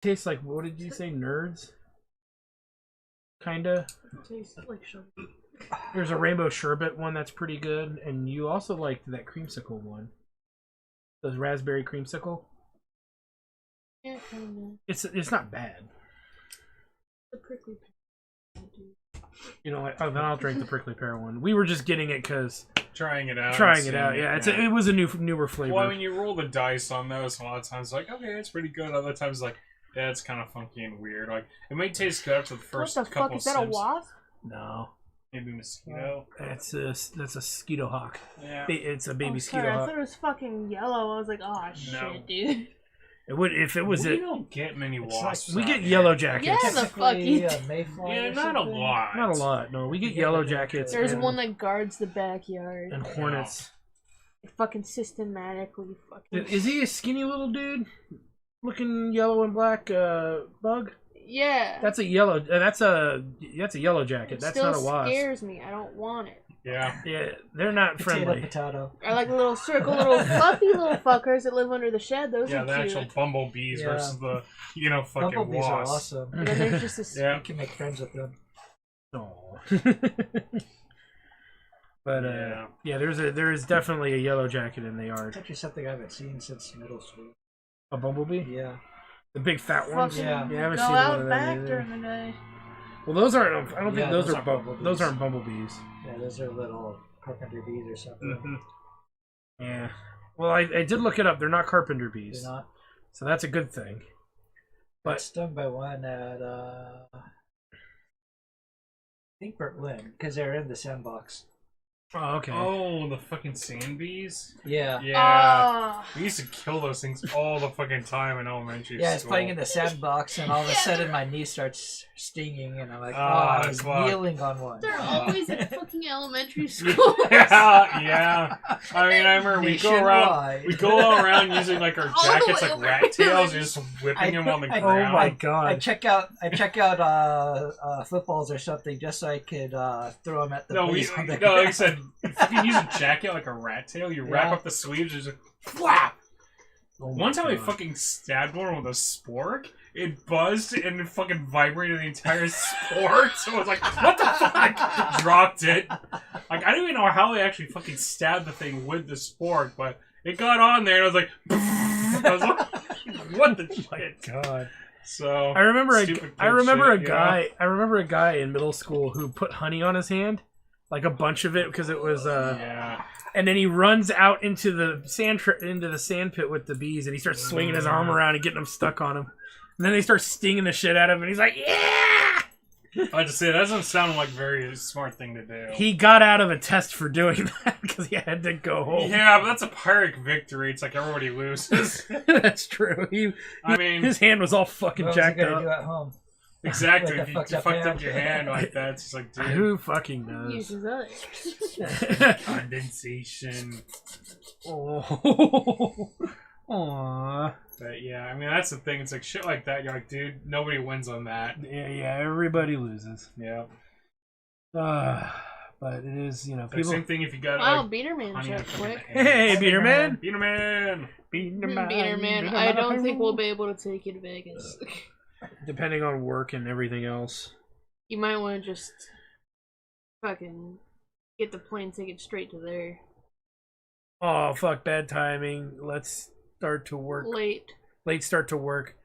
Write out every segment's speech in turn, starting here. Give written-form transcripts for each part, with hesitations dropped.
Tastes like, what did you say, nerds? Kinda. It tastes like sugar. There's a rainbow sherbet one that's pretty good, and you also liked that creamsicle one. Those raspberry creamsicle. Yeah, kinda. It's not bad. The prickly pear. You know what? Oh, then I'll drink the prickly pear one. We were just getting it because trying it out. Yeah, it was a newer flavor. Well, when you roll the dice on those, a lot of times like, okay, it's pretty good. Other times like, yeah, it's kind of funky and weird. Like it may taste good after the first what the couple fuck is sips. that? A wasp? No, Maybe mosquito. that's a skeeto hawk. Yeah. It's a baby sorry, skeeto I hawk. thought it was fucking yellow. I was like, oh shit, dude. It would if it was We it. don't get many wasps. We out get here. yellow jackets. Yeah, the fuck you. Mayfly Yeah, or not a something? lot. Not a lot. No, we get yellow jackets. There's and, one that guards the backyard. and hornets. Fucking systematically fucking. Is he a skinny little dude, looking yellow and black bug? Yeah. That's a yellow. That's a yellow jacket. It That's still not a wasp. scares me. I don't want it. Yeah. Yeah, they're not friendly. Potato. I like the little circle, little fluffy little fuckers that live under the shed. Those Yeah, are the cute. actual bumblebees Yeah. versus the, fucking Bumblebees are wasps. awesome. And then there's just a Yeah. You can make friends with them. Oh. But Yeah. yeah, there is definitely a yellow jacket in the yard. It's actually something I haven't seen since middle school. A bumblebee? Yeah. The big fat ones? fucking Yeah. Yeah, I haven't go seen one out of them back either. during the day. Well, those aren't. I don't Yeah, think those those are aren't bumblebees. those aren't bumblebees. Yeah, those are little carpenter bees or something. Mhm. Yeah. Well, I did look it up. They're not carpenter bees, They're not. so that's a good thing. But But stung by one at I think Berlin because they're in the sandbox. oh, okay. Oh, the fucking sand bees? Yeah. Yeah. Ah. We used to kill those things all the fucking time in elementary school. Yeah, I was playing in the sandbox, and all of a sudden my knee starts stinging, and I'm like, Ah, I was fuck. kneeling on one. They're always at fucking elementary school. yeah. I mean, I remember we go around. Nationwide. We go around using like our All the jackets way like over rat to tails, the- and just whipping them on the I- ground. Oh my I god. check out footballs or something just so I could throw them at the No, bees on the like I ground. said, if you use a jacket like a rat tail, you wrap Yeah. up the sleeves and just flap. Oh my One time I God. fucking stabbed one with a spork. It buzzed and it fucking vibrated the entire spork. So I was like, what the fuck? Dropped it. Like, I don't even know how they actually fucking stabbed the thing with the spork, but it got on there and I was like, I was like, what the shit? God. So I remember stupid kid I remember shit, a guy. I remember a guy in middle school who put honey on his hand, like a bunch of it, because it was Yeah. And then he runs out into the sand pit with the bees, and he starts swinging his arm around and getting them stuck on him. And then they start stinging the shit out of him, and he's like, "Yeah!" I just say that doesn't sound like a very smart thing to do. He got out of a test for doing that because he had to go home. Yeah, but that's a Pyrrhic victory. It's like everybody loses. That's true. I mean, His hand was all fucking What was he jacked gonna up. do at home? exactly. With If a you fucked up fucked hand. up your hand like that, it's just like, dude. Who fucking knows? Uses others. Condensation. Oh. Aww. But yeah, I mean, that's the thing. It's like shit like that. You're like, dude, nobody wins on that. Yeah, everybody loses. Yeah. But it is, It's like people. same thing if you got Wow, like, Beaterman honey shot on fucking quick. hand. Hey, Beaterman! Beaterman! Beaterman, I don't think we'll be able to take you to Vegas. Depending on work and everything else. You might want to just fucking get the plane ticket straight to there. Oh, fuck, bad timing. Let's start to work. Late start to work,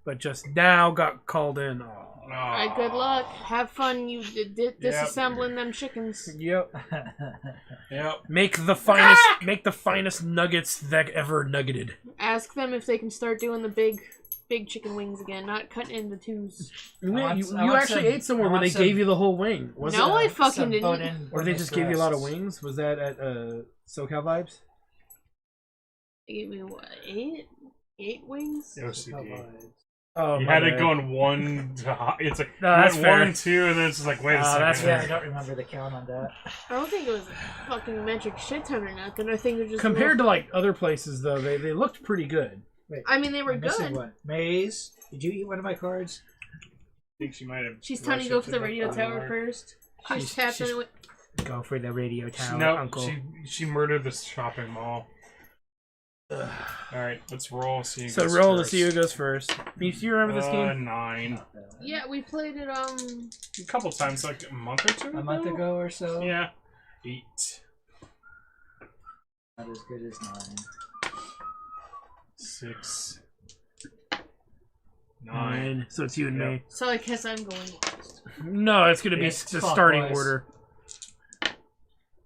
but just now got called in. Oh. Alright, good luck. Have fun, you disassembling them chickens. Yep. Yep. Make the finest nuggets that ever nuggeted. Ask them if they can start doing the big chicken wings again, not cutting into twos. You I actually want some- ate somewhere I where want they some- gave you the whole wing. Was No, it? I fucking Some didn't. bone-in Or they just gave you a lot of breasts. wings? Was that at SoCal Vibes? They gave me what, 8? 8 wings? OCD. Oh, You my had to bad. go in one. It's like No, that's you fair. went 1 and 2, and then it's just like, wait a second. that's Yeah, fair. I don't remember the count on that. I don't think it was a fucking metric shit ton or nothing. I think it was just Compared to like other places, though, they looked pretty good. Wait, I mean, they were I'm missing good. one. Maze, did you eat one of my cards? I think she might have. She's telling you to go for the radio tower Or- first. She's tapping it with... Go for the radio tower, No, Uncle. she murdered the shopping mall. Alright, let's roll. See who So goes roll to first. see who goes first. Do you remember this game? 9. Yeah, we played it. A couple times, like a month or two ago. A month ago or so. Yeah. 8. Not as good as 9. 6. 9. 9. So it's you and me. So I guess I'm going last. No, it's gonna be It's the starting clockwise. order.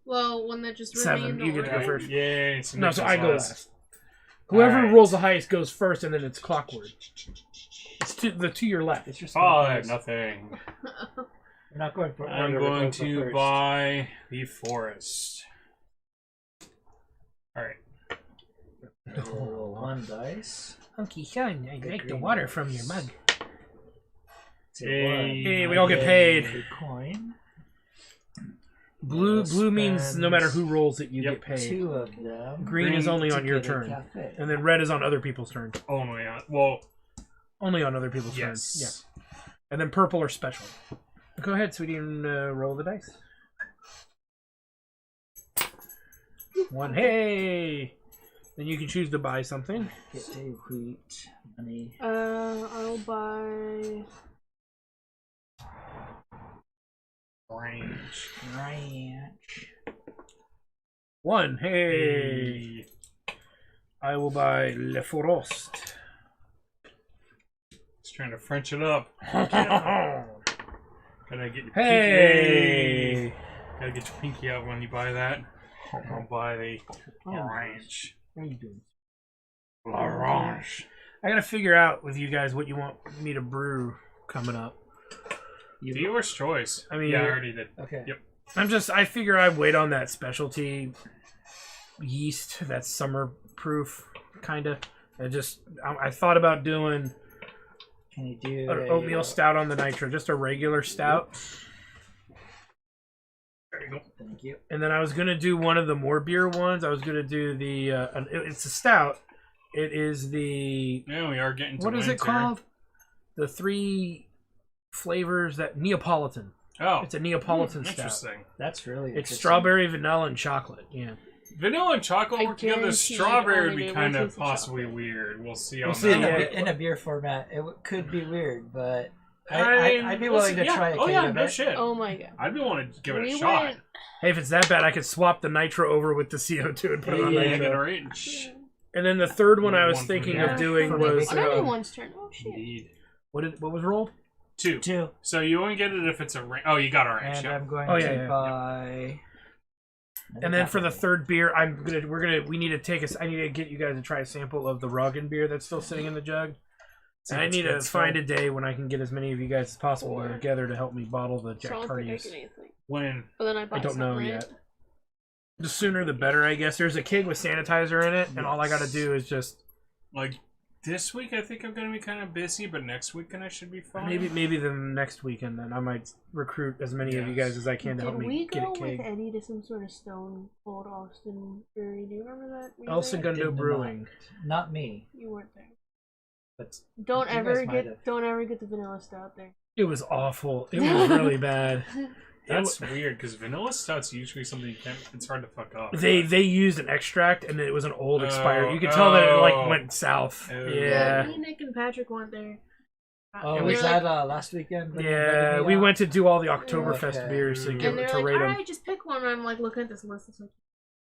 Well, one that just 7. remained. You get to go order. first. Yay. So No, Nick so goes I go last. last. Whoever Alright. rolls the highest goes first, and then it's clockwork. It's to your left. It's just 5. Nothing. We're not going for I'm order, we're going for to first. buy the forest. Alright. Roll 1 dice. Hunky son, I Good like the green water dice. from your mug. It's a Yay. 1. Hey, we all get paid. A coin. Blue means no Spend matter who rolls it, you Yep. get paid. 2 of them. Green is only to on your get a turn. cafe. And then red is on other people's turn. Only on. Well, Only on other people's yes. turns. Yeah. And then purple are special. Go ahead, sweetie, and roll the dice. 1. Hey! Then you can choose to buy something. Get a wheat, money. I'll buy. Range. Ranch. 1. Hey! I will buy Le Forest. Just trying to French it up. Hey! Gotta get your pinky. Gotta get your pinky out when you buy that. I'll buy the orange. What are you doing? Orange. I gotta figure out with you guys what you want me to brew coming up. Viewer's choice. I mean, yeah, I already did. Okay. Yep. I figure I wait on that specialty yeast that's summer proof, kinda. I thought about doing Can you do an oatmeal stout on the nitro, just a regular stout. There you go. Thank you. And then I was gonna do one of the more beer ones. I was gonna do the it's a stout. It is the Yeah, we are getting to what is it winter. called? The 3 flavors that Neapolitan. Oh, It's a Neapolitan stout. interesting. That's really It's interesting. strawberry, vanilla, and chocolate. Yeah. Vanilla and chocolate I work together. guarantee Strawberry would only be do kind one of taste of possibly chocolate. weird. We'll see We'll on see, that. yeah. In a beer format, it could be weird, but I mean, I'd be we'll willing see. to try a Oh keg yeah, of no it. shit. Oh my god. I'd be willing to give it a We shot. went. Hey, if it's that bad, I could swap the nitro over with the CO2 and put it on Yeah, nitro. get a range. And then the third one I was One thinking for of me. doing For me, was On anyone's turn. Oh shit. Indeed. what was rolled? 2. 2. So you only get it if it's a range. Oh, you got a range. And Yeah. I'm going Oh, yeah, to yeah, buy. And then for the third beer, we need to take I need to get you guys to try a sample of the Roggen beer that's still sitting in the jug. See And I what's need good to still. find a day when I can get as many of you guys as possible together to help me bottle the So I Jack don't think I Hardy's. get anything. When? But then I buy I don't know something. yet. The sooner the better, I guess. There's a keg with sanitizer in it, and all I got to do is just Like this week, I think I'm gonna be kind of busy, but next weekend I should be fine. maybe the next weekend. Then I might recruit as many of you guys as I can to Did help we me get go a with keg. Eddie to some sort of stone cold Austin brewery? Do you remember that? Were you El there? Segundo Did Brewing. Not me, You weren't there. but Don't You ever guys might have. get the vanilla stout there. It was awful. It was really bad. That's weird because vanilla stout's usually something you can't. It's hard to fuck up. They used an extract, and it was an old expired. Oh, You could tell that it oh. like went south. Oh. Yeah. Me, Nick, and Patrick went there. oh, And we was were that like, last weekend? when you Yeah, invited me we out? went to do all the Oktoberfest Okay. beers to and give they're to like, rate them. alright, just pick one. And I'm like looking at this list. It's like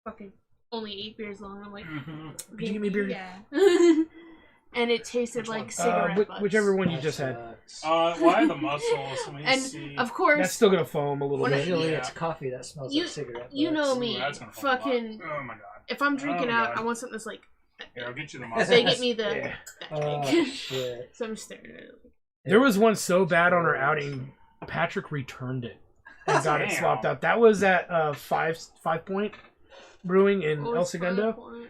fucking only 8 beers long. I'm like, Mhm. Did you give me beer? Yeah. And it tasted Which like one? cigarette butts. Whichever one you That just had. sucks. Why the muscles? Let me And see. of course, That's still gonna foam a little When I- bit. Usually Yeah. it's coffee that smells You- like cigarette you butts. know Ooh, me. that's gonna fuck a lot. Fucking. Oh my god. If I'm drinking Oh, out, God. I want something that's like Here, I'll get you the muscles. they get me the Yeah. that Oh big. shit! So I'm staring at it. There was one so bad on our outing, Patrick returned it and got it Damn. swapped out. That was at Five Point Brewing in What El was Segundo. 5 point?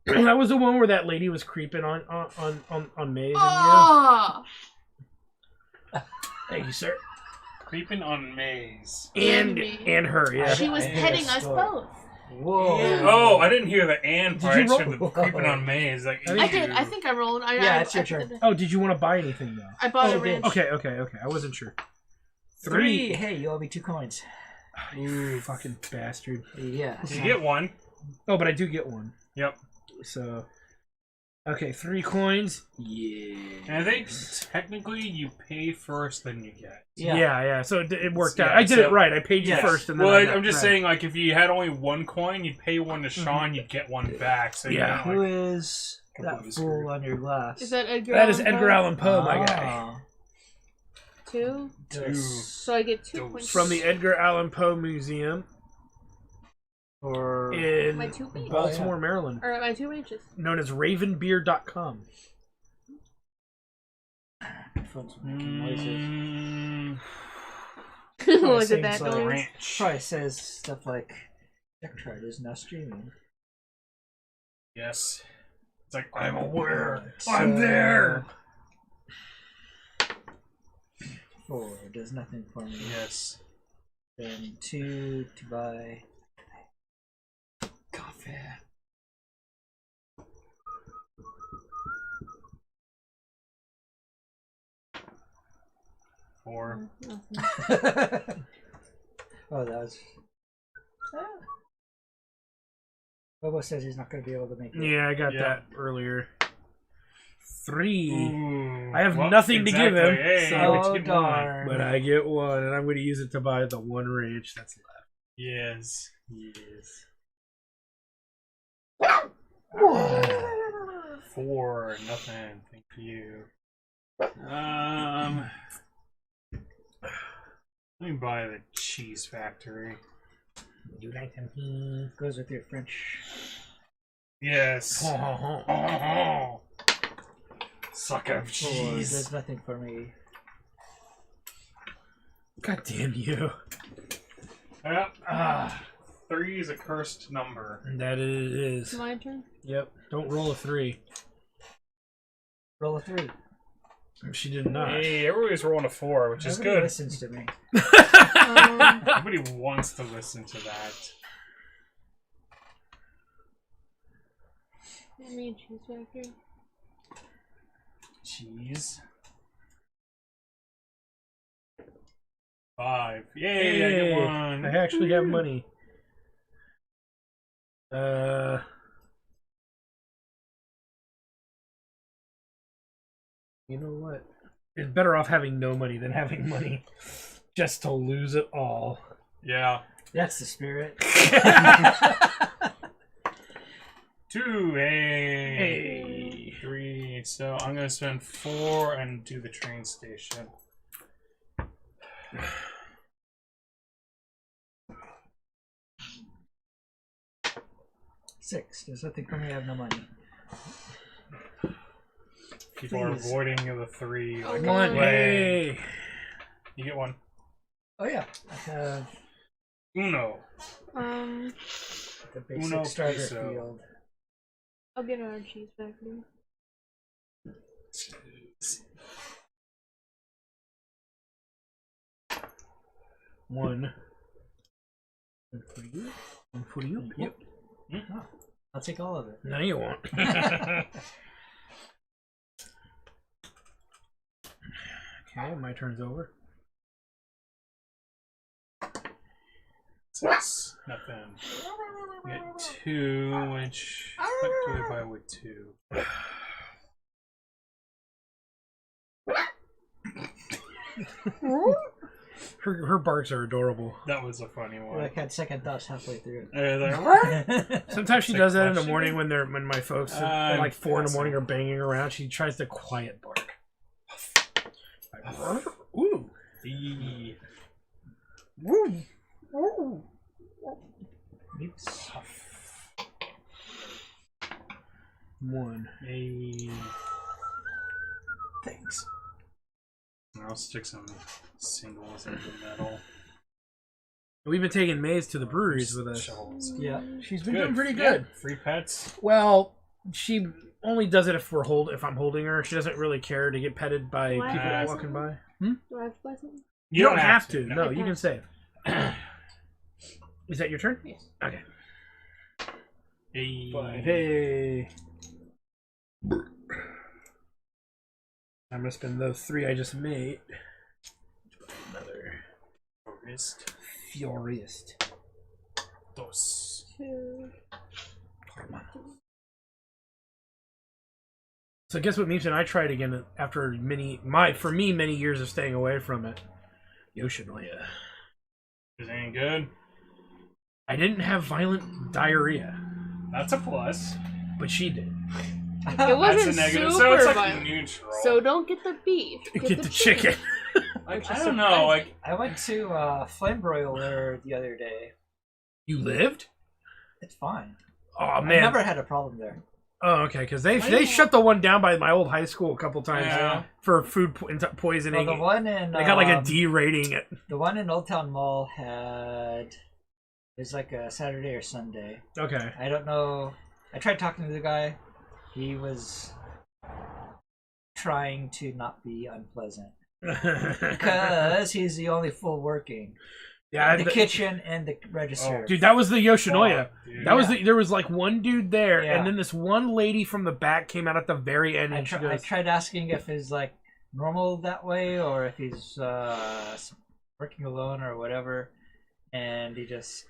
That was the one where that lady was creeping on Maze. Oh! Thank you, sir. Creeping on maze. And me. her, yeah. She was I hear petting a us story. both. Whoa! Oh, I didn't hear the and Did part. you I just heard roll? the creeping on maze. Like, I I did. ew. I think I rolled. Yeah, it's your turn. Oh, did you want to buy anything though? I bought Oh, a you did. ranch. Okay. I wasn't sure. 3. Hey, you owe me 2 coins. You fucking bastard. Yeah. Did you get one? Oh, but I do get one. Yep. So Okay, 3 coins. Yeah. And I think technically you pay first, then you get. Yeah. So it worked out. Yeah, I did so- it right. I paid you Yes. first, and then Well, I got, I'm just right. saying, like, if you had only 1 coin, you'd pay 1 to Sean, you'd get 1 back. So Yeah. you know, Who like, is that completely fool screwed. on your glass? Is that Edgar? That is Allan Edgar Poe? Allan Poe, my guy. Ah. 2. 2. So I get 2 Those. points From the Edgar Allan Poe Museum Or in My 2 wages. Baltimore, Maryland, Or my 2 wages. known as ravenbeer.com. phone's making noises. Was it that Saying noise? Ranch. Probably says stuff like Decktride is now streaming. Yes. It's like, I'm aware. So- I'm there. 4 does nothing for me. Yes. Then 2 to buy coffee. Four. Nothing. Oh, that was. Bobo says he's not going to be able to make it. Yeah, I got Yeah. that earlier. 3. Ooh. I have Well, nothing to give him, Hey, so- but you Oh, get one. darn. But I get 1, and I'm going to use it to buy the 1 ranch that's left. Yes. Yes. 4. Nothing. Thank you. Let me buy the cheese factory. Would you like some? Goes with your French. Yes. Oh. Suck up 4 cheese. does nothing for me. God damn you. Yep. 3 is a cursed number. That it is. My turn. Yep. Don't roll a 3. Roll a 3. She did not. Hey, everybody's rolling a 4, which is Nobody good. listens to me. Nobody wants to listen to that. Let me choose factory. Cheese. 5. Yay, I get 1. I actually have money. You know what? It's better off having no money than having money just to lose it all. Yeah. That's the spirit. 2. Hey. Hey. 3. So I'm going to spend 4 and do the train station. Six. There's nothing for me. I have no money. People are Please. avoiding the 3. Like, One. way. Hey. You get 1. Oh yeah, I have Uno. the basic Uno starter piso. field. I'll get our cheese factory. One. One for you. One for you. Yep. Oh, I'll take all of it. No, you won't. Okay, my turn's over. 6. Nothing. We get 2, which. What do we buy with 2? Her barks are adorable. That was a funny one. Like had second thoughts halfway through. Sometimes she Like does that in the questioning? morning when my folks at like 4 in the morning are banging around. She tries to quiet bark. Ooh. E. Ooh. Ooh. Oops. 1. A. Thanks. I'll stick some singles in the metal. We've been taking Maze to the breweries with us. Shovels. Yeah. She's been Good. doing pretty Yeah, good. free pets. Well, she only does it if if I'm holding her. She doesn't really care to get petted by Why? people walking by. Do I have to buy something? You don't have to. No. No, you can save. Is that your turn? Yes. Okay. Hey. Hey. I'm gonna spend those 3 I just made. Another Wrist. Furious. Dos. 2. So guess what means? And I tried again after many years of staying away from it. Yoshinoya. Is it any good? I didn't have violent diarrhea, That's a plus. but she did. It That's wasn't a negative. super So it's like violent. neutral. So don't get the beef. Get the chicken. like, which I is don't know. Like, surprising. I went to Flame Broiler the other day. You lived? It's fine. Oh I man. never had a problem there. Oh okay, because they shut the one down by my old high school a couple times Yeah. for food poisoning. Well, the one in They got like a D rating. the one in Old Town Mall had it was like a Saturday or Sunday. Okay. I don't know. I tried talking to the guy. He was trying to not be unpleasant because he's the only fool working. Yeah, The kitchen and the register. dude, that was the Yoshinoya. dude. That was there was like one dude there, Yeah. and then this one lady from the back came out at the very end, I and she goes, tried asking if he's like normal that way or if he's working alone or whatever, and he just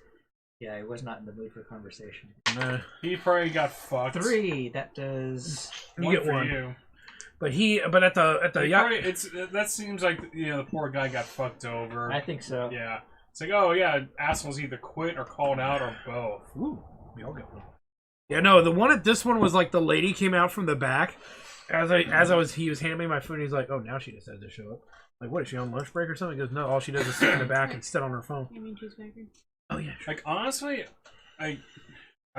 he was not in the mood for conversation. nah. he probably got fucked. 3. That does. You get for one. You. But at the He yacht. probably, that seems like the poor guy got fucked over. I think so. Yeah. It's like, oh yeah, assholes either quit or called out or both. Ooh, we all get one. Yeah, no, the one at this one was like the lady came out from the back. He was handing me my food, and he's like, "Oh, now she decided to show up." Like, what is she on lunch break or something? He goes, "No, all she does is sit in the back and sit on her phone." You mean cheeseburger? Oh yeah, sure. Like honestly, I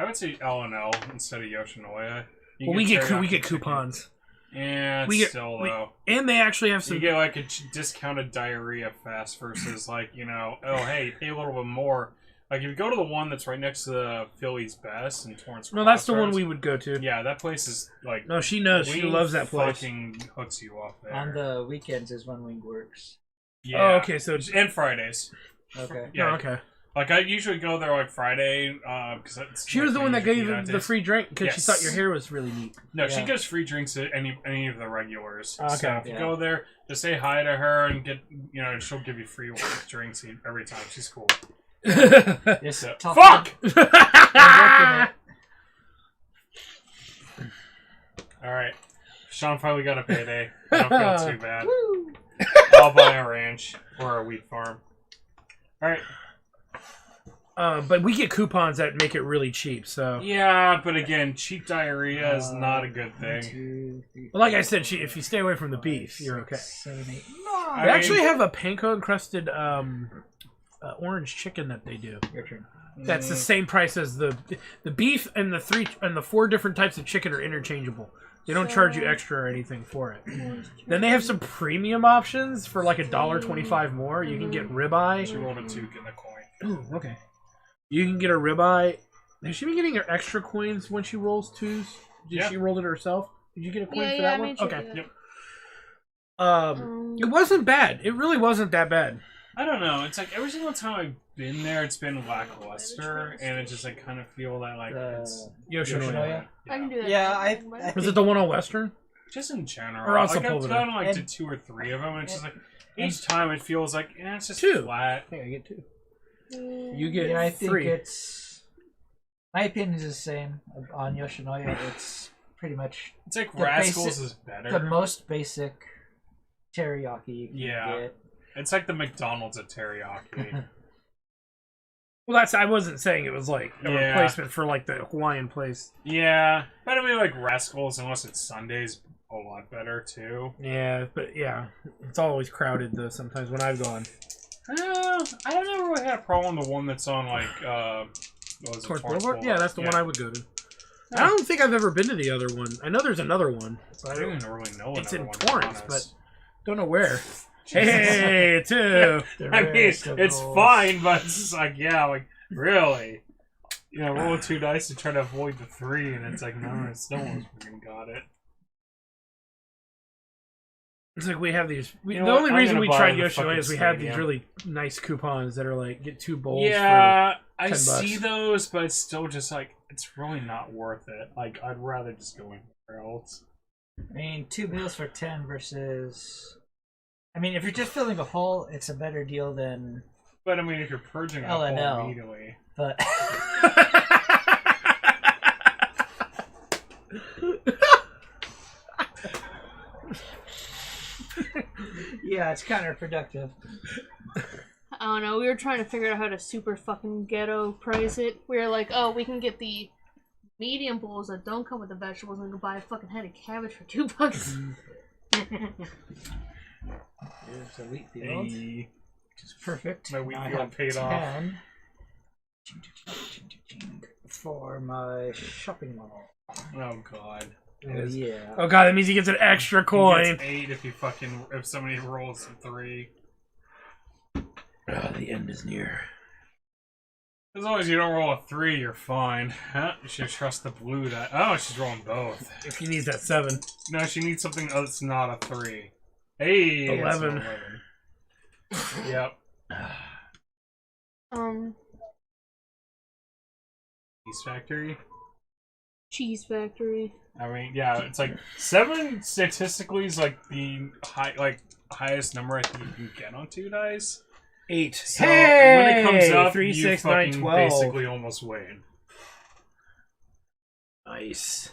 would say L&L instead of Yoshinoya. You Well, we get teriyaki coupons. chicken. Yeah, We get- still we- though. And they actually have some. You get like a discounted diarrhea fast versus like, oh hey, pay a little bit more. Like if you go to the one that's right next to the Philly's Best in Torrance. No, that's the one Crossroads, we would go to. Yeah, that place is like. No, she knows. She Wing loves that place. Fucking hooks you up there. On the weekends is when Wing works. Yeah. Oh, okay. So And Fridays. Okay. Yeah. oh, okay. Like I usually go there like Friday because She was the one that gave the free drink because she Yes. thought your hair was really neat. No, she Yeah. gives free drinks to any of the regulars. Okay. So if you Yeah. go there, just say hi to her and get she'll give you free drinks every time. She's cool. Just So, talk fuck! to- Alright. Sean finally got a payday. I don't feel too bad. Woo! I'll buy a ranch or a wheat farm. Alright. But we get coupons that make it really cheap. So, Yeah, but again, cheap diarrhea is not a good 1, thing. 2, 3, well, like I said, if you stay away from the 5, beef, you're 6, okay. 7, 8, 9. They actually have a panko encrusted orange chicken that they do. Your turn. That's the same price as the beef and the 4 different types of chicken are interchangeable. They don't charge you extra or anything for it. Then they have some premium options for like $1.25 more. You can get She ribeye. rolled a 2, get a coin. Ooh, okay. You can get a ribeye. Has she been getting her extra coins when she rolls 2s? Did Yeah. she roll it herself? Did you get a coin for Yeah, that I one? made sure Okay. to do that. Yep. It wasn't bad. It really wasn't that bad. I don't know. It's like every single time I've been there, it's been lackluster, and it just like kind of feel that like it's Yoshinoya. I can do that. Yeah, I Was it the one on Western? just in general. Or on Like I've Sepulveda. gone like to And- 2 or 3 of them, and it's just like and- each time it feels like it's just 2. flat. I think I get 2. Mm. You get Yeah, I think 3. it's. My opinion is the same on Yoshinoya. It's pretty much It's like The Rascals basic- is better. the most basic teriyaki you can Yeah. get. It's like the McDonald's of teriyaki. Well, I wasn't saying it was like a Yeah. replacement for like the Hawaiian place. Yeah, but I mean like Rascals, unless it's Sundays, a lot better too. Yeah, but yeah, it's always crowded though. Sometimes when I've gone, I don't ever really had a problem with the one that's on like what was it, Torch Torrance Boulevard. Yeah, that's the one Yeah. I would go to. I don't think I've ever been to the other one. I know there's another one. I don't even really know. It's another in one, to be Torrance, honest. Don't know where. Hey, too. The I mean, rest of it's those- fine, but it's just like, yeah, like, really? Roll 2 dice to try to avoid the 3, and it's like, no, it's no one's freaking got it. It's like we have these. You The know what? only I'm reason gonna we buy tried the Yoshinoya fucking is we have these stadium. really nice coupons that are like get 2 bowls. Yeah, I $10. see those, but it's still just like, it's really not worth it. Like, I'd rather just go anywhere else. I mean, 2 meals for 10 versus. I mean, if you're just filling a hole, it's a better deal than. But I mean, if you're purging alcohol L&L. immediately. But Yeah, it's counterproductive. I don't know. We were trying to figure out how to super fucking ghetto price it. We were like, oh, we can get the medium bowls that don't come with the vegetables and go buy a fucking head of cabbage for $2. Here's a wheat field, Hey. which is perfect. My wheat Now I field have paid off. 10 for my shopping mall. Oh god. Oh, yeah. Oh god, that means he gets an extra He coin. gets 8 if somebody rolls a 3. The end is near. As long as you don't roll a 3, you're fine. Huh? You should trust the blue that. Oh, she's rolling both. If he needs that 7. No, she needs something that's not a 3. Hey, it's 11. an 11. Yep. Cheese Factory. Cheese Factory. I mean, yeah, it's like 7 statistically is like the highest number I think you can get on 2 dice. 8. So when it comes up, 3, you 6, 9, fucking 12. basically almost win. Nice.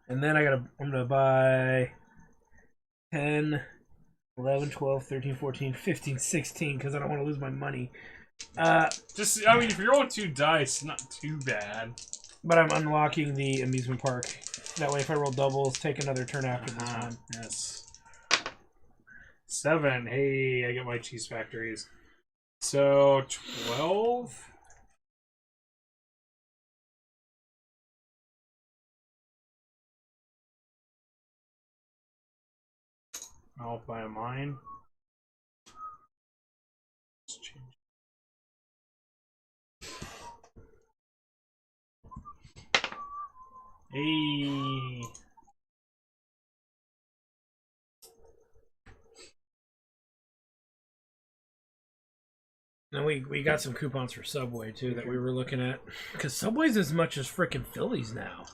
And then I'm gonna buy 10, 11, 12, 13, 14, 15, 16 because I don't want to lose my money. I mean, if you're rolling 2 dice, not too bad. But I'm unlocking the amusement park. That way, if I roll doubles, take another turn after this one. Yes. 7. Hey, I get my cheese factories. So 12. I'll buy mine. Let's change. Hey. And we got some coupons for Subway too that we were looking at because Subway's as much as freaking Phillies now,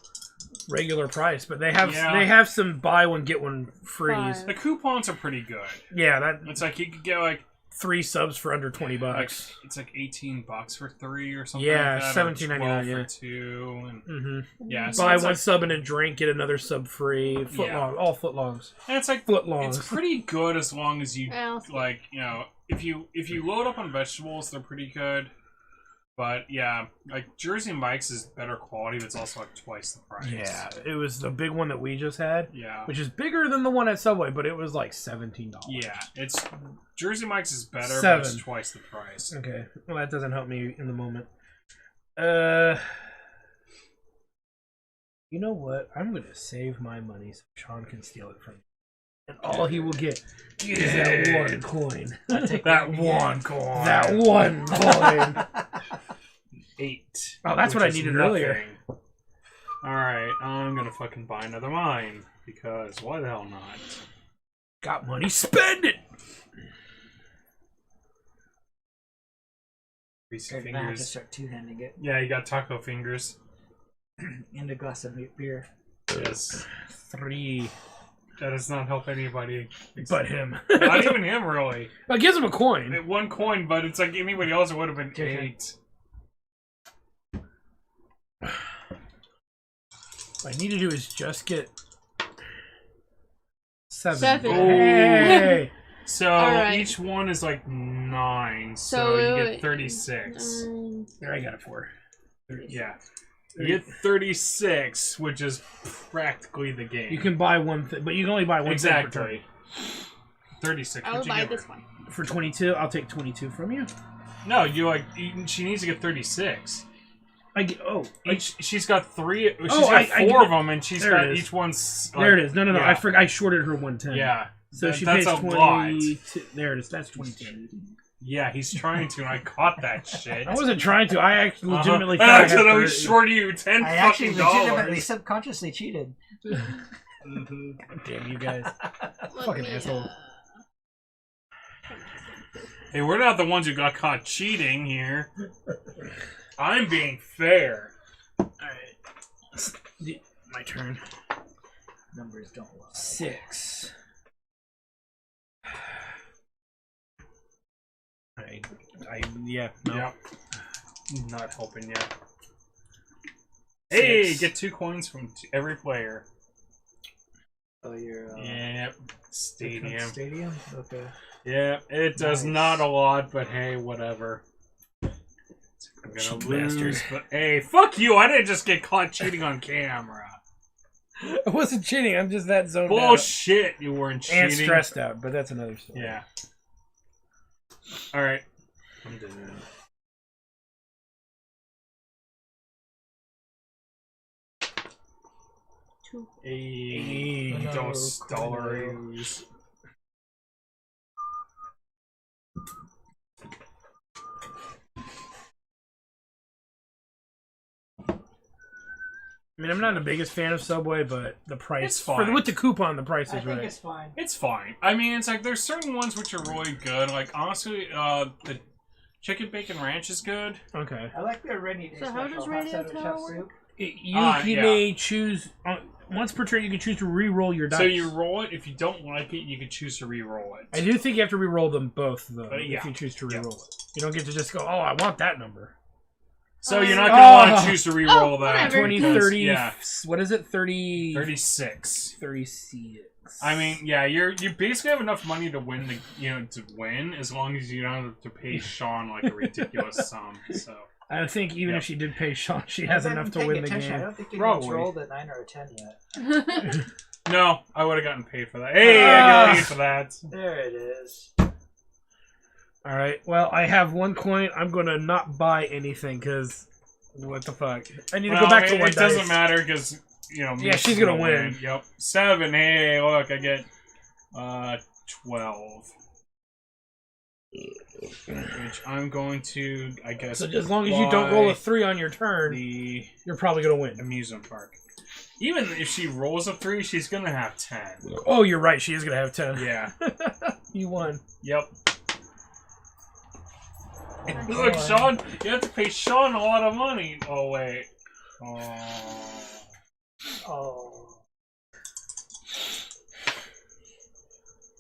regular price. But they have some buy one get one frees. The coupons are pretty good. Yeah, It's like you could get like 3 subs for under $20. it's like $18 for 3 or something. Yeah, like that, or $17.99, $12 yeah. for 2. And, Mm-hmm. yeah, so Buy it's one like, sub and a drink, get another sub free. All footlongs. and it's like Footlongs. it's pretty good as long as you Well, like if you load up on vegetables, they're pretty good. But yeah, like Jersey Mike's is better quality, but it's also like twice the price. Yeah, it was the big one that we just had, Yeah. which is bigger than the one at Subway, but it was like $17. Yeah, it's Jersey Mike's is better, 7. but it's twice the price. Okay, well that doesn't help me in the moment. You know what? I'm gonna save my money so Sean can steal it from me, and all he will get is that one coin. That one coin. That one coin. 8. Oh, that's which what I is needed nothing. earlier. Alright, I'm gonna fucking buy another mine. Because why the hell not? Got money, spend it. Greasy Now I have to fingers. start two-handing it Yeah, you got taco fingers. and a glass of beer. Yes. 3, That does not help anybody. but him. Not even him, really. It gives him a coin. 1 coin, but it's like anybody else, it would have been Okay. 8. What I need to do is just get 7. 7. Hey! So Alright. each one is like 9, so So you get 36. There, I got it for. Yeah. You get 36, which is practically the game. You can buy one thing, but you can only buy one thing per exactly. 36. I What'd would you buy give her? this one. turn. For 22, I'll take 22 from you. No, she needs to get 36. She's got 3. She's got 4 of them, and she's there got it is. each one's. There it is. No. yeah. I forgot. I shorted her 110. Yeah. So she that's pays a 22. lot. There it is. That's 22. Yeah, he's trying to, and I caught that shit. I wasn't trying to. I actually legitimately I thought I had accidentally 30. shorted you 10 I actually fucking legitimately, dollars. subconsciously cheated. Damn you guys. Let Fucking me, asshole. Hey, we're not the ones who got caught cheating here. I'm being fair. Alright. My turn. Numbers don't lie. 6. Yeah. No. Yep. Not helping you. Hey, 6. get 2 coins from every player. Oh, you're Yep. Stadium. Stadium? Okay. Yeah, it does not a lot, but hey, whatever. I'm gonna Cheat lose, bastard. but hey, fuck you! I didn't just get caught cheating on camera. I wasn't cheating. I'm just that zoned out. Bullshit! You weren't cheating. And stressed out, but that's another story. Yeah. All right. I'm doing it. Hey, Hey. those dollars. I mean, I'm not the biggest fan of Subway, but the price It's fine. with the coupon, the price I is think right. it's fine. It's fine. I mean, it's like there's certain ones which are really good. Like honestly, the chicken bacon ranch is good. Okay. I like their rainy day So how special, does hot radio sandwich tower hot work? soup. You Yeah. may choose once per turn. You can choose to re-roll your dice. So you roll it. If you don't like it, you can choose to re-roll it. I do think you have to re-roll them both, though. Yeah. If you choose to re-roll it, you don't get to just go. Oh, I want that number. So you're not gonna want to choose to re-roll that. whatever. 20, because- 30. Yeah, What is it? 30. 36. 36. I mean, yeah, you basically have enough money to win to win as long as you don't have to pay Sean like a ridiculous sum. So I think even Yep. if she did pay Sean, she has I enough haven't to paid win the attention. I game. don't think Probably. anyone's rolled a 9 or a 10 yet. no, I would have gotten paid for that. Hey, I got paid for that. There it is. All right. Well, I have one coin. I'm gonna not buy anything because what the fuck? I need to go back to one It dice. doesn't matter because Yeah, Misa's she's gonna win. Yep, 7. Hey, look, I get 12. Which I'm going to, I guess. So as long as you don't roll a buy 3 on your turn, the you're probably gonna win. amusement park. Even if she rolls a 3, she's gonna have 10. Oh, you're right. She is gonna have 10. Yeah. You won. Yep. Look, Sean, you have to pay Sean a lot of money. Oh wait. Oh. Oh.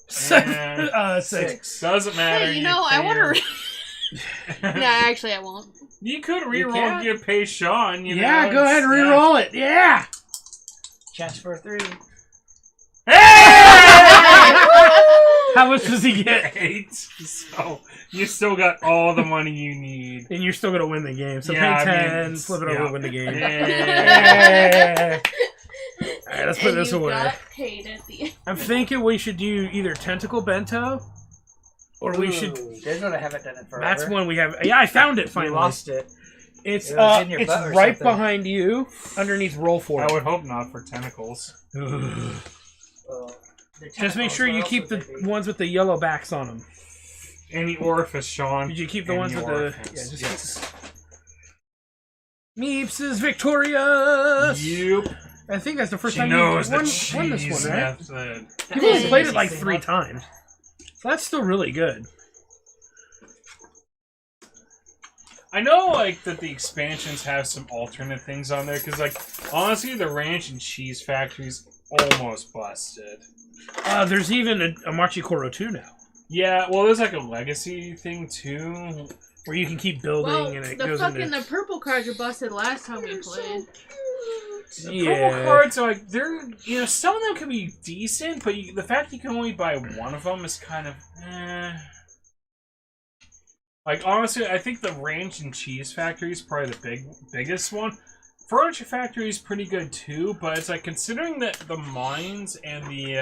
6. Doesn't matter. Hey, you know, I pay want her. to. Nah, actually, I won't. You could reroll can. and get pay Sean. You Yeah, know, go ahead and it's- re-roll it. Yeah. Chance for a 3. Hey! How much does he get? 8. So you still got all the money you need. And you're still gonna win the game. So Yeah, pay I mean, 10, it's- flip it over, yeah. win the game. Yeah. Alright, let's put And this you away. got paid at the end. I'm thinking we should do either Tenticle Bento, or we should. There's one I haven't done in forever. That's one we have. Yeah, I found it We finally. lost it. It's It was in your butt or right something. behind you, underneath roll for I it. would hope not for tentacles. Just make sure you keep the ones with the yellow backs on them. Any orifice, Sean. Did you keep the Any ones with the? orifice. Yeah, just Yes. Meeps is victorious. Yep. I think that's the first She time knows you've the won cheese this one, right? method. You've only played it like 3 times, so that's still really good. I know, like, that the expansions have some alternate things on there, because, like, honestly, the ranch and cheese factory's almost busted. There's even a Machi Koro 2 now, Yeah, well, there's, like, a legacy thing, too. where you can keep building Well, and it the goes fucking into. the purple cards were busted last time we played. The Yeah. purple cards are, like, they're, some of them can be decent, but the fact you can only buy one of them is kind of, Like, honestly, I think the ranch and cheese factory is probably the biggest one. Furniture factory is pretty good too, but it's like considering that the mines and the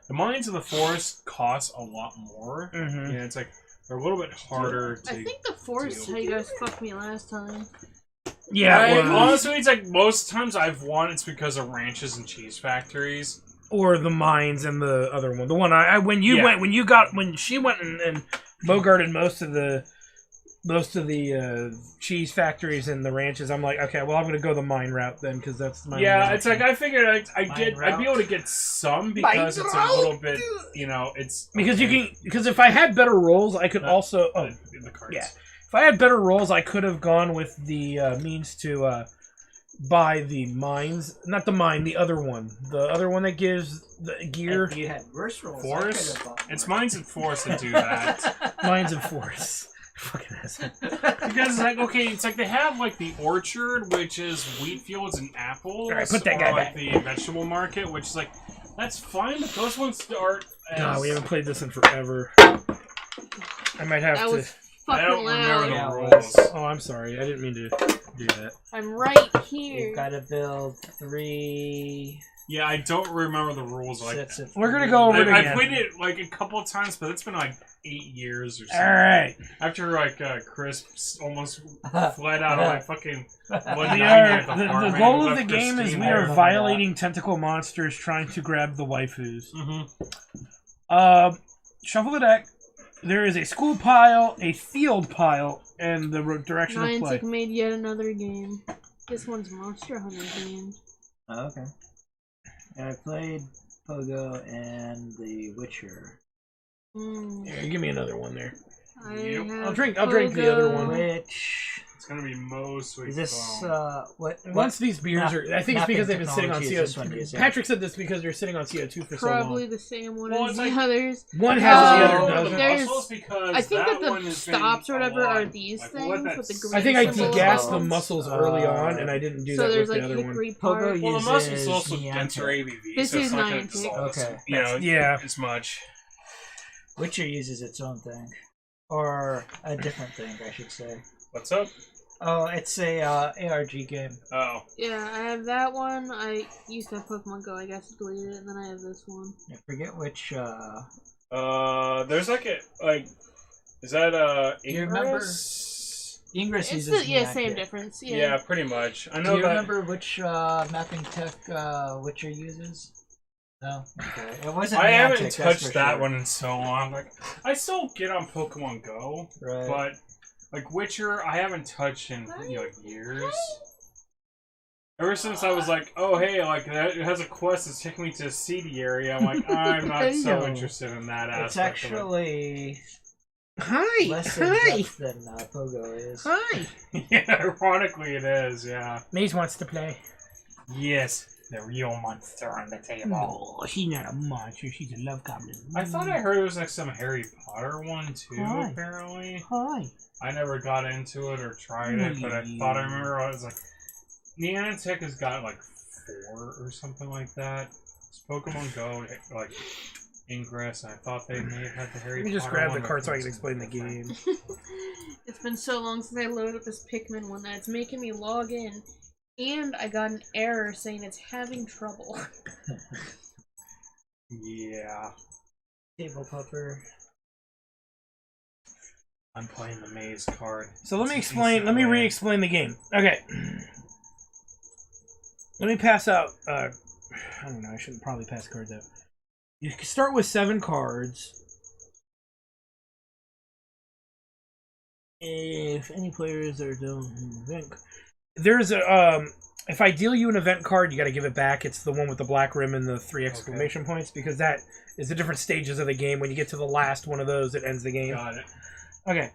the mines and the forest cost a lot more. Mhm. Yeah, it's like they're a little bit harder to. I think the forest is how you guys fucked me last time. Yeah, it was. honestly, it's like most times I've won, it's because of ranches and cheese factories. Or the mines and the other one. The one when she went and bogarted most of the cheese factories and the ranches. I'm like, okay, well, I'm gonna go the mine route then because that's my Yeah, it's like I figured I'd route. be able to get some because it's a little bit, it's because if I had better rolls, I could also the cards. yeah. If I had better rolls, I could have gone with the means to buy the mines. Not the mine, the other one. The other one that gives the gear. If you had worse rolls, I Forest? could have bought It's more. mines and forests that do that. Mines and forests. Fucking asshole. Because it's like, okay, it's like they have like the orchard, which is wheat fields and apples. Alright, put that or guy like back. the vegetable market, which is like, that's fine, but those ones are God, we haven't played this in forever. I might have That to. was I fucking don't remember loud. the Yeah, rules. Oh, I'm sorry. I didn't mean to do that. I'm right here. You've got to build 3 Yeah, I don't remember the rules. Like, sets of. We're gonna go over it I again. played it like a couple of times, but it's been like 8 years or something. All right. After like Chris almost fled out of my fucking We 190 are, at the the apartment. goal of left the game is Christine we there. are remember violating tentacle monsters trying to grab the waifus. Mhm. Shuffle the deck. There is a school pile, a field pile, and the direction of play. Niantic made yet another game. This one's Monster Hunter game. Oh, okay. And I played Pogo and The Witcher. Here, give me another one there. Yep. Have I'll drink the other one. Which It's gonna be mostly is this? phone. What? Once these beers are, I think it's because they've been sitting on technology is this one CO2. using? Patrick said this because they're sitting on CO2 for so Probably long. the same one Well, as it's the like- others. One has it, the other Oh, doesn't. the there's- muscles because I think that one the has been stops or a whaver lot. are these Like, things what with that's- the green I think I symbol degassed the above. muscles early on, and I didn't do So that there's with like the other one. hickory Pogo part. Well, the uses muscles is also Niantic. denser ABV, This so is it's not gonna Niantic. dissolve Okay. Yeah. as much. Witcher uses its own thing, or a different thing, I should say. What's up? Oh, it's a ARG game. Oh, Yeah, I have that one. I used to have Pokemon Go. I guess I deleted it, and then I have this one. I forget which. there's like is that Do you remember? Ingress? Ingress It's uses the same Niantic. difference. Yeah. Yeah. pretty much. I Do know you that. remember which mapping tech Witcher uses? No. Okay. It wasn't. I Niantic, haven't that's touched for that sure. one in so long. Like, I still get on Pokemon Go, Right. but like Witcher, I haven't touched in like years. Ever since I was like, oh hey, like it has a quest that's taking me to a seedy area. I'm like, I'm not so Hey-yo. interested in that It's aspect actually Hi. less in depth than Pogo is. Hi. of it. Yeah, ironically it is. Yeah. Maze wants to play. Yes, the real monster on the table. Oh, she's not a monster. She's a love goblin. I thought I heard it was like some Harry Potter one too. Why? Apparently, Hi. I never got into it or tried it, but I thought I remember I was like, Niantic has got like 4 or something like that. It's Pokemon Go, like Ingress, and I thought they may have had the Harry Let me just Potter grab one, the but card so I it can was explain the different. game. It's been so long since I loaded up this Pikmin one that it's making me log in, and I got an error saying it's having trouble. Yeah, Table pupper. I'm playing the maze card. So let me It's explain. Let me decent way. re-explain the game. Okay. Let me pass out. I don't know. I shouldn't probably pass cards out. You can start with 7 cards. If any players are done, there's a if I deal you an event card, you got to give it back. It's the one with the black rim and the 3 exclamation points, because that is the different stages of the game. When you get to the last one of those, it ends the game. Got it. Okay.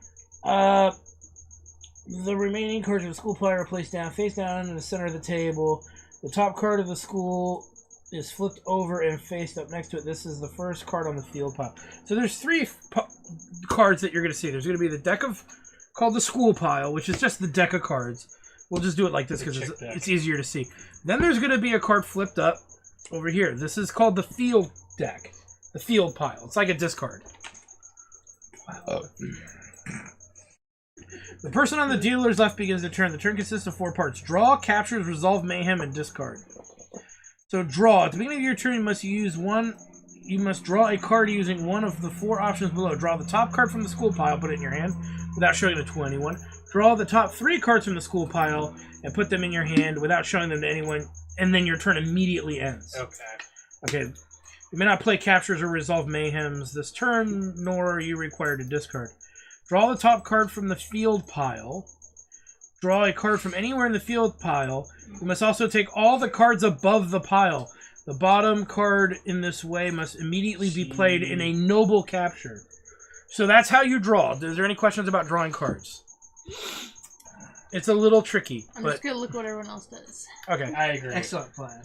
The remaining cards of the school player are placed down, face down in the center of the table. The top card of the school is flipped over and faced up next to it. This is the first card on the field pile. So there's 3 cards that you're going to see. There's going to be the deck of called the school pile, which is just the deck of cards. We'll just do it like this because it's easier to see. Then there's going to be a card flipped up over here. This is called the field deck, the field pile. It's like a discard. The person on the dealer's left begins the turn. The turn consists of 4 parts: draw, captures, resolve, mayhem, and discard. So draw. At the beginning of your turn, you must use one. You must draw a card using one of the 4 options below. Draw the top card from the school pile, put it in your hand without showing it to anyone. Draw the top 3 cards from the school pile and put them in your hand without showing them to anyone, and then your turn immediately ends. Okay. Okay. You may not play captures or resolve mayhems this turn, nor are you required to discard. Draw the top card from the field pile. Draw a card from anywhere in the field pile. You must also take all the cards above the pile. The bottom card in this way must immediately be played in a noble capture. So that's how you draw. Is there any questions about drawing cards? It's a little tricky, I'm but just gonna look what everyone else does. okay. I agree. Excellent plan.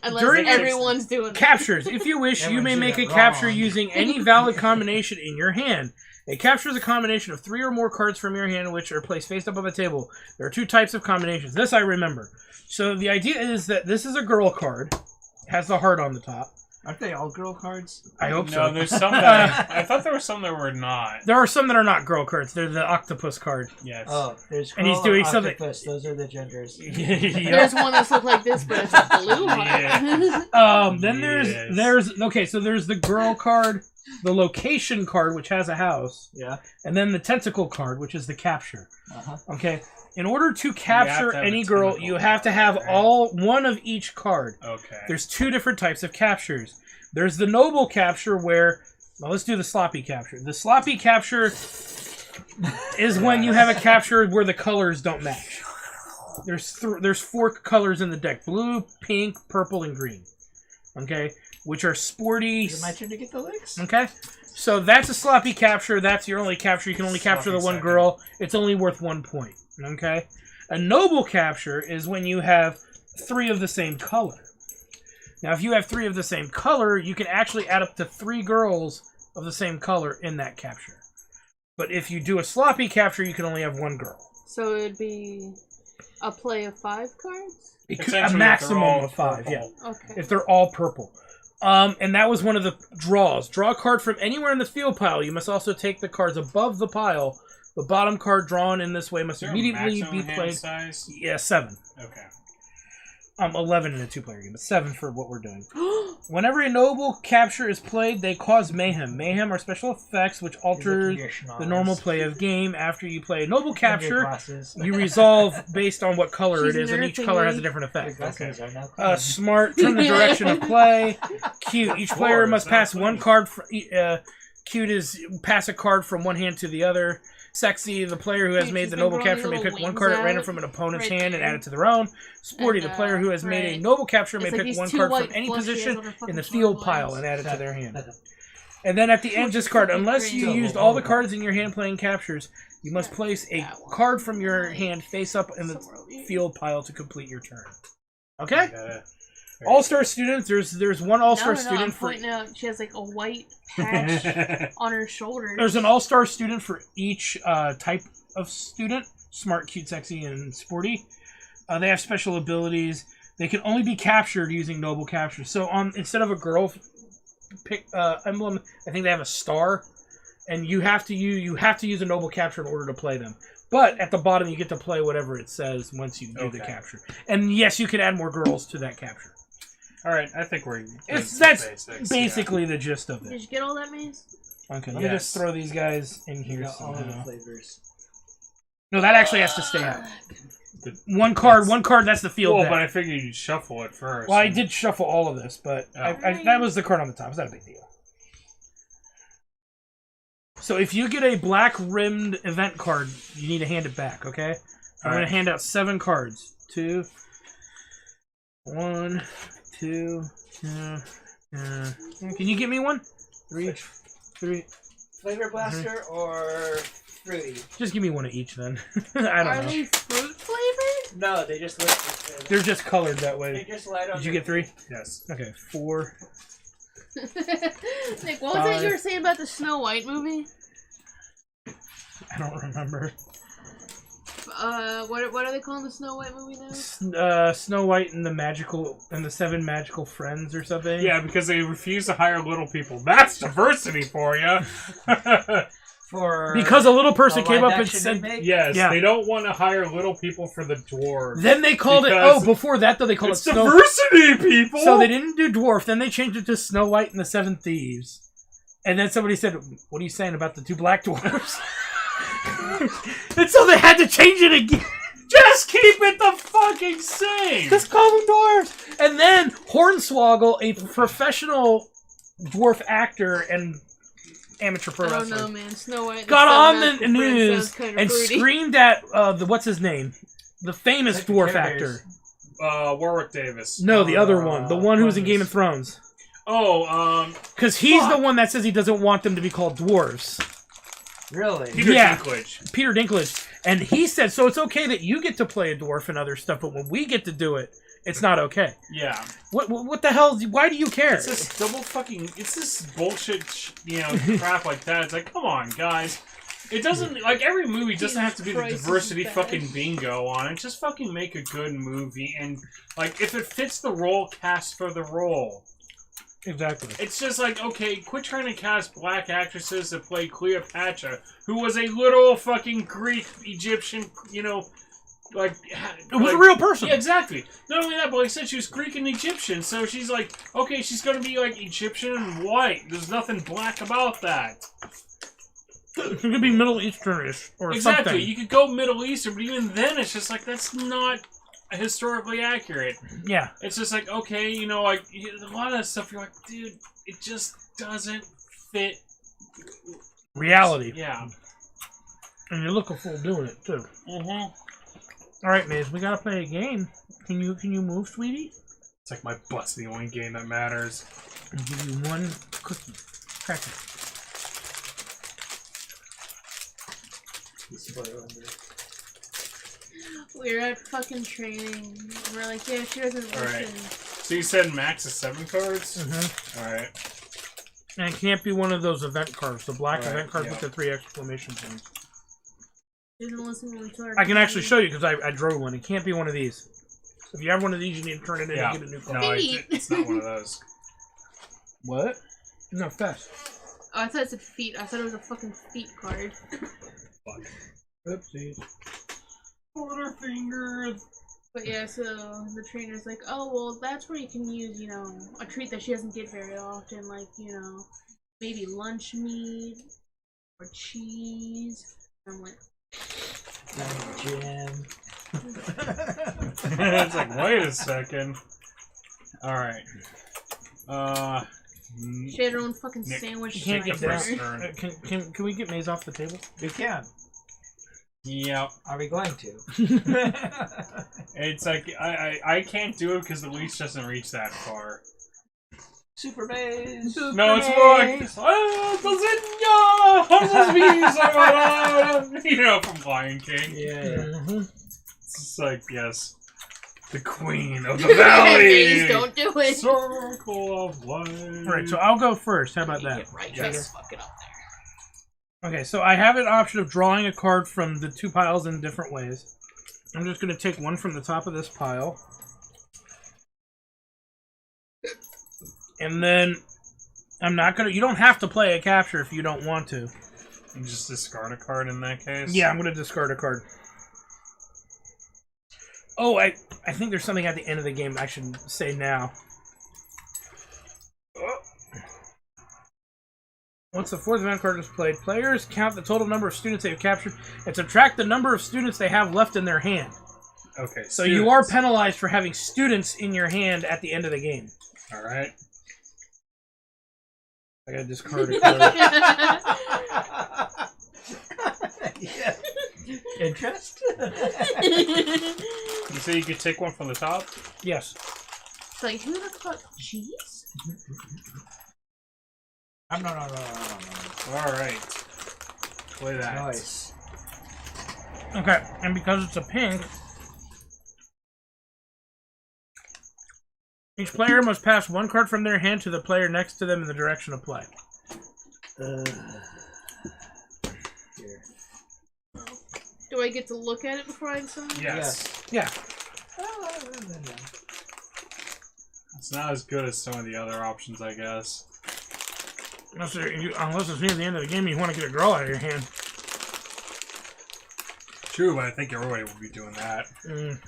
Unless During everyone's doing it. Captures. If you wish, you may Everyone's make a doing it capture wrong. using any valid combination in your hand. A capture is a combination of 3 or more cards from your hand which are placed face up on the table. There are 2 types of combinations. This I remember. So the idea is that this is a girl card. Has the heart on the top. Aren't they all girl cards? I hope No, so. there's some that I thought there were some that were not. There are some that are not girl cards. They're the octopus card. Yes. Oh, there's girl And he's doing and something- octopus. Those are the genders. There's one that's look like this, but it's a blue one. Yeah. Then Yes. there's okay, so there's the girl card, the location card, which has a house, Yeah. and then the tentacle card, which is the capture. Uh-huh. Okay, in order to capture have any a girl, tentacle you have to have card, right? all one of each card. Okay. There's two different types of captures. There's the noble capture where, well, let's do the sloppy capture. The sloppy capture is when you have a capture where the colors don't match. There's 4 colors in the deck: blue, pink, purple, and green. Okay, which are sporty. Is it my turn to get the licks? Okay, so that's a sloppy capture. That's your only capture. You can only capture the Sloppy one second. girl. It's only worth 1 point. Okay, a noble capture is when you have 3 of the same color. Now, if you have 3 of the same color, you can actually add up to 3 girls of the same color in that capture. But if you do a sloppy capture, you can only have 1 girl. So it'd be a play of 5 cards? It could, Essentially, a if they're maximum all of 5, purple. yeah. Okay. If they're all purple. And that was one of the draws. Draw a card from anywhere in the field pile. You must also take the cards above the pile. The bottom card drawn in this way must Is there a immediately maximum be hand played. size? Yeah, 7. Okay. 11 in a 2-player game, but 7 for what we're doing. Whenever a noble capture is played, they cause mayhem. Mayhem are special effects which alter the normal play of game. After you play a noble capture, you resolve based on what color She's it is, and each nerfing color me. has a different Your effect. glasses are now clean. Smart, turn the direction of play. Cute. Each player Lord, must is pass that one funny? card. Cute is pass a card from one hand to the other. Sexy, the player who has Cute, made she's the been noble growing capture may little pick one wings card at random out from an opponent's right hand and there. add it to their own. Sporty, And, the player who has made a right. noble capture may It's like pick these one 2 card from white any flushies position on her in fucking the field short pile legs. and add it to their hand. And then at the end, discard. Unless you used all the cards in your hand playing captures, you must place a card from your hand face up in the field pile to complete your turn. Okay? All-star students, there's one all-star I'm student for pointing out she has like a white patch on her shoulder. there's an all-star student for each type of student: smart, cute, sexy, and sporty. They have special abilities. They can only be captured using noble capture. So instead of a girl pick emblem, I think they have a star, and you have to use a noble capture in order to play them. But at the bottom, you get to play whatever it says once you do the capture. And yes, you can add more girls to that capture. All right, I think we're. That's basics, basically the gist of Did it. you get all that, Maze? Okay, let me Yes. just throw these guys in here. Got all of the somehow. flavors. No, that actually has to stay out. One card, that's the field Well, deck. but I figured you'd shuffle it first. Well, I did shuffle all of this, but that was the card on the top. It's not a big deal. So if you get a black-rimmed event card, you need to hand it back, okay? I'm going to hand out 7 cards. 2, 1, 2, can you give me one? 3. Flavor blaster or fruity? Just give me one of each then. I don't Are know. they fruit flavored? No, they just look. They're just colored that They way. just light up. Did you get 3? Yes. Okay, 4. Nick, what was it you were saying about the Snow White movie? I don't remember. What are they calling the Snow White movie now? Snow White and the 7 magical friends or something. Yeah, because they refuse to hire little people. That's diversity for you. Because a little person a came up and live-action said. remake? Yes, Yeah. they don't want to hire little people for the dwarves. Then they called Because before that though they called it It's Snow. diversity, people. So they didn't do dwarf. Then they changed it to Snow White and the 7 Thieves. And then somebody said, "What are you saying about the 2 black dwarfs?" And so they had to change it again. Just keep it the fucking same. Just call them dwarves. And then Hornswoggle, a professional dwarf actor and amateur pro I don't wrestler, know, man. Snow White and got on Seven the Magical Friends news sounds kinda and fruity. screamed at what's his name, the famous Like the dwarf Care actor. Bears. Warwick Davis. No, the other one, the one who was in Game of Thrones. Oh, Because he's the one that says he doesn't want them to be called dwarves. Really? Peter Yeah. Dinklage. Peter Dinklage. And he said, so it's okay that you get to play a dwarf and other stuff, but when we get to do it, it's not okay. Yeah. What the hell? Why do you care? It's this double fucking. It's this bullshit, crap like that. It's like, come on, guys. It doesn't like every movie doesn't have to be the Jesus Christ, diversity this is bad. fucking bingo on it. Just fucking make a good movie and like if it fits the role, cast for the role. Exactly. It's just like, okay, quit trying to cast black actresses to play Cleopatra, who was a literal fucking Greek, Egyptian, you know, like... It was a real person. Yeah, exactly. Not only that, but like I said, she was Greek and Egyptian, so she's like, okay, she's gonna be like Egyptian and white. There's nothing black about that. It could be Middle Easternish or Exactly. something. You could go Middle Eastern, but even then, it's just like, that's not historically accurate. Yeah. It's just like, okay, you know, like, a lot of that stuff, you're like, dude, it just doesn't fit Reality. Yeah. And you look a fool doing it, too. Mm-hmm. Alright, Maze, we gotta play a game. Can you move, sweetie? It's like my butt's the only game that matters. I'll give you one cookie. Cracker. We're at fucking training. We're like, yeah, she doesn't listen. Alright. So you said max is 7 cards? Mm-hmm. Alright. And it can't be one of those event cards, the black Right, event cards yeah. with the 3 exclamation points. She doesn't listen when we tell her. I can actually show you because I drew one. It can't be one of these. If you have one of these, you need to turn it in Yeah. and get a new card. No, it's not one of those. What? No, fast. Oh, I thought it said feet. I thought it was a fucking feet card. Fuck. Oopsies. Butterfingers. But yeah, so the trainer's like, oh, well, that's where you can use, you know, a treat that she doesn't get very often, like, you know, maybe lunch meat or cheese. I'm like, Jam. It's like, wait a second. Alright. she had her own fucking Nick, sandwich. You can't get First down. turn. Can we get Maze off the table? We can. Yep. Are we going to? It's like, I can't do it because the leash doesn't reach that far. Super Maze. No, it's more like, you know, from Lion King. Yeah. Mm-hmm. It's like, yes, the queen of the valley. Please don't do it. Circle of life. Alright, so I'll go first. How about that? Get right, Yes. fuck it up Okay, so I have an option of drawing a card from the 2 piles in different ways. I'm just going to take one from the top of this pile. And then I'm not going to... You don't have to play a capture if you don't want to. You just discard a card in that case? Yeah, I'm going to discard a card. Oh, I think there's something at the end of the game I should say now. Once the 4th event card is played, players count the total number of students they've captured and subtract the number of students they have left in their hand. Okay, So you are penalized for having students in your hand at the end of the game. Alright. I gotta discard a card. Yeah. Interest? You say you could take one from the top? Yes. It's like, who the fuck? Cheese? No. Alright. Play that. Nice. Okay, and because it's a pink, each player must pass 1 card from their hand to the player next to them in the direction of play. Here. Do I get to look at it before I decide? Yes. Yeah. It's not as good as some of the other options, I guess. Unless it's near the end of the game, you want to get a draw out of your hand. True, but I think everybody will be doing that. Mm.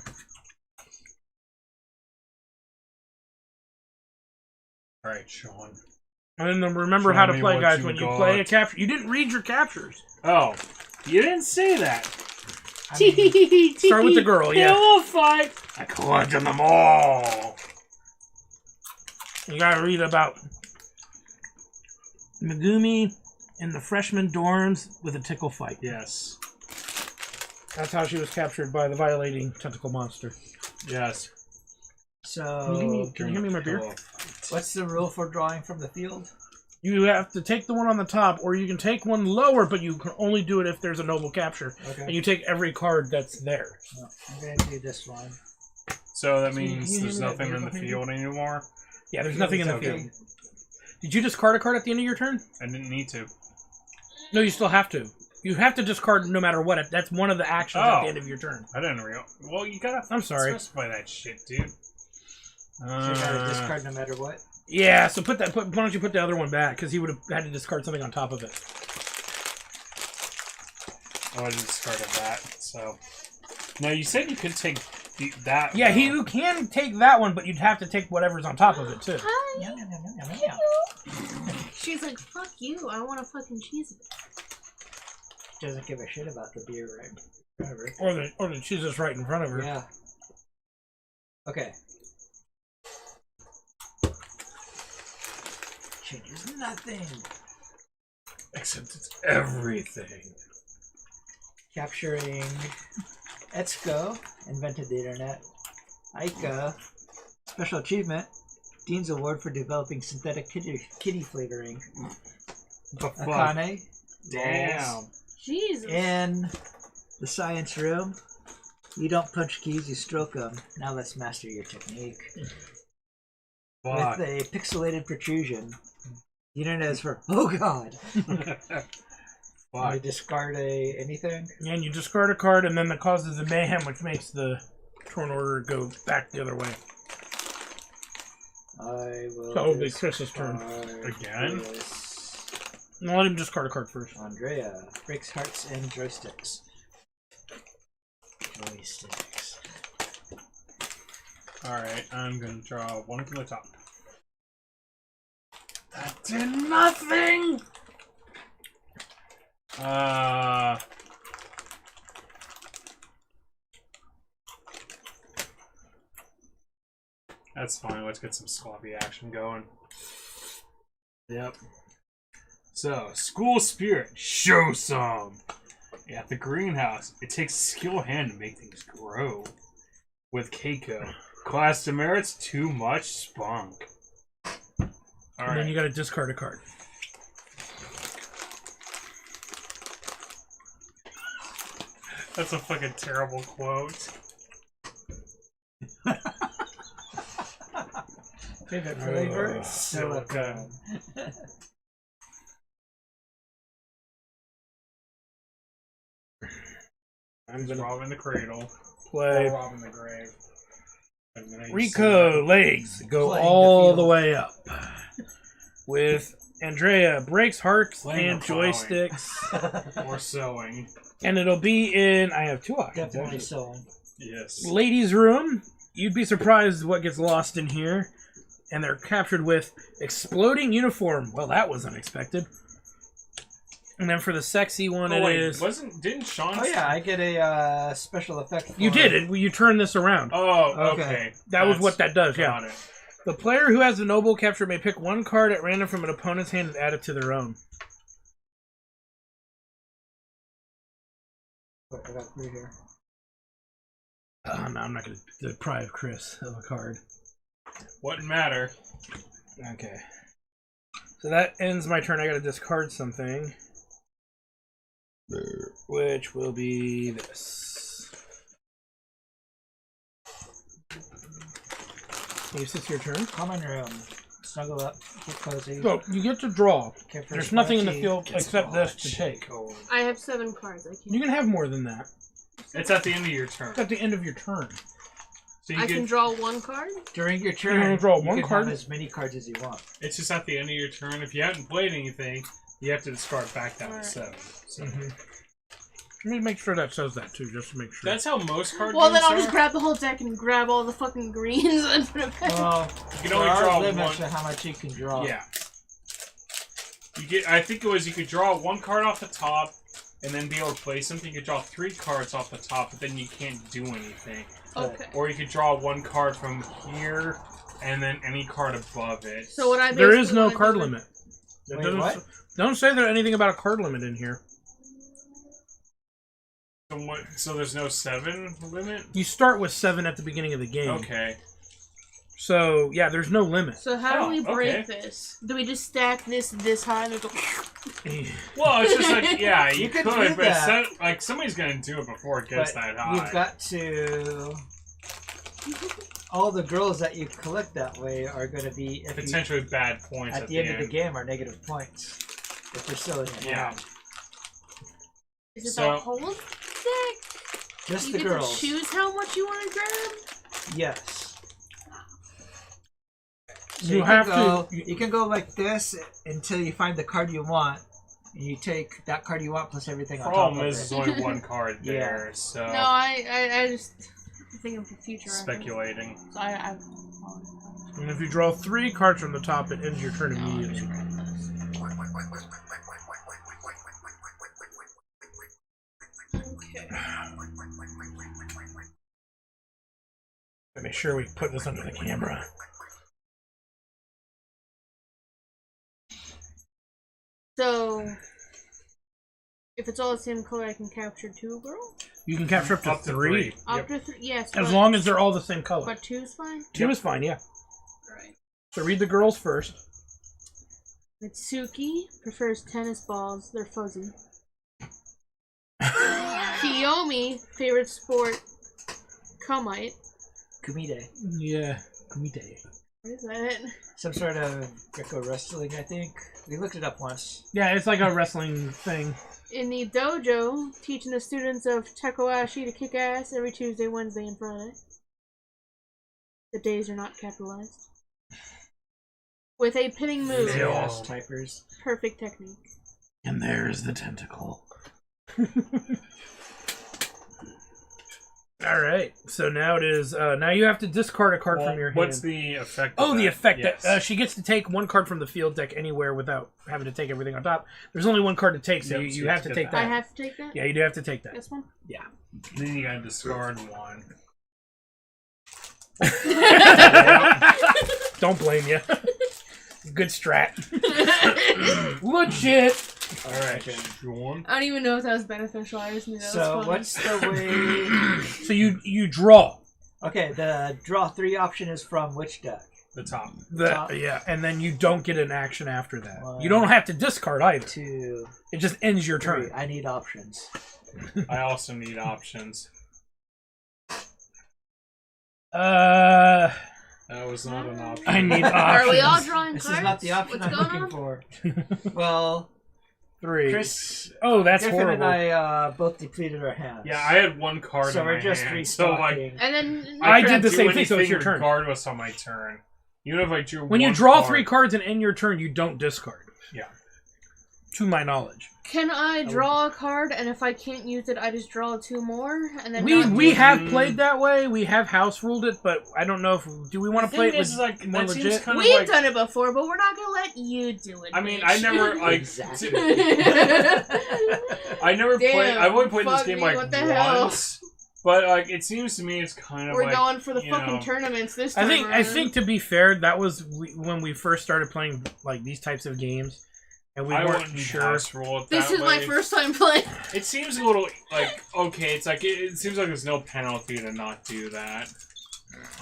Alright, Sean. And then remember Show how to me play, what guys. you When you got. play a capture, you didn't read your captures. Oh, you didn't say that. I mean, Start with the girl, yeah. We'll fight. I collected them all. You gotta read about Megumi in the freshman dorms with a tickle fight. Yes. That's how she was captured by the violating tentacle monster. Yes. so, Can you give me my beer? what's the rule for drawing from the field? You have to take the one on the top, or you can take one lower, but you can only do it if there's a noble capture. And Okay. you take every card that's there. Well, I'm going to do this one. So that So you- means you there's hand me that nothing in beer the behind you? field anymore? Yeah, there's nothing in the Okay. field. Did you discard a card at the end of your turn? I didn't need to. No, you still have to. You have to discard no matter what. That's one of the actions at Oh. the end of your turn. I didn't realize. Well, you gotta I'm sorry. specify that shit, dude. So you got to discard no matter what? Yeah, so why don't you put the other one back? Because he would have had to discard something on top of it. Oh, I discarded that. So now you said you could take that. Yeah, one. you can take that one, but you'd have to take whatever's on top of it too. Hi. Yum, yum, yum, yum, yum, yum. She's like, fuck you. I want a fucking cheese. Doesn't give a shit about the beer, right? Whatever. Or the cheese is right in front of her. Yeah. Okay. Changes nothing. Except it's everything. Capturing Etsuko, invented the internet. Aika, special achievement. Dean's Award for developing synthetic kitty flavoring. The fuck? Akane. Damn. Balls. Jesus. In the science room, you don't punch keys, you stroke them. Now let's master your technique. Fuck. With a pixelated protrusion. The internet is for, oh god! I Fuck. discard anything? And you discard a card, and then that causes a mayhem, which makes the turn order go back the other way. I will. So it will be Chris's turn. Again? No, let him discard a card first. Andrea breaks hearts and joysticks. Joysticks. Alright, I'm gonna draw one from the top. That did nothing! That's fine. Let's get some sloppy action going. Yep. So, school spirit, show some! At the greenhouse, it takes a skilled hand to make things grow. With Keiko, class demerits too much spunk. And then Alright. you gotta discard a card. That's a fucking terrible quote. Favorite flavor? Silicone. I'm gonna Robbing the cradle. play Or robbing the grave. And then I Rico legs go Playing the all field. the way up. With Andrea breaks hearts Playing and or plowing. joysticks. Or sewing. And it'll be in, I have two options. Definitely actually. sewing. Yes. Ladies' room. You'd be surprised what gets lost in here. And they're captured with exploding uniform. Well, that was unexpected. And then for the sexy one, Oh, it wait, is. didn't Sean? Oh yeah, I get a special effect. For You did it. You turn this around. Oh, Okay. okay. That was what that does, yeah. Got it. The player who has the noble capture may pick one card at random from an opponent's hand and add it to their own. Wait, I got 3 here. No, I'm not going to deprive Chris of a card. Wouldn't matter. Okay. So that ends my turn. I got to discard something. Which will be this. Ace, it's your turn. Common room. Snuggle up. Get cozy. So, you get to draw. Care for There's nothing in the Machi. field except this to take. I have 7 cards. I You can have more than that. It's at the end of your turn. It's at the end of your turn. So you can draw 1 card. During your turn, You're gonna draw you one can card? have as many cards as you want. It's just at the end of your turn. If you haven't played anything, you have to discard back down to Alright. 7. So Let me make sure that says that too, just to make sure. that's how most card Well, games then I'll are. just grab the whole deck and grab all the fucking greens and put it back. Well, You can only there are draw limits one. to how much you can draw. Yeah. You get. I think it was you could draw 1 card off the top, and then be able to play something. You could draw 3 cards off the top, but then you can't do anything. Okay. Or you could draw 1 card from here, and then any card above it. So what I There is basically no wanna card do- limit. It Wait, doesn't, what? don't say there's anything about a card limit in here. So there's no 7 limit. You start with 7 at the beginning of the game. Okay. So, yeah, there's no limit. So how do we Oh, break okay. this? Do we just stack this high and go? Well, it's just like yeah, you, You could could, do but that. like somebody's gonna do it before it gets But that high. you've got to. All the girls that you collect that way are going to be if you, potentially bad points at the end of the game are negative points if you're selling it. Yeah. Is it So- the whole deck? Just You the get girls. to choose how much you want to grab. Yes. So You have to. You can go like this until you find the card you want. And you take that card you want plus everything on top Problem of is, it. there's only one card there, so No, I just think of the future. speculating. So And if you draw 3 cards from the top, it ends your turn immediately. Make sure we put this under the camera. So, if it's all the same color, I can capture 2 girls? You can capture up to 3. Up to 3, yes. As long as they're all the same color. But 2's fine? 2 is fine, yeah. Right. So read the girls first. Mitsuki prefers tennis balls. They're fuzzy. Kiyomi, favorite sport, Kumite. Kumite. Yeah. Kumite. What is that? Some sort of Greco wrestling, I think. We looked it up once. Yeah, it's like a wrestling thing. In the dojo, teaching the students of Tekoashi to kick ass every Tuesday, Wednesday, and Friday. The days are not capitalized. With a pinning move. Yes, typers. Perfect technique. And there's the tentacle. Alright, so now it is, now you have to discard a card from your hand. What's the effect? Oh, the effect. Yes. That, she gets to take 1 card from the field deck anywhere without having to take everything on top. There's only 1 card to take, so Yep, you have to take I that. have to take that? Yeah, you do have to take that. This one? Yeah. Then you gotta discard 1. Don't blame you. Good strat. Legit. Alright, John. I don't even know if that was beneficial. I just knew that was So funny. what's the way... So you draw. Okay, the draw 3 option is from which deck? The top. Yeah, and then you don't get an action after that. 1, You don't have to discard either. 2, It just ends your 3. turn. I need options. I also need options. Uh, That was not an option. I need options. Are we all drawing This cards? is not the option What's I'm going looking on? for. Well, 3. Chris, Oh, that's Griffin horrible. and I both depleted our hands. Yeah, I had 1 card So in we're my just hand, so like restocking. And then I did couldn't the do same thing, so it's anything your turn. regardless on my turn. Even if I drew When you 1 draw card, 3 cards and end your turn, you don't discard. Yeah. To my knowledge. can I draw a card, and if I can't use it, I just draw 2 more, and then We not we do- have played that way. We have house ruled it, but I don't know if do we want to play it is, like more that seems legit. kind of We've like, done it before, but we're not gonna let you do it. I mean, bitch. I never like. Exactly. I never Damn, played. I've only played this fuck game me, like what the hell? once, but like it seems to me it's kind of We're like going for the you fucking know, tournaments this I time. think to be fair, that was when we first started playing like these types of games, and we I weren't wouldn't sure. house rule it This that is my way. first time playing. It seems a little like okay. It's like it seems like there's no penalty to not do that.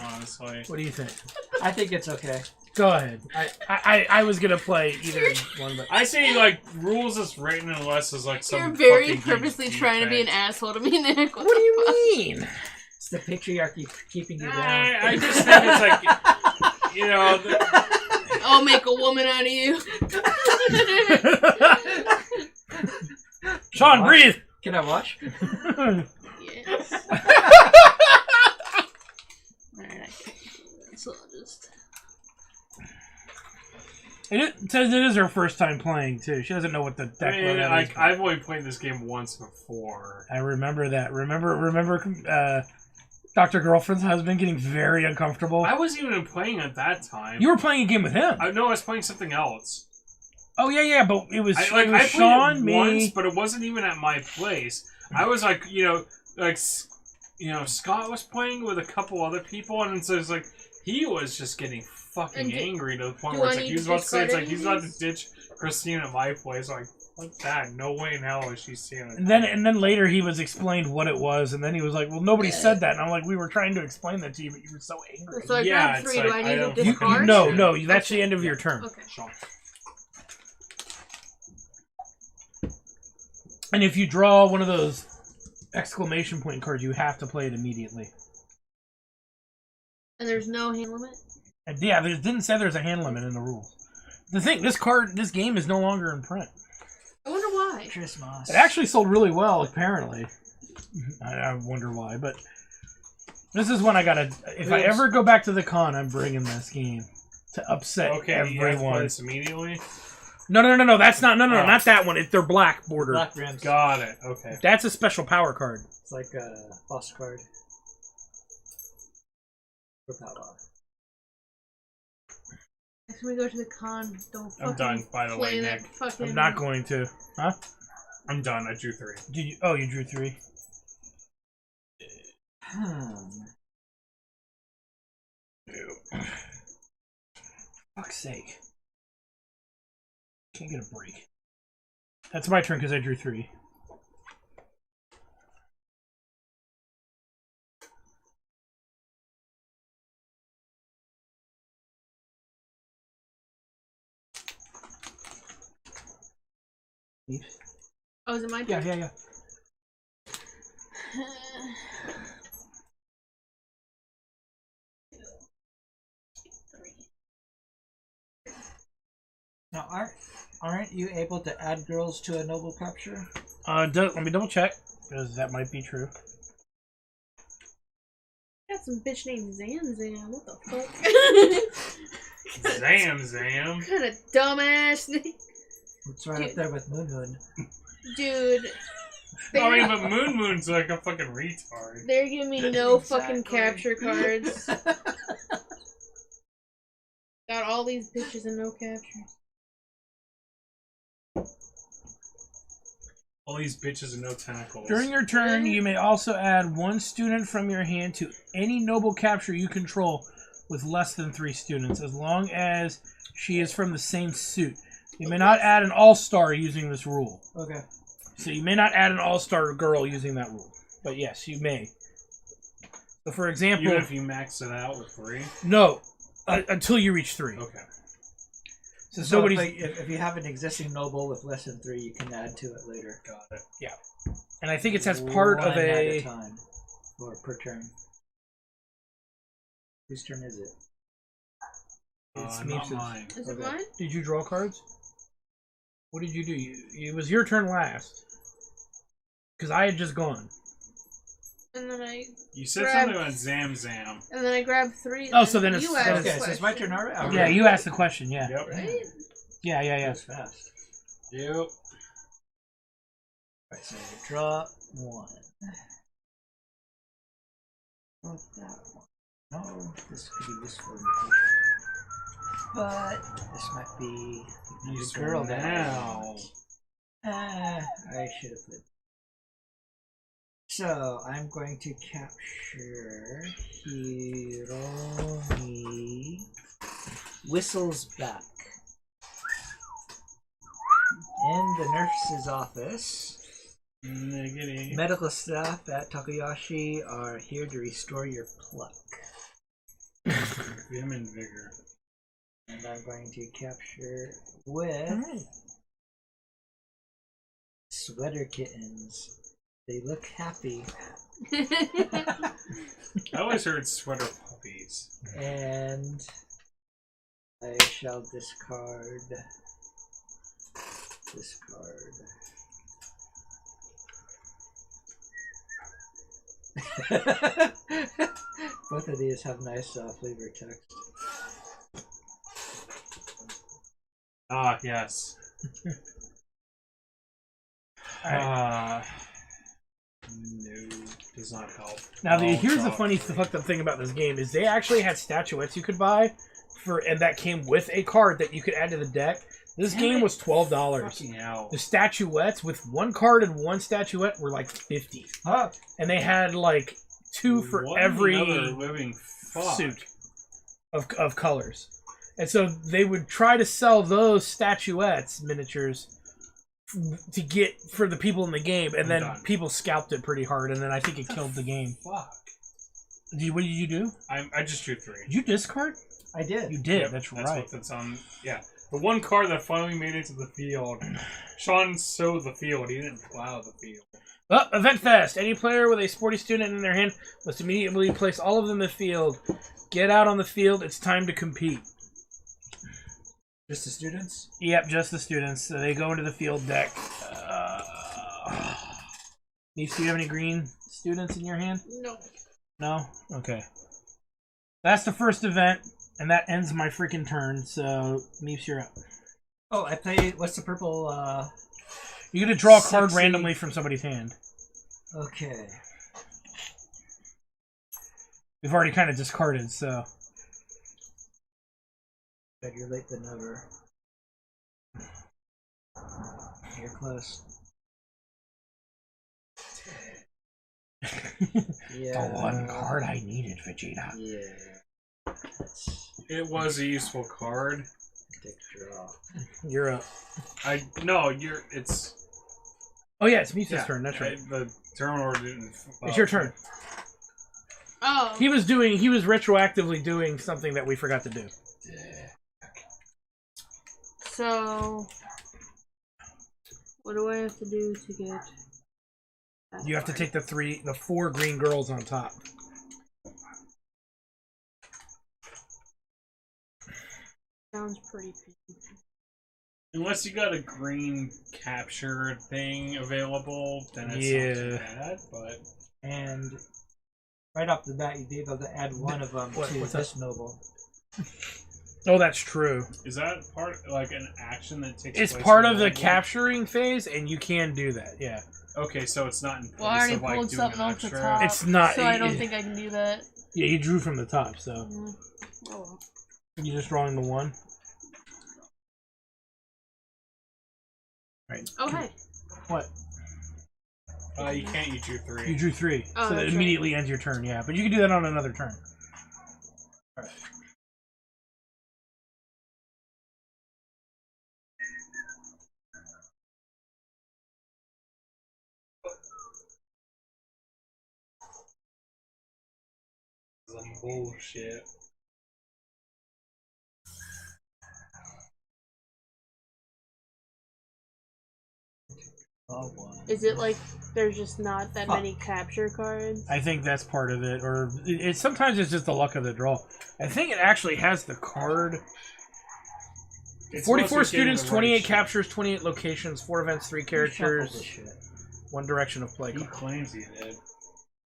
Honestly, What do you think? I think it's okay. Go ahead. I was gonna play either one, but I say like rules is written unless it's like some. You're very fucking purposely huge trying to be an defect. asshole to me, Nick. what do you mean? It's the patriarchy keeping you down. I just think it's like you know. I'll make a woman out of you. Sean, What? breathe. Can I watch? Yes. Alright, so I'll just. It says it is her first time playing too. She doesn't know what the deck I mean, layout is. I've only played this game once before. I remember that. Remember, Dr. Girlfriend's husband getting very uncomfortable. I wasn't even playing at that time. You were playing a game with him. I know I was playing something else. Oh yeah, but it was, I it was played Sean, it me. once, but it wasn't even at my place. I was like, Scott was playing with a couple other people, and so it's like he was just getting fucking And angry to the point do where I it's like need he was to about to say it's discard like he's any of about to these? ditch Christine at my place. Like, fuck that! No way in hell is she seeing it. And then later he was explained what it was, and then he was like, "Well, nobody said that." And I'm like, "We were trying to explain that to you, but you were so angry." So I Yeah, grab it's 3. Do like, I I need to don't- discard? No, that's the end of your turn. Okay. Sean. And if you draw one of those exclamation point cards, you have to play it immediately. And there's no hand limit? And yeah, it didn't say there's a hand limit in the rules. The thing, this game is no longer in print. I wonder why. Christmas. It actually sold really well, apparently. I wonder why, but this is when I gotta. If I ever go back to the con, I'm bringing this game to upset Okay, you have everyone. points immediately. No. That's not. No, not that one. They're black border. Black rims. Got it. Okay. That's a special power card. It's like a boss card. For power. Next time we go to the con, don't fucking I'm done, by the way, play that Nick. fucking... I'm not going to. Huh? I'm done. I drew 3. Did you? Oh, you drew 3. Fuck's sake. Can't get a break. That's my turn because I drew 3. Oh, is it my turn? Yeah. Now, aren't you able to add girls to a noble capture? Let me double check because that might be true. Got some bitch named Zam. What the fuck? Zam. What kind of dumbass name? It's right up there with Moon. Dude. I mean, but Moon's like a fucking retard. They're giving me no fucking Exactly. capture cards. Got all these bitches and no captures. All these bitches and no tentacles. During your turn, you may also add 1 student from your hand to any noble capture you control with less than 3 students, as long as she is from the same suit. You may not add an all-star using this rule. Okay. So you may not add an all-star girl using that rule. But yes, you may. So for example... Even if you max it out with 3? No. Until you reach 3. Okay. So if you have an existing noble with less than 3, you can add to it later. Got it. Yeah. And I think it says part of One at a... a time. Or per turn. Whose turn is it? It's Not Meeps's. mine. Is it Okay. mine? Did you draw cards? What did you do? It was your turn last. Because I had just gone. And then I You said grabbed- something about Zam. and then I grabbed 3. Oh, so then it's- you then asked it's- Okay, so it's my turn already? Okay. Yeah, you asked the question, yeah. Yep. Right? Yeah. That's fast. Yep. Right, so draw 1. Not that one. No, this could be useful in the future. But this might be the Useful girl that I now. want. I should have put. So I'm going to capture Hiromi Whistles back. In the nurse's office, Niggity. medical staff at Takayashi are here to restore your pluck. Vim and vigor. And I'm going to capture with sweater kittens. They look happy. I always heard sweater puppies. And I shall discard. Both of these have nice flavor text. Ah, yes. No, does not help. Now, Oh, here's the God. funny, fucked up thing about this game is they actually had statuettes you could buy and that came with a card that you could add to the deck. This game was $12. Fucking hell. The statuettes with 1 card and 1 statuette were like $50, Huh. and they had like 2 for What every another living fuck? suit of colors. And so they would try to sell those statuettes miniatures to get for the people in the game, and then done. people scalped it pretty hard, and then I think it killed the game. Fuck. What did you do? I just drew 3. Did you discard? I did. You did. Yep, That's right. That's what's on. Yeah. The one card that finally made it to the field. Sean sowed the field. He didn't plow the field. Well, Event Fest. Any player with a sporty student in their hand must immediately place all of them in the field. Get out on the field. It's time to compete. Just the students? Yep, just the students. So they go into the field deck. Neef, do you have any green students in your hand? No. No? Okay. That's the first event. And that ends my freaking turn, so Meeps, you're up. Oh, I play. What's the purple? You're gonna draw a card Sexy. randomly from somebody's hand. Okay. We've already kind of discarded, so. Better late than never. You're close. Yeah. The one card I needed, Vegeta. Yeah. It was a useful card. Dick draw. You're up. It's. Oh yeah, it's Meeps' turn. That's right. The turn order didn't. It's your turn. Oh. He was retroactively doing something that we forgot to do. So, what do I have to do to get? You have to take the 4 green girls on top. Sounds pretty pink. Unless you got a green capture thing available, then it's not too bad. But And right off the bat, you'd be able to add one of them to what's this that? noble. Oh, that's true. is that part like an action that takes? It's place part in of the level? capturing phase, and you can do that. Yeah, Okay, so it's not in place Well, I already of like pulled doing something an off the extra. top. it's not. So I don't think I can do that. Yeah, you drew from the top, so Oh well. you just drawing the 1. Right. Oh hey. What? You can't. You drew 3. You drew 3, Oh, so that that's right. immediately ends your turn. Yeah, but you can do that on another turn. Alright. Some bullshit. Oh, one. Is it like there's just not that many capture cards? I think that's part of it, or sometimes it's just the luck of the draw. I think it actually has the card. It's 44 supposed to give you students, the 28 right shit. captures, 28 locations, 4 events, 3 characters, Shuffle this shit. 1 direction of play. He You claims he did.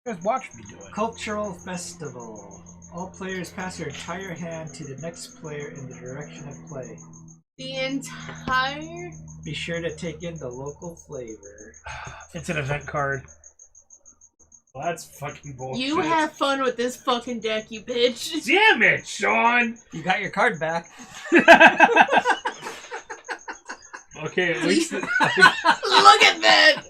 guys watched me do it. Cultural Festival. All players pass your entire hand to the next player in the direction of play. The entire. Be sure to take in the local flavor. It's an event card. Well, that's fucking bullshit. You have fun with this fucking deck, you bitch. Damn it, Sean! You got your card back. Okay, at least. Look at that.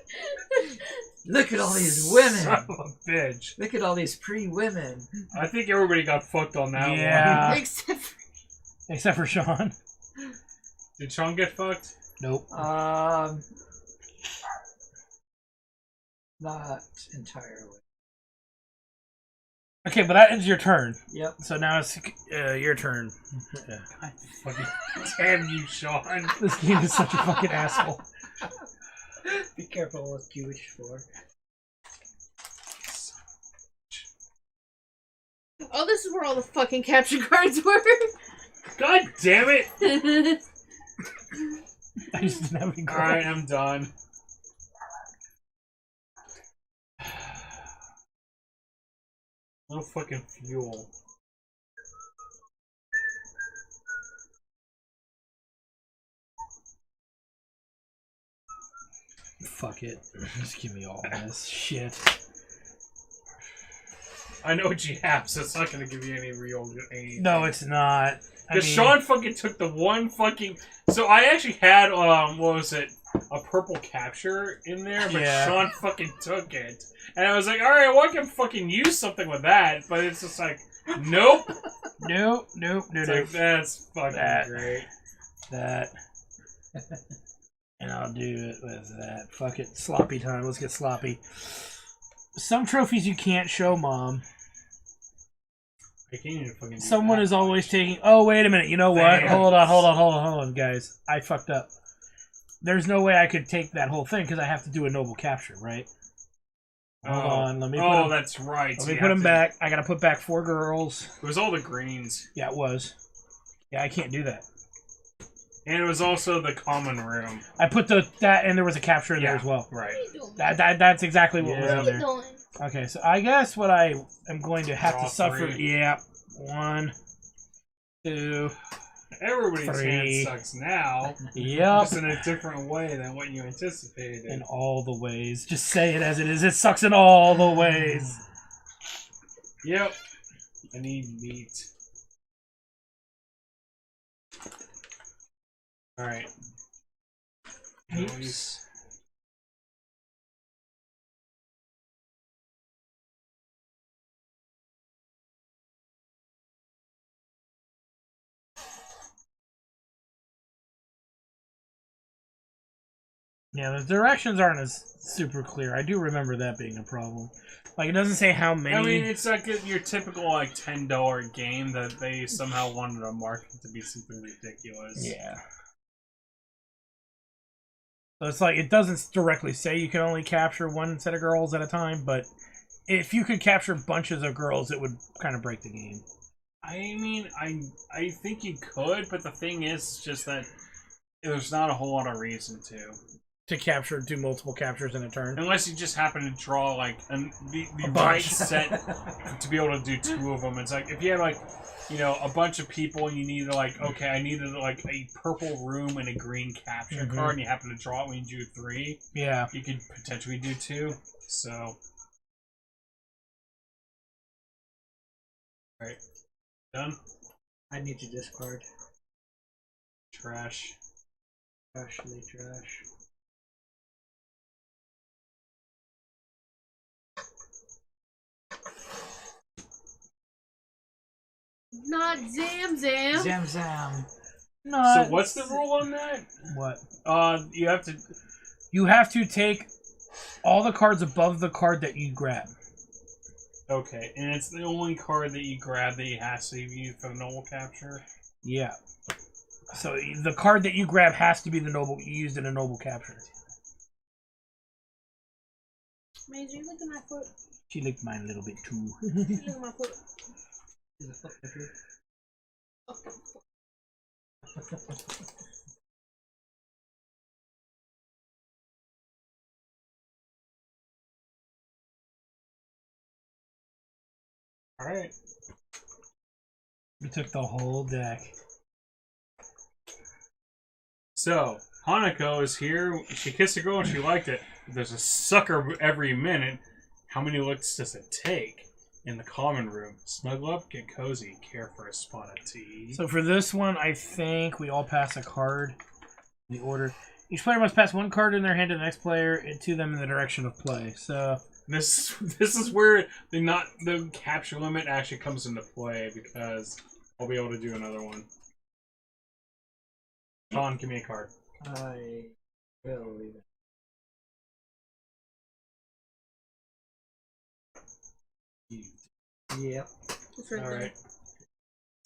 Look at all these women. Son of a bitch. Look at all these pre-women. I think everybody got fucked on that Yeah. one. Except for Except for Sean. Did Sean get fucked? Nope. Not entirely. Okay, but that ends your turn. Yep. So now it's your turn. God fucking damn you, Sean. This game is such a fucking asshole. Be careful what you wish for. oh, this is where all the fucking capture cards were. God damn it! I just didn't have any cards. Alright, I'm done. No fucking fuel. Fuck it. Just give me all this shit. I know what you have, so it's not gonna give you any real anything. No, it's not. Because Sean fucking took the one fucking. So I actually had what was it? A purple capture in there, but Yeah. Sean fucking took it, and I was like, all right, well I can fucking use something with that, but it's just like, nope. Nope. It's like, that's fucking That. great. That. And I'll do it with that. Fuck it. Sloppy time. Let's get sloppy. Some trophies you can't show, Mom. I can't even fucking do Someone that is always much. taking... Oh, wait a minute. You know what? Damn. Hold on, guys. I fucked up. There's no way I could take that whole thing because I have to do a noble capture, right? Hold on. Let me put him, that's right. let So me you put have him to- back. I gotta put back 4 girls. It was all the greens, Yeah, it was. Yeah, I can't do that. and it was also the common room. I put that, and there was a capture in there as well. Right. That's exactly what was Yeah. in there. Okay, so I guess what I am going to have Draw to suffer. 3. Yeah, 1, 2. Everybody's 3. hand sucks now. Yep. Just in a different way than what you anticipated. In all the ways. Just say it as it is. It sucks in all the ways. Yep. I need meat. Alright. Oops. Yeah, the directions aren't as super clear. I do remember that being a problem. Like, it doesn't say how many... I mean, it's like your typical, like, $10 game that they somehow wanted to market to be something ridiculous. Yeah. So it's like, it doesn't directly say you can only capture one set of girls at a time, but if you could capture bunches of girls, it would kind of break the game. I mean, I think you could, but the thing is just that there's not a whole lot of reason to. To do multiple captures in a turn. Unless you just happen to draw, like, the right bunch. set to be able to do 2 of them. It's like, if you had, like, you know, a bunch of people and you needed, like, okay, I needed, like, a purple room and a green capture card, and you happen to draw it when you do 3, Yeah. you could potentially do 2. So. Alright. Done? I need to discard. Trash. Trashly trash. Not Zam Zam. Zam Zam. No. So what's the rule on that? What? You have to take all the cards above the card that you grab. Okay, and it's the only card that you grab that you have to use for the noble capture? Yeah. So the card that you grab has to be the noble used in a noble capture. Maisie, you look at my foot. She licked mine a little bit too. Look at my foot. Alright. We took the whole deck. So, Hanako is here. She kissed a girl and she liked it. There's a sucker every minute. How many looks does it take? In the common room. Snuggle up, get cozy, care for a spot of tea. So for this one, I think we all pass a card in the order. Each player must pass one card in their hand to the next player and to them in the direction of play. So this is where the capture limit actually comes into play, because I'll be able to do another one. Sean, give me a card. I will leave it. Yep. It's right Alright.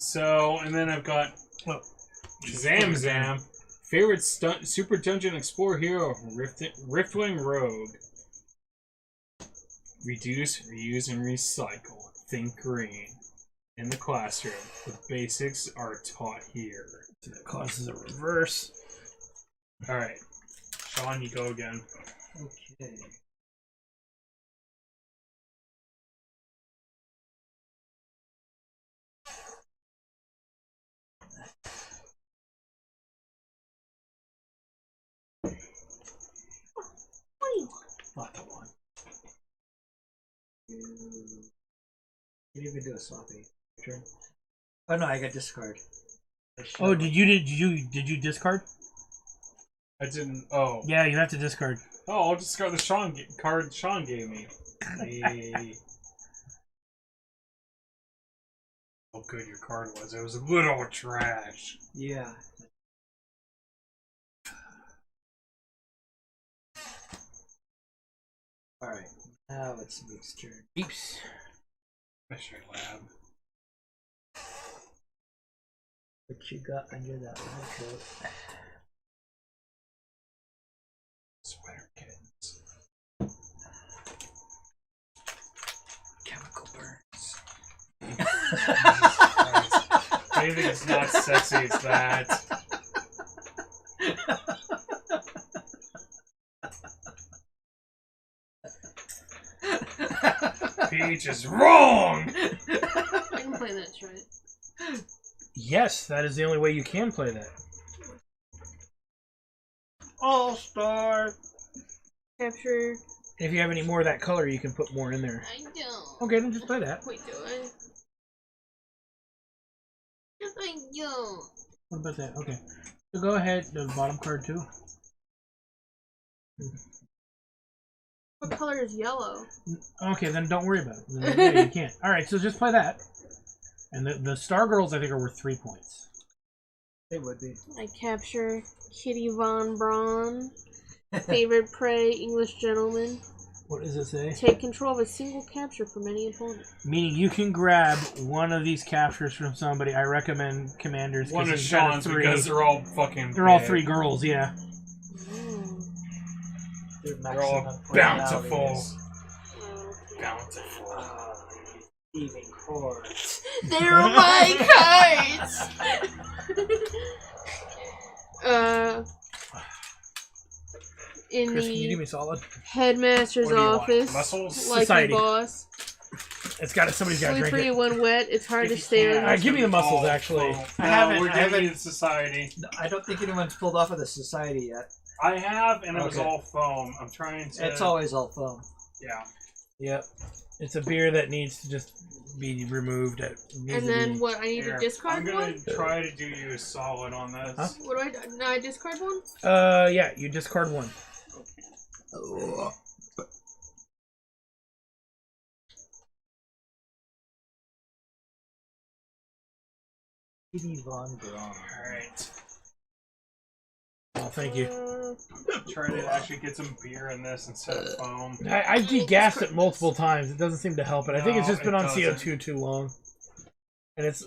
So, and then I've got Zam Zam. Favorite Super Dungeon Explorer hero, Riftwing Rogue. Reduce, reuse, and recycle. Think green. In the classroom, the basics are taught here. So that causes a reverse. Alright. Sean, you go again. Okay. Not the one. You didn't even do a sloppy turn. Oh no, I got discard. Oh, did you discard? I didn't. Oh. Yeah, you have to discard. Oh, I'll discard the card Sean gave me. Hey. How good your card was. It was a little trash. Yeah. Alright, now it's Luke's turn. Oops. Mystery Lab. What you got under that lab coat? Sweater kittens. Chemical burns. Anything that's not sexy, it's that. Peach is wrong! I can play this, right? Yes, that is the only way you can play that. All-Star. Capture. If you have any more of that color, you can put more in there. I don't. Okay, then just play that. Wait, do I? I don't. What about that? Okay. So go ahead, the bottom card too. What color is yellow? Okay, then don't worry about it. Then, yeah, you can't. Alright, so just play that. And the Star Girls, I think, are worth 3 points. They would be. I capture Kitty Von Braun. Favorite prey, English gentleman. What does it say? Take control of a single capture from any opponent. Meaning you can grab one of these captures from somebody. I recommend Commanders. One of he's got a Sean's 3. because they're all fucking. They're all big. 3 girls, yeah. They're all bountiful. Okay. Bountiful. Thieving hordes. They're my cards! In Chris, can you do the me solid? headmaster's What do you want? office, Muscles? like Society. the boss. It's got somebody's got to drink Slippery it. when wet, it's hard If to you stay can't, on. Alright, give me the it's gonna be muscles, all actually. foam. I No, haven't- we're I giving haven't- you the society. No, I don't think anyone's pulled off of the society yet. I have, and it was Okay. all foam. I'm trying to. It's always all foam. Yeah. Yep. It's a beer that needs to just be removed. And then what? I need Here, to discard I'm gonna one? try to do you a solid on this. Huh? What do I do? No, I discard one? Yeah, you discard one. Kitty Von Braun. Alright. Oh, thank you. Try to actually get some beer in this instead of foam. I've degassed it multiple times. It doesn't seem to help it. I think it's No, just been it on doesn't. CO2 too long. And it's...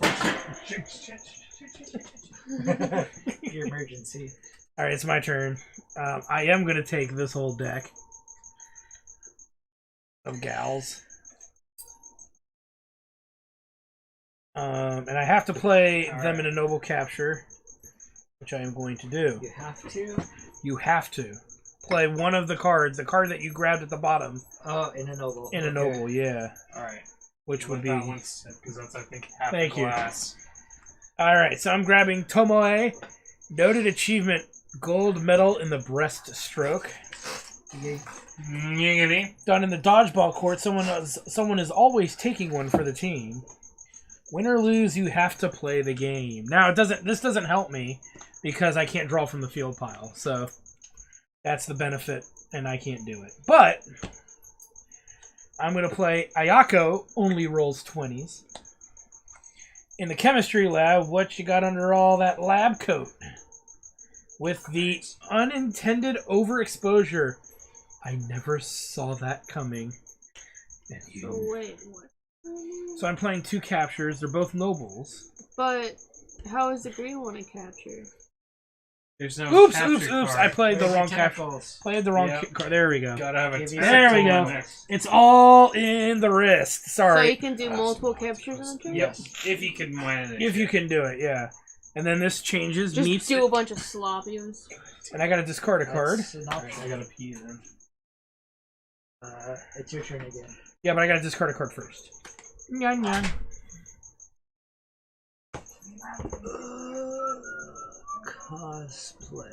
Your emergency. Alright, it's my turn. I am going to take this whole deck of gals. And I have to play them in a noble capture, which I am going to do. You have to? You have to play one of the cards, the card that you grabbed at the bottom, Oh, in a noble. in a noble, yeah. Alright. Which would be... That one's because that's, I think, half Thank the you. glass. Alright, so I'm grabbing Tomoe. Noted achievement, gold medal in the breaststroke. Yiggity. Done in the dodgeball court, someone is always taking one for the team. Win or lose, you have to play the game. Now, this doesn't help me because I can't draw from the field pile. So that's the benefit, and I can't do it. But I'm going to play Ayako, only rolls 20s. In the chemistry lab, what you got under all that lab coat? With the unintended overexposure. I never saw that coming. And you... Oh, wait, what? So I'm playing 2 captures. They're both nobles. But how is the green one a capture? There's no Oops, capture oops, oops. card. I played the Where's wrong the capture. tentacles? Played the wrong Yep. card. There we go. Gotta have a Give me There we tentacle go. in there. It's all in the wrist. So Sorry. you can do multiple captures in a turn? Yep. If you can manage. If you can do it, yeah. And then this changes, Just meets, do a bunch of sloppies. and I gotta discard a card. That's an Alright, option. I gotta pee then. It's your turn again. Yeah, but I gotta discard a card first. Nyan, nyan. Cosplay.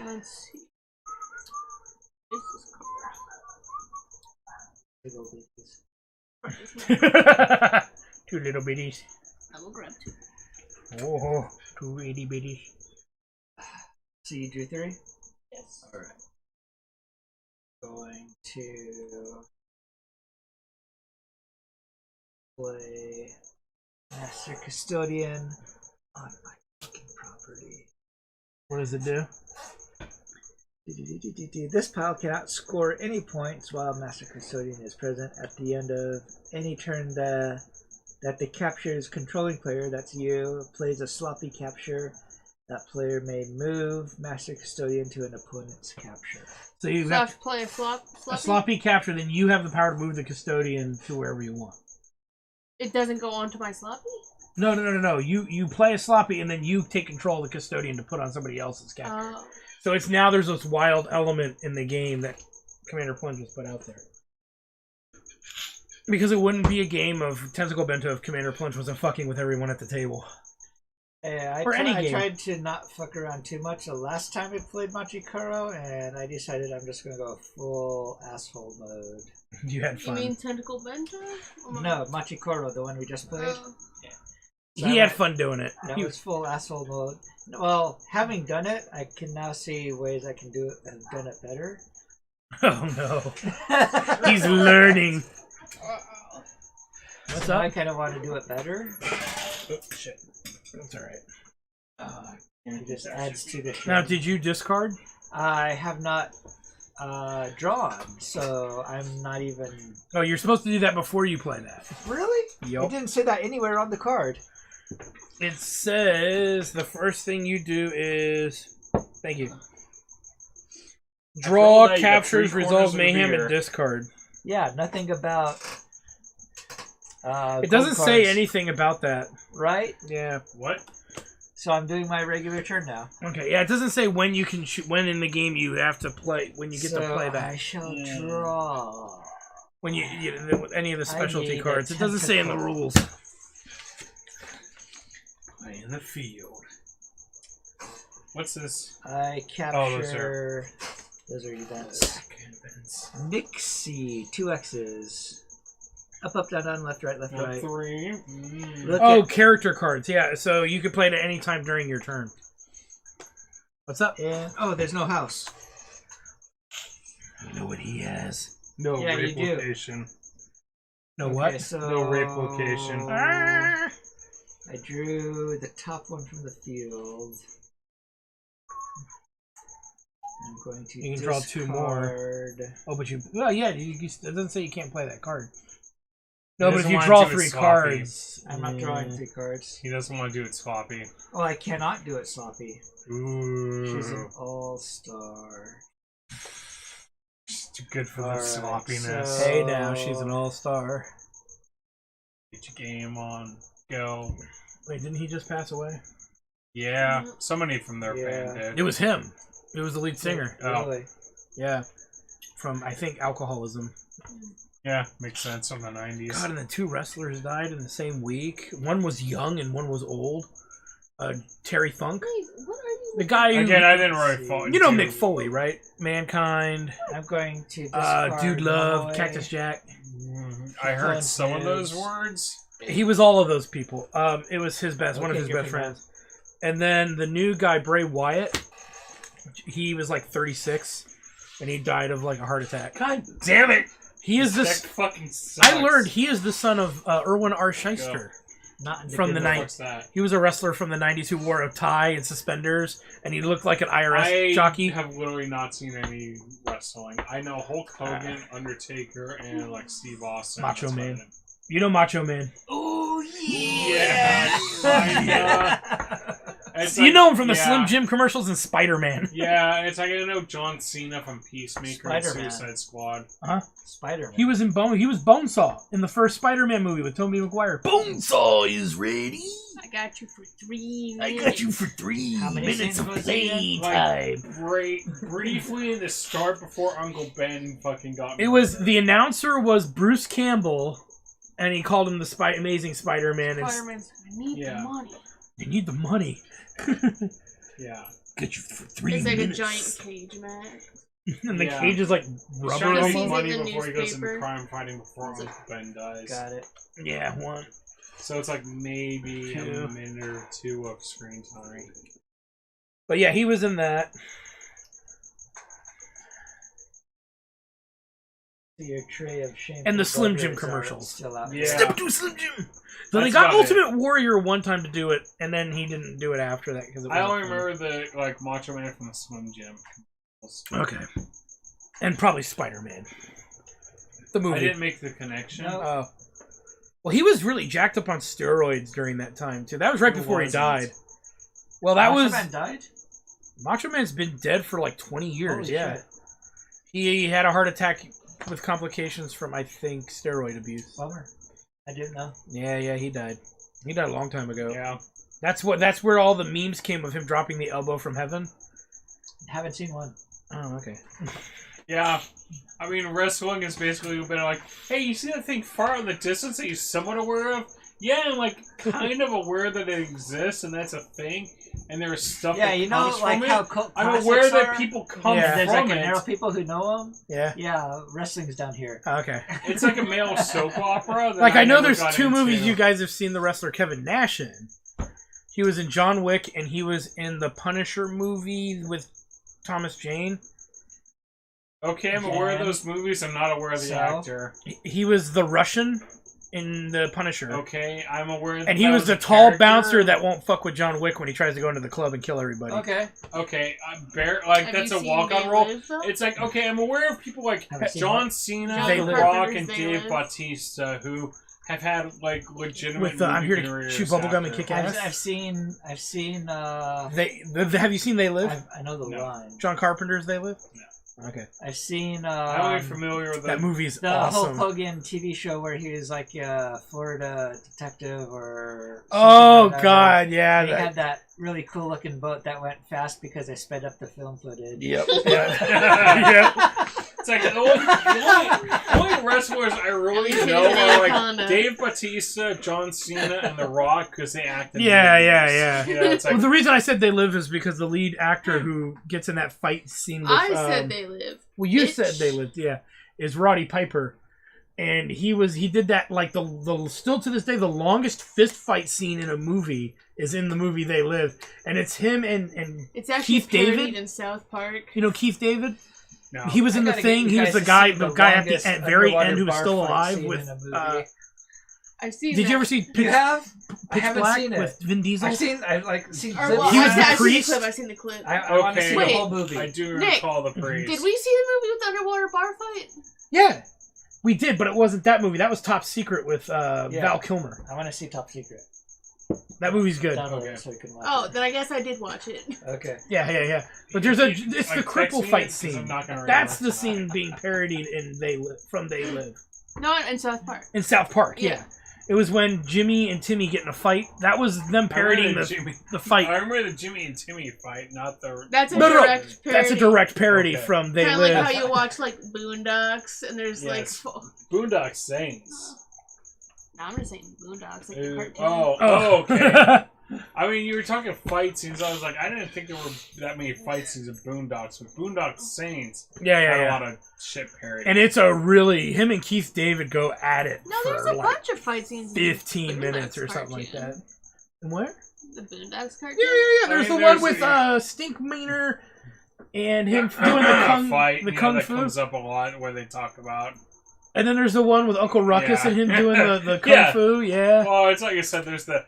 Let's see. This is Big old bitches. 2 little bitties. I will grab 2. Oh, 2 itty bitties. So you drew 3? Yes. Alright. Going to play Master Custodian on my fucking property. What does it do? This pile cannot score any points while Master Custodian is present at the end of any turn that the capture's controlling player, that's you, plays a sloppy capture. That player may move Master Custodian to an opponent's capture. So you So I have have to play a sloppy? a sloppy capture, then you have the power to move the custodian to wherever you want. It doesn't go onto my sloppy? No. You play a sloppy, and then you take control of the custodian to put on somebody else's capture. Oh. So it's now there's this wild element in the game that Commander Plunge has put out there. Because it wouldn't be a game of Tentacle Bento if Commander Plunge wasn't fucking with everyone at the table. Yeah, Or any I game. tried to not fuck around too much the last time I played Machi Koro, and I decided I'm just gonna go full asshole mode. You had You fun. mean Tentacle Bento? No, Machi Koro, the one we just played. Oh. He had fun doing it. That He was full asshole mode. Well, having done it, I can now see ways I can do it and done it better. Oh no. He's learning. What's So up? I kind of want to do it better. Oh, shit. That's alright. It just adds to the show. Now, did you discard? I have not drawn, so I'm not even... Oh, you're supposed to do that before you play that. Really? Yup. It didn't say that anywhere on the card. It says the first thing you do is... Thank you. Draw, that you got captures, 3 resolve corners of a mayhem, beer. and discard. Yeah, nothing about... It doesn't gold say cards, anything about that. Right? Yeah. What? So I'm doing my regular turn now. Okay. Yeah, it doesn't say when you can when in the game you have to play when you get to So play I that. shall draw. When you any of the specialty need a cards. It doesn't say in the tentacle. rules. Play in the field. What's this? I Oh, capture... Those are events. Nixie, 2 X's. Up, down, down, left, right, Well, right. 3. Look Oh, at... character cards. Yeah, so you can play it at any time during your turn. What's up? And, oh, there's no house. You know what he has. No Yeah, you rape do. location. No Okay, what? so... No rape location. Ah! I drew the top one from the field. I'm going to You can draw 2 more. discard- Oh, but you... Well, yeah, it doesn't say you can't play that card. No, He but if doesn't you wanna draw do it 3 sloppy. cards... I'm not drawing 3 cards. He doesn't want to do it sloppy. Oh, I cannot do it sloppy. Ooh. She's an all-star. Just too good for the Alright, sloppiness. so- Hey, now, she's an all-star. Get your game on. Go. Wait, didn't he just pass away? Yeah. Somebody from their Yeah. band did. It was him. It was the lead singer. Oh. Really? Yeah. From, I think, alcoholism. Yeah, makes sense from the 90s. God, and the 2 wrestlers died in the same week. One was young and one was old. Terry Funk. Wait, what are you? The guy who... Again, I didn't really fall You know into- Mick Foley, right? Mankind, I'm going to discard Dude Love, Malloy. Cactus Jack. I heard Fun some of those is- words. He was all of those people. It was his best, one of Okay, his good best for friends. And then the new guy, Bray Wyatt, he was like 36, and he died of like a heart attack. God damn it! He is That this. fucking sucks. I learned he is the son of Erwin R. Shyster. Not in From good the way. night. What's that? He was a wrestler from the 90s who wore a tie and suspenders, and he looked like an IRS I jockey. have literally not seen any wrestling. I know Hulk Hogan, Undertaker, and like Steve Austin. Macho That's Man. about it. You know Macho Man. Oh, Yeah, kinda. It's You like- know him from the yeah. Slim Jim commercials and Spider-Man. Yeah, it's like I know John Cena from Peacemaker and Spider-Man. Suicide Squad. Spider-Man. He was in He was Bonesaw in the first Spider-Man movie with Tobey Maguire. Bonesaw is ready. I got you for 3 I minutes. got you for 3 How many minutes scenes of was he in? playtime. Briefly in the start before Uncle Ben fucking got. It was the announcer was Bruce Campbell, and he called him the Amazing Spider-Man. And Spider-Man's I need Yeah. the money. they need the money. Yeah. Get you for 3 It's like minutes. a giant cage match. And the Yeah. cage is like He's rubber trying to almost. make Sees money it in the before he goes into newspaper. crime fighting before Uncle Ben dies. Got it. Yeah, one. So it's like maybe 2. a minute or 2 of screen time. But yeah, he was in that. Your tray of shame. And the Slim Jim commercials. Still out. Yeah. Step to Slim Jim. So they That's got about Ultimate Warrior one time to do it, and then he didn't do it after that because I only remember the like Macho Man from the Slim Jim. Okay. And probably Spider-Man. The movie. I didn't make the connection. No. Oh. Well, he was really jacked up on steroids during that time too. That was right Who before he wasn't? died. Well, that Macho was Man died? Macho Man's been dead for like 20 years. Holy yeah, shit. he had a heart attack with complications from I think steroid abuse. Bummer. I didn't know. Yeah, he died. He died a long time ago. Yeah. That's where all the memes came of him dropping the elbow from heaven. Haven't seen one. Oh, okay. Yeah. I mean, wrestling is basically been like, hey, you see that thing far in the distance that you're somewhat aware of? Yeah, I'm like kind of aware that it exists and that's a thing, and there's stuff. Yeah, that you know, comes like from how it. cult I'm aware that are? people come Yeah. There's from like a it. narrow people who know them. Yeah. Yeah, wrestling's down here. Okay. It's like a male soap opera. That Like, I know never there's got 2 into. movies you guys have seen the wrestler Kevin Nash in. He was in John Wick, and he was in the Punisher movie with Thomas Jane. Okay, I'm aware of those movies. I'm not aware of the So? actor. He was the Russian in the Punisher. Okay, I'm aware. And he was the tall bouncer that won't fuck with John Wick when he tries to go into the club and kill everybody. Okay. Okay, Have that's you a seen walk-on They role. Live, though? It's like, okay, I'm aware of people like Haven't seen John Cena, They The Live. Rock, and They Dave Live. Bautista, who have had like legitimate. With I'm here to movie chew careers bubblegum and after. kick ass. I've seen. Have you seen They Live? I know the No. line. John Carpenter's They Live? No. Okay. I've seen. I'm only familiar with That movie's the awesome. Hulk Hogan TV show where he was like a Florida detective or. Oh, something like that. God, yeah. And he that- had that really cool looking boat that went fast because they sped up the film footage. Yep. Yeah. It's like the only wrestlers I really Have you know seen are like Anaconda? Dave Bautista, John Cena, and The Rock because they act in Yeah, movies. yeah. You know, it's like Well, the reason I said They Live is because the lead actor who gets in that fight scene with... I said They Live. Well, you Bitch. said They Lived, yeah. Is Roddy Piper. And he did that, like, the still to this day, the longest fist fight scene in a movie is in the movie They Live. And it's him and It's actually Keith parodied David. in South Park. You know Keith David? no. He was in I The gotta Thing. get you He was guys the to guy see the guy at longest the very underwater end who was bar still fight alive scene with... in a movie. I've seen did that. you ever see You Pitch, have? I Pitch haven't Black seen it. with Vin Diesel? I've seen Or, clips. well, He was the I've seen priest? the clip. I've seen the clip. I want to see the Wait. whole movie. I do Nick, recall the praise. Did we see the movie with the underwater bar fight? Yeah. We did, but it wasn't that movie. That was Top Secret with Val Kilmer. I want to see Top Secret. That movie's good. Download Okay. it so we can watch Oh, it. then I guess I did watch it. Okay. Yeah. But there's it's Like, the cripple text me fight it, 'cause scene. I'm not gonna That's remember. the scene being parodied in They Live from They Live No, in South Park. in South Park. Yeah. It was when Jimmy and Timmy get in a fight. That was them parodying the fight. I remember the Jimmy and Timmy fight, not the. That's a No. direct parody. That's a direct parody Okay. from They Kind of Live. like how you watch like Boondocks and there's Yes. like. Boondock Saints. No, I'm just saying Boondocks, like the cartoon. Oh, okay. I mean, you were talking fight scenes. I was like, I didn't think there were that many fight scenes in Boondocks. But Boondock Saints had a lot of shit parody. And it's a really him and Keith David go at it No, there's for a like bunch of fight scenes. in 15 the minutes Boondocks or something like cartoon. that. And where? The Boondocks cartoon. Yeah. There's I mean, the one there's with Stink Meaner and him doing the kung, fight, the you know, kung that fu. comes up a lot where they talk about. And then there's the one with Uncle Ruckus Yeah. and him doing the kung Yeah. fu. Yeah. Well, it's like I said. There's the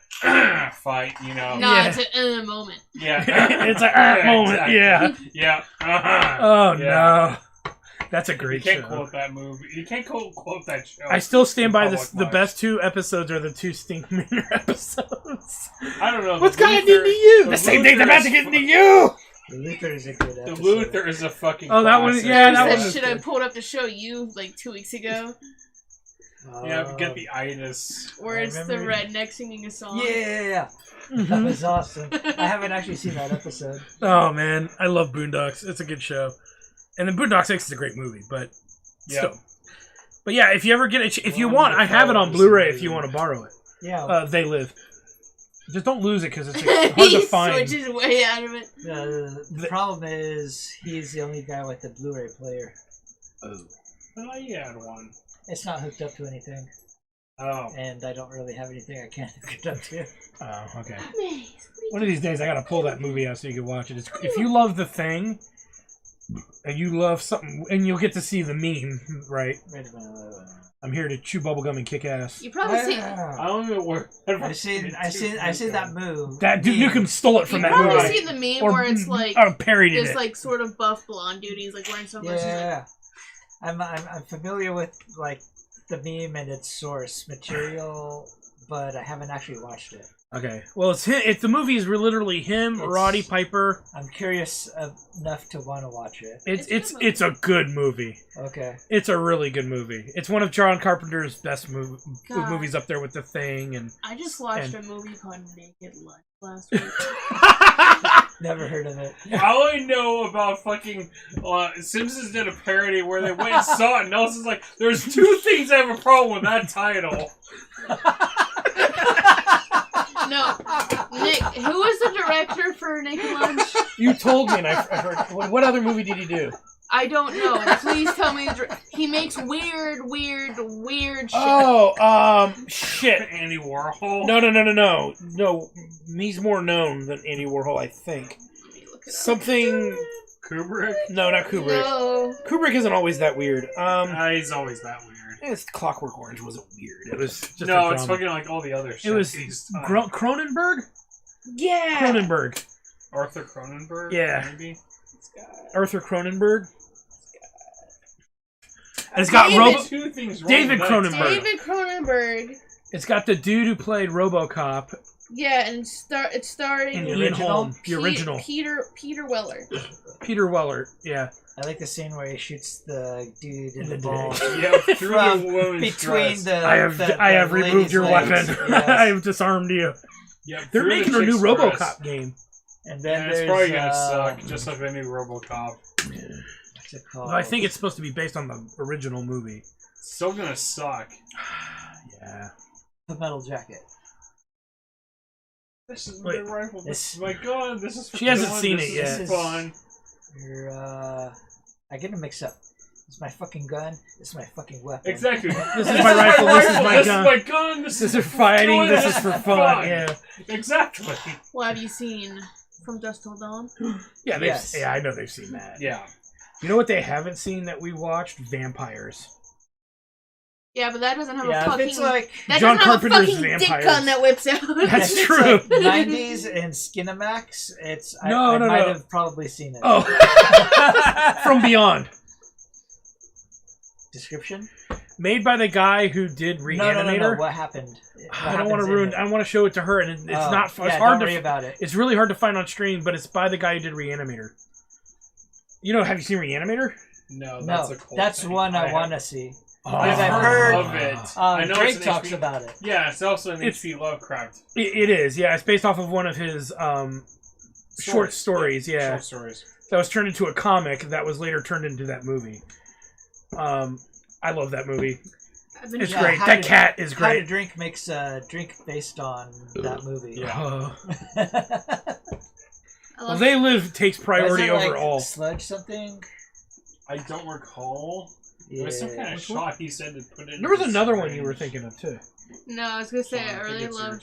fight, you know. No, Yeah. it's a moment. Yeah. It's a Yeah, moment. exactly. Yeah. Yeah. Uh-huh. Oh Yeah. no. That's a You great can't show. quote that movie. You can't quote that show. I still stand by Public this. The life. best 2 episodes are the 2 Stink Meaner episodes. I don't know. What's the gotten Luther- into you? the The same Luther thing's about is to get fu- into you. The Luther is a good The episode. Luther is a fucking. Oh, that one- classic. yeah, that That one was shit I good. pulled up to show you like 2 weeks ago, Yeah, get the itis. where I it's the remember- redneck singing a song. Yeah. That Mhm. was awesome. I haven't actually seen that episode. Oh man, I love Boondocks. It's a good show, and then Boondocks 6 is a great movie. But Yep. still, but yeah, if you ever get it, if you Well, want, I'm I have it on gonna Blu-ray. follow If you this want to borrow it, Yeah. They Live. Just don't lose it because it's hard to He find. switches way out of it. The problem is he's the only guy with the Blu-ray player. Oh, you had one. It's not hooked up to anything, Oh. and I don't really have anything I can't hook it up to. Oh, okay. Maze, One of these days, I gotta pull that movie out so you can watch it. If you love The Thing, and you love something, and you'll get to see the meme, right? Wait a minute. I'm here to chew bubblegum and kick ass. You probably see. I don't know where. I seen that move. That Duke Nukem stole it from You that probably movie. see the meme where it's like parodied this it. like sort of buff blonde dude. He's like wearing sunglasses. Yeah. I'm familiar with like the meme and its source material, but I haven't actually watched it. Okay. Well, it's him. The movie is literally him, It's- Roddy Piper. I'm curious enough to want to watch it. It's a good movie. Okay. It's a really good movie. It's one of John Carpenter's best God. movies up there with The Thing and. I just watched a movie called Naked Lunch last week. Never heard of it. All I know about fucking Simpsons did a parody where they went and saw it, and Nelson's like, "There's two things I have a problem with that title." No, Nick. Who was the director for Naked Lunch? You told me, and I heard. What other movie did he do? I don't know. Please tell me. He makes weird shit. Oh, shit. Andy Warhol. No, he's more known than Andy Warhol, I think. Something... Kubrick? No, not Kubrick. No. Kubrick isn't always that weird. He's always that weird. It's Clockwork Orange wasn't weird. It was just no, it's fucking like all the other shit. It was Cronenberg? Yeah. Cronenberg. Arthur Cronenberg? Yeah. Maybe? Arthur Cronenberg? And it's got David Cronenberg. David Cronenberg. It's got the dude who played RoboCop. Yeah, and it's starring In the original. Peter Weller. Peter Weller, yeah. I like the scene where he shoots the dude in the balls. Yeah, through the woman's between dress. the. I have removed your legs. weapon. Yes. I have disarmed you. Yeah, They're making a new RoboCop game. And then it's probably gonna suck, just like any RoboCop. What's it called? I think it's supposed to be based on the original movie. It's still gonna suck. Yeah. The Metal Jacket. This is my rifle. This is my gun. This is. She hasn't seen it yet. This is fun. I get them mixed up. This is my fucking gun. This is my fucking weapon. Exactly. This is my rifle. This is my gun. This is my gun. This is for fighting. This is for fun. Yeah. Exactly. What have you seen From Dusk Till Dawn? Yeah, Yes. Yeah, I know they've seen that. Yeah. You know what they haven't seen that we watched? Vampires. Yeah, but that doesn't have a If fucking. it's like That John doesn't have a Carpenter's fucking Vampires. dick gun that whips out. That's if it's true. like 90s and Skinamax, I might have probably seen it. Oh. From Beyond. Description? Made by the guy who did Reanimator. No. What happened? I don't want to ruin. I want to show it to her, and it's not. It's hard don't to. worry about it. It's really hard to find on stream, but it's by the guy who did Reanimator. You know? Have you seen Reanimator? No, that's one I want to see. Oh, I've heard of it. I know Drake it's talks about it. Yeah, it's also an H.P. Lovecraft. It is. Yeah, it's based off of one of his short stories. Yeah, short stories. That was turned into a comic that was later turned into that movie. I love that movie. It's great. That cat is great. How to Drink makes a drink based on that movie. Yeah. Well, They Live takes priority over all. Sludge something? I don't recall. Yeah. There was some kind of shot he said to put in. There was another one you were thinking of too. No, I was gonna say I really love.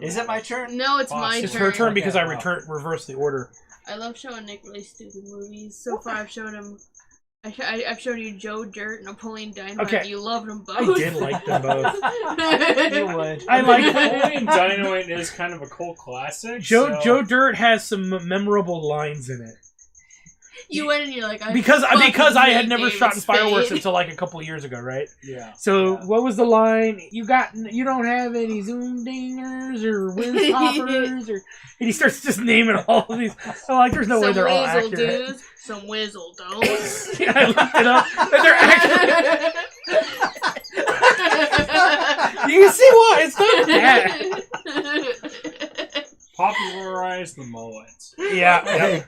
Is it my turn? No, it's my turn. It's her turn because I reversed the order. I love showing Nick really stupid movies. So far, I've showed him. I've shown you Joe Dirt, Napoleon Dynamite. Okay. You loved them both. I did like them both. You would. I like Napoleon Dynamite is kind of a cult classic. Joe Dirt has some memorable lines in it. You went and you're like, because I had never David shot fireworks Spade. until like a couple years ago, right? Yeah. So what was the line? You don't have any zoom dingers or whiz poppers, and he starts just naming all of these. I'm like, there's no way they're all accurate. Do's, some whizzle don'ts. Yeah, I looked it up. And they're accurate. You can see why it's not bad. Popularized the mullet. Yeah.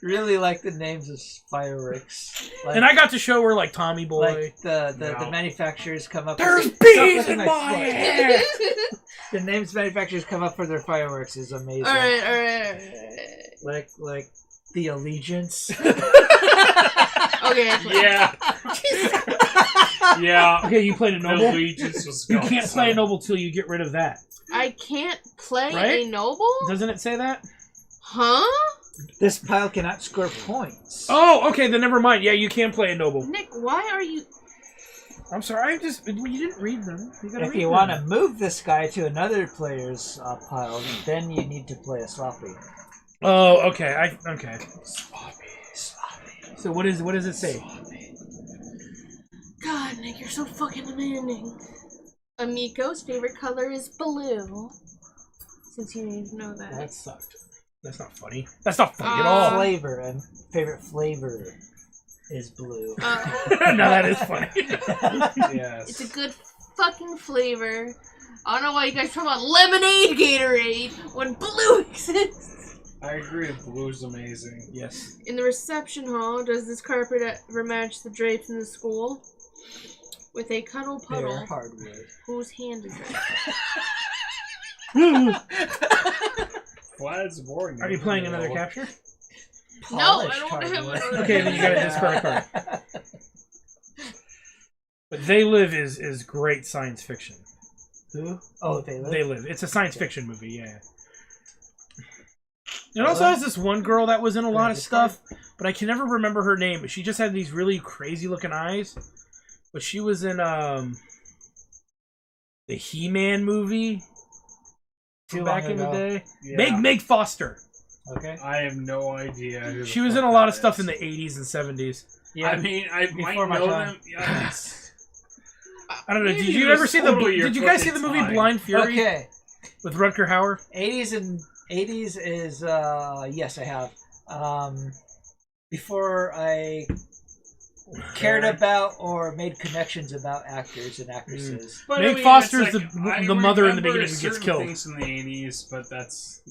Really like the names of fireworks. Like, And I got to show her like Tommy Boy. Like the manufacturers come up. There's with bees in my hair. The names manufacturers come up for their fireworks is amazing. All right. Like the Allegiance. Okay. Yeah. Yeah. Okay, you played a noble. Allegiance was You gone, can't play a noble till you get rid of that. I can't play Right? a noble? Doesn't it say that? Huh? This pile cannot score points. Oh, okay, then never mind. Yeah, you can play a noble. Nick, why are you... I'm sorry, you didn't read them. If you want to move this guy to another player's pile, then you need to play a sloppy. Oh, okay. Okay. Sloppy. So what does it say? God, Nick, you're so fucking demanding. Amiko's favorite color is blue. Since you need to know that. That sucked. That's not funny. That's not funny at all. Flavor and favorite flavor is blue. No, that is funny. Yes. It's a good fucking flavor. I don't know why you guys talk about lemonade Gatorade when blue exists. I agree. Blue's amazing. Yes. In the reception hall, does this carpet ever match the drapes in the school? With a cuddle They're puddle, hardwood. whose hand is it? Well, that's boring. Are you playing another capture? No, I Polished don't have hardwood. one. Okay, then you gotta discard a card. But They Live is great science fiction. Who? Oh, They Live? They Live. It's a science fiction movie, yeah. It also has this one girl that was in a lot of stuff, but I can never remember her name. But she just had these really crazy looking eyes. But she was in the He-Man movie Too back long in the ago. day. Yeah. Meg Foster. Okay. I have no idea. Who the She was fuck in a lot that of stuff is. in the 80s and 70s. Yeah. I mean, I might Before my know time. them. Yes. I don't know. Did Maybe you it ever was see totally your Did you guys see the fucking movie time. Blind Fury Okay. with Rutger Hauer? 80s is yes, I have. Before I cared about or made connections about actors and actresses. But Meg it's Foster's like, I the mother in the remember beginning who gets certain killed. Things in the 80s, but that's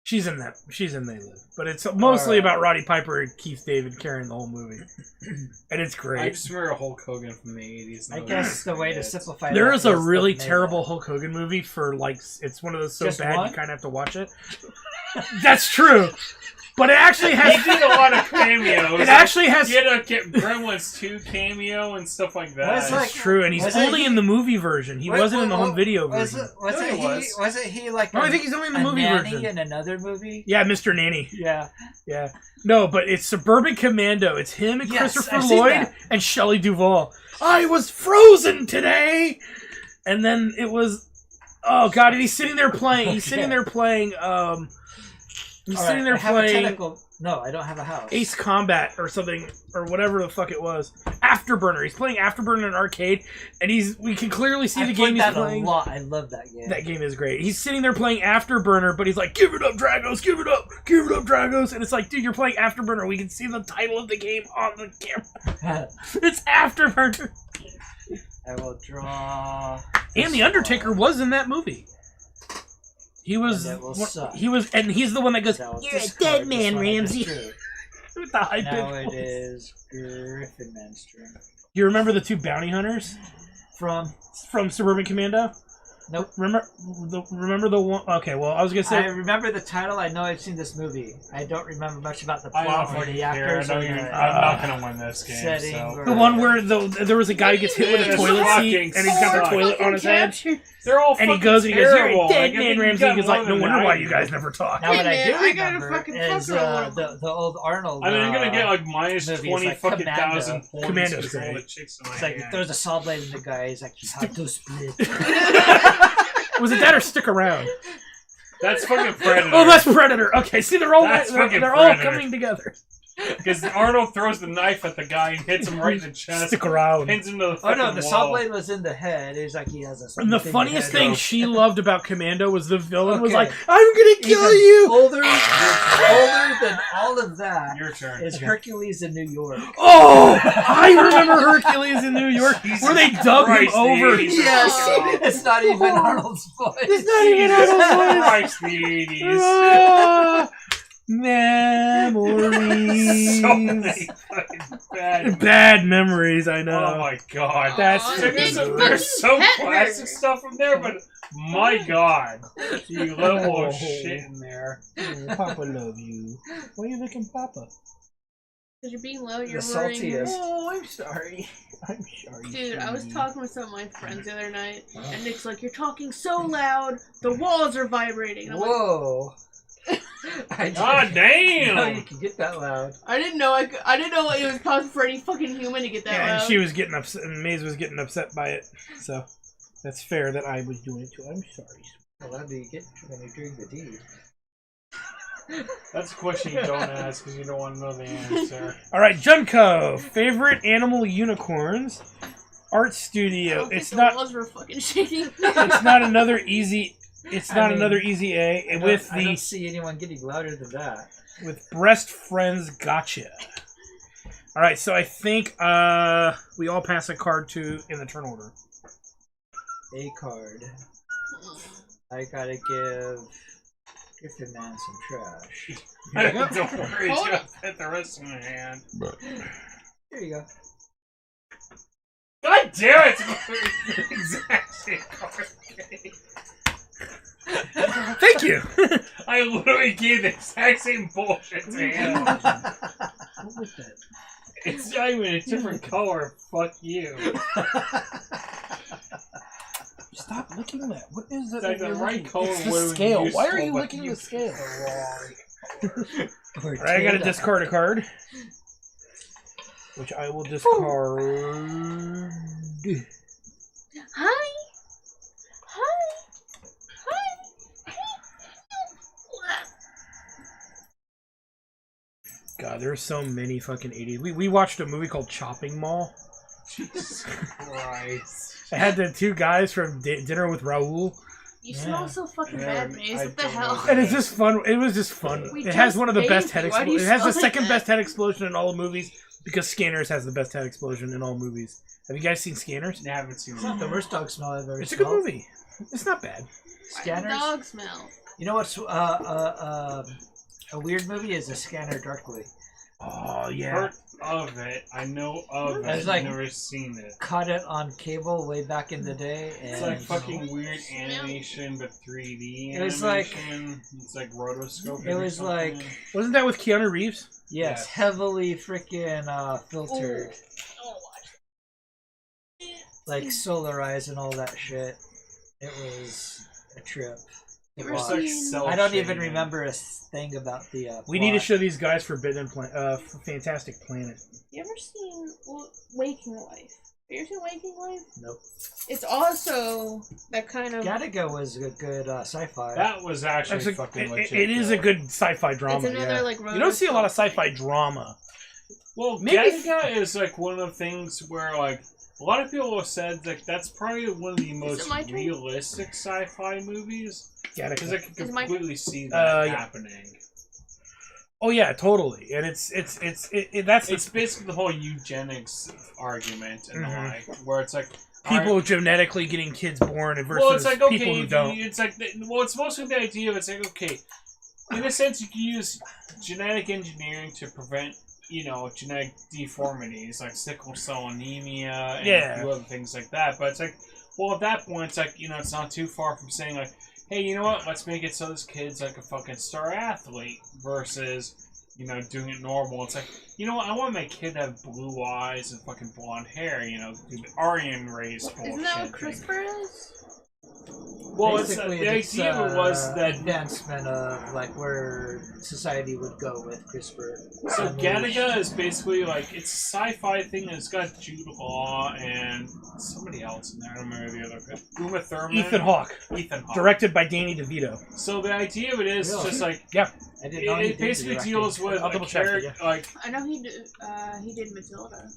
She's in that. She's in They Live. But it's mostly about Roddy Piper and Keith David carrying the whole movie. And it's I great. just remember Hulk Hogan from the 80s. I guess the way to simplify There that is a is really the terrible Hulk Hogan movie for, like, it's one of those so Just bad one? you kind of have to watch it. That's true. But it actually He has... did a lot of cameos. It actually has... He had a Gremlins 2 cameo and stuff like that. Was That's true, and he's was it only he- in the movie version. He wasn't in the home video version. Wasn't he like No, I think he's only in the a movie nanny version. in another movie? Yeah, Mr. Nanny. Yeah. Yeah. No, but it's Suburban Commando. It's him and Yes, Christopher I've seen Lloyd that. and Shelley Duvall. I was frozen today! And then it was... Oh, God, and he's sitting there playing... He's sitting there playing... He's All sitting right, there I have a playing tentacle. No, I don't have a house. Ace Combat or something, or whatever the fuck it was. Afterburner. He's playing Afterburner in an arcade, and we can clearly see the game he's that playing. a lot. I love that game. That game is great. He's sitting there playing Afterburner, but he's like, "Give it up, Dragos! Give it up! Give it up, Dragos!" And it's like, dude, you're playing Afterburner. We can see the title of the game on the camera. It's Afterburner. I will draw. And the Undertaker was in that movie. He was. And it will suck. He was, and he's the one that goes, That will "You're a discard dead this man, one I just Ramsey." drew. With the high Now pitch it voice. is Griffin Manstrom. You remember the two bounty hunters From Suburban Commando? Nope. Remember the one? Okay, well, I was gonna I say remember the title. I know I've seen this movie. I don't remember much about the I plot don't or even the care. actors. I'm or not gonna win this game. setting So. or- the one where there was a guy who gets hit with a This toilet seat fucking and he's got the sucks. toilet on his head, They're all and he fucking goes and he goes, "You're terrible. a dead Like, I man, think you Ramsey." got He's like, more "No than wonder why I you do." guys never talk." Now, what I Hey, do man, I gotta remember fucking is fuck her the old Arnold. I mean, I'm gonna get like minus movies, 20 like fucking Commando. thousand points Commando's because all great. the chicks in my It's like he hand. throws a saw blade in the guy. He's like, "You have to split." Was it that or Stick Around? That's fucking Predator. Oh, that's Predator. Okay, see, they're all That's fucking they're all Predator. coming together. Because Arnold throws the knife at the guy and hits him right in the chest. Stick around. Pins him to the Oh fucking no, the saw wall. blade was in the head. It's like he has a. And the thing funniest in the head. thing she loved about Commando was the villain was Okay. like, "I'm gonna kill Even you." Older than all of that Your turn. is Hercules in New York. Oh, I remember Hercules in New York, where they dug him Christ, over. the 80s. Yes, Oh. it's not even Arnold's voice. It's not even Jesus Arnold's voice. Christ, the 80s. Ah, memories. So many fucking bad. Bad memories, I know. Oh my god. That's Aw, freaking There's some, great. there's some Pet classic her. stuff from there, but my god. You level Oh. of shit in there. Oh, Papa love you. Why are you looking Papa? Because you're being loud, you're The worrying. saltiest. Oh, I'm sorry. I'm sorry. Dude, I was sweetie. talking with some of my friends the other night, and Nick's like, "You're talking so loud, the walls are vibrating." And I'm like, Whoa. God No, you damn! can get that loud. I didn't know it was possible for any fucking human to get that Yeah, loud. and she was getting upset, and Maze was getting upset by it. So that's fair that I was doing it too. I'm sorry. How loud do you get when you're doing the deed? That's a question you don't ask because you don't want to know the answer. All right, Junko, favorite animal unicorns, art I studio. don't think It's the not. walls were fucking shaking. It's not another easy. It's I not mean, another easy A. I With don't the see anyone getting louder than that. with breast friends, gotcha. All right, so I think we all pass a card to in the turn order. A card. I gotta give Give the man some trash. Don't worry, he's Hold gonna fit the rest of my hand. Here you go. God damn it! Exact same card. Thank you. I literally gave the exact same bullshit to him. What was that? It's not even a different color. Fuck you. Stop licking that. What is It's that? like the right color. It's the would have scale. been Why are useful, you but licking the scale? Or Alright, I gotta Tilda. discard a card. Which I will discard. Hi. God, there's so many fucking 80s. We watched a movie called Chopping Mall. Jesus Christ. It had the two guys from Dinner with Raoul. You smell so fucking bad, Maze. I What the don't know hell? that. And it's just fun. It was just fun. We It has just one of the best bathed head you. Why do you explosions. It has the smell like second that? best head explosion in all the movies because Scanners has the best head explosion in all movies. Have you guys seen Scanners? I haven't seen It's not the worst dog smell I've ever It's a good smelled. movie. It's not bad. Scanners. Dog smell. You know what's a weird movie is A Scanner Darkly. Oh yeah. Heard of it. I know of it. It's I've like- never seen it. Caught it on cable way back in the day, and It's like fucking weird animation, but 3D It was like- animation. It's like rotoscoping. It or was something. like- Wasn't that with Keanu Reeves? yes, Yes. heavily freaking filtered, like solarized and all that shit. It was a trip. You It ever was. It's like seen- I don't even cel-shading. remember a thing about the. We need to plot. show these guys Fantastic Planet. You ever seen Waking Life? Have you ever seen Waking Life? Nope. It's also that kind of. Gattaca was a good sci-fi. That was actually That's fucking it legit. is a though. good sci-fi drama. It's another Yeah. like. You don't see a lot of sci-fi rotoscope drama. Well, Maybe- Gattaca is like one of the things where like a lot of people have said like that's probably one of the most my turn? realistic sci-fi movies because Gattaca. I can Is it my completely see that yeah. happening. Oh yeah, totally. And that's It's basically the whole eugenics argument and Mhm. like where it's like people genetically getting kids born versus well, it's like okay, people who if don't. it's like well, it's mostly the idea of it's like okay, in a sense you can use genetic engineering to prevent genetic deformities like sickle cell anemia and Yeah. a few other things like that. But it's like well at that point it's like it's not too far from saying like hey you know what let's make it so this kid's like a fucking star athlete versus doing it normal. It's like, you know what? I want my kid to have blue eyes and fucking blonde hair. Do the Aryan race bullshit. Isn't that what thing. CRISPR is? Well, Basically, the it's, idea was that advancement of like where society would go with CRISPR. so And Gattaca is basically like it's a sci-fi thing. And it's got Jude Law and somebody else in there. I don't remember the other guy. Uma Thurman. Ethan Hawke, Ethan Hawke. directed by Danny DeVito. So the idea of it is Really? just like Yeah, I didn't know he it did basically directing. deals with I'll a double check for character you. like. I know he did Matilda.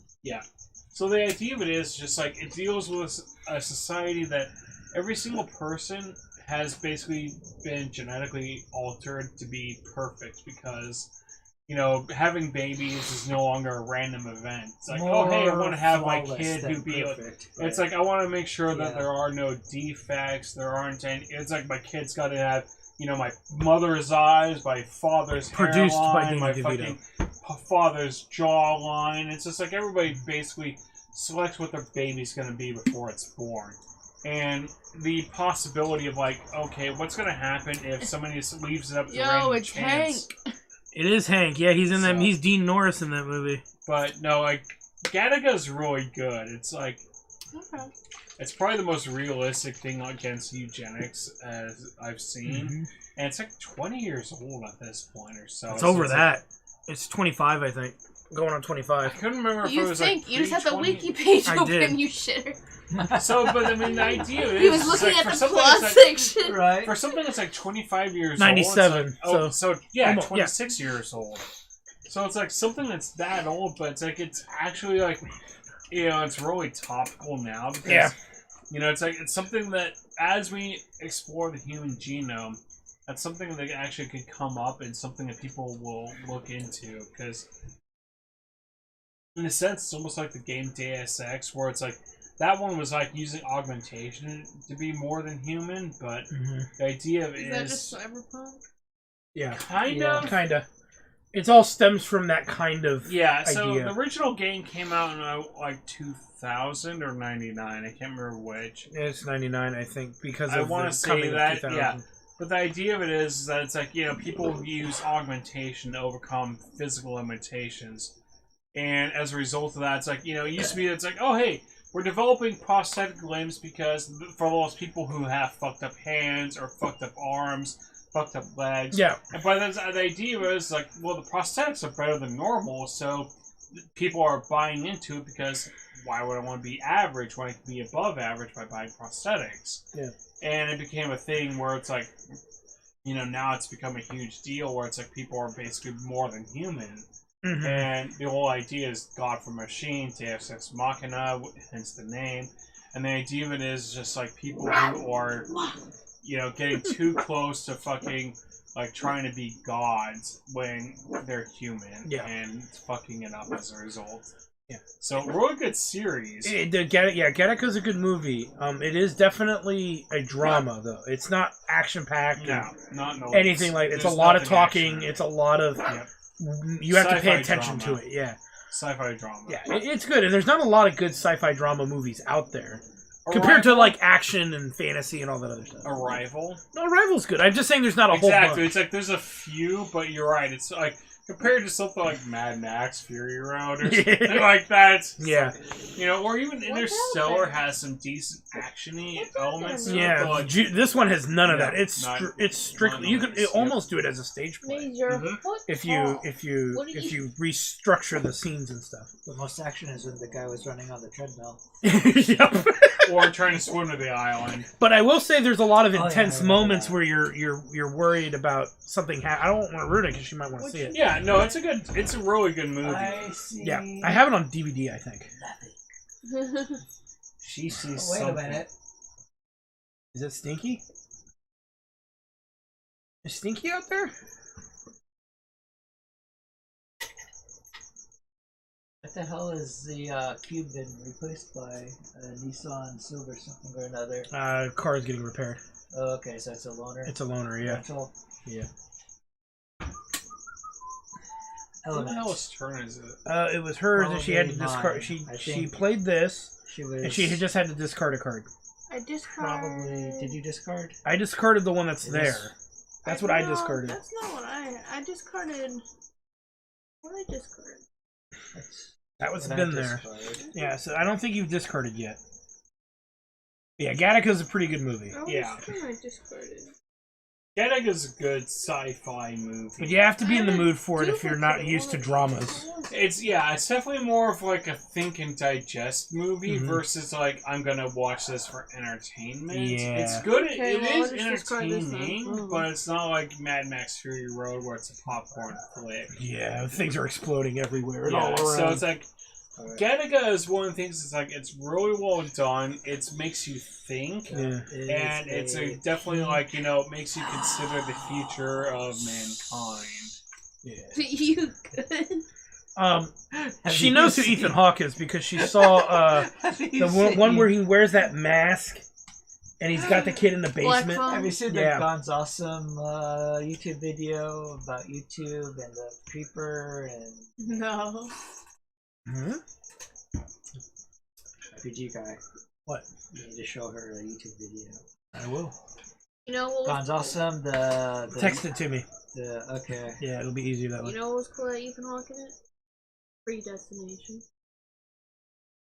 So the idea of it is just like it deals with a society that every single person has basically been genetically altered to be perfect because having babies is no longer a random event. It's like oh hey I want to have my flawless kid who than be perfect, it's right? like I want to make sure that Yeah. there are no defects, there aren't any. It's like my kid's got to have my mother's eyes, my father's Produced by hairline, Danny my DeVito. fucking father's jawline. It's just like everybody basically selects what their baby's going to be before it's born. And the possibility of like, okay, what's going to happen if somebody just leaves it up to Yo, random it's chance? it is Hank. Yeah, he's in that. So- He's Dean Norris in that movie. But no, like Gattaca's really good. It's like Okay. it's probably the most realistic thing against eugenics as I've seen. And it's like 20 years old at this point or so. It's So over like- that. It's 25, I think. Going on I 25. couldn't remember if it You was think like you just had the pre-20. wiki page I open, did. you shitter. So, but I mean, the idea is He was it's looking like, at for the something plot that's like, section. Right? for something that's like 25 years 97, old. It's like, so yeah, almost, 26 years old. So it's like something that's that old, but it's like it's actually like it's really topical now because Yeah. it's like it's something that as we explore the human genome, that's something that actually could come up and something that people will look into because in a sense it's almost like the game Deus Ex where it's like that one was like using augmentation to be more than human, but the idea of it Is that is just cyberpunk? Yeah. Kind of. Kinda. It's all stems from that kind of Yeah, so idea. the original game came out in like 2000 or 99. I can't remember which. It's 99, I think, because I of want the to say coming of that, 2000. yeah. But the idea of it is that it's like, people use augmentation to overcome physical limitations. And as a result of that, it's like, it used to be, it's like, oh, hey, we're developing prosthetic limbs because for those people who have fucked up hands or fucked up arms, fucked up legs. Yeah. But the idea was like, well, the prosthetics are better than normal, so people are buying into it because why would I want to be average when I can be above average by buying prosthetics? Yeah. And it became a thing where it's like, now it's become a huge deal where it's like people are basically more than human. Mm-hmm. And the whole idea is God from machine, Deus Ex Machina, hence the name. And the idea of it is just like people who are, getting too close to fucking, like, trying to be gods when they're human. Yeah. And fucking it up as a result. Yeah. So, really good series. Gattaca's a good movie. It is definitely a drama, though. It's not action-packed. No, not no. Anything like it's a there's lot of nothing talking. action. It's a lot of. Yep. You have to pay Sci-fi attention drama. to it. Yeah. Sci-fi drama. Yeah, it's good, and there's not a lot of good sci-fi drama movies out there compared to like action and fantasy and all that other stuff. Arrival. No, Arrival's good. I'm just saying there's not a whole Exactly. bunch. It's like there's a few, but you're right. It's like compared to something like Mad Max, Fury Road, or something like that. Yeah. Or even Interstellar has some decent actiony elements. to it, Yeah, but, like, this one has none of Yeah, that. It's not- it's strictly not you can noise, almost do it as a stage play Major Mhm. foot if What do you restructure the scenes and stuff. The most action is when the guy was running on the treadmill. Yep. or trying to swim to the island. But I will say there's a lot of yeah, intense I remember moments that. where you're worried about something. I don't want to ruin it because you might want to see it. Yeah, no, it's a really good movie. I see. Yeah, I have it on DVD. I think. nothing. She sees Wait a something. minute. Is it Stinky? Is Stinky out there? What the hell is the cube been replaced by? Nissan Silver something or another. Car's getting repaired. Oh, okay, so it's a loaner. It's a loaner, yeah. Rental. Yeah. Who the hell Elements. turn is it? It was hers, and she had to Probably discard. mine, I She think. played this, She was and she had just had to discard a card. I discarded. probably. Did you discard? I discarded the one that's It there. is- That's what I No, discarded. That's not what I discarded. What did I discard? That's That was what I been there. discarded. Yeah, so I don't think you've discarded yet. Yeah, Gattaca's a pretty good movie. I always Yeah. think I discarded. Gattaca''s a good sci-fi movie. But you have to be in the I have a mood for it if you're not duplicate. used to What dramas. was it? It's definitely more of like a think and digest movie Mhm. versus like I'm gonna watch this for entertainment. Yeah. It's good. Okay, It well, is I'll just discard this then. entertaining, Mhm. but it's not like Mad Max Fury Road where it's a popcorn flick. Yeah, things are exploding everywhere and Yeah, all around. so it's like Alright. Gattaca is one of the things. It's like it's really well done. It makes you think. Yeah. It And is it's definitely like it makes you consider the future of mankind. Yeah. You good? Have She you knows who seen- Ethan Hawke is because she saw Have you the seen- one where he wears that mask and he's got the kid in the basement. Phone? Have you seen Yeah. the Gon's Awesome YouTube video about YouTube and the creeper and No. Hmm? RPG guy? What? You need to show her a YouTube video. I will. You know what? Gon's Awesome. The Text it to me. okay. Yeah, it'll be easier that You way. know what was cool at Ethan Hawke in it? Predestination.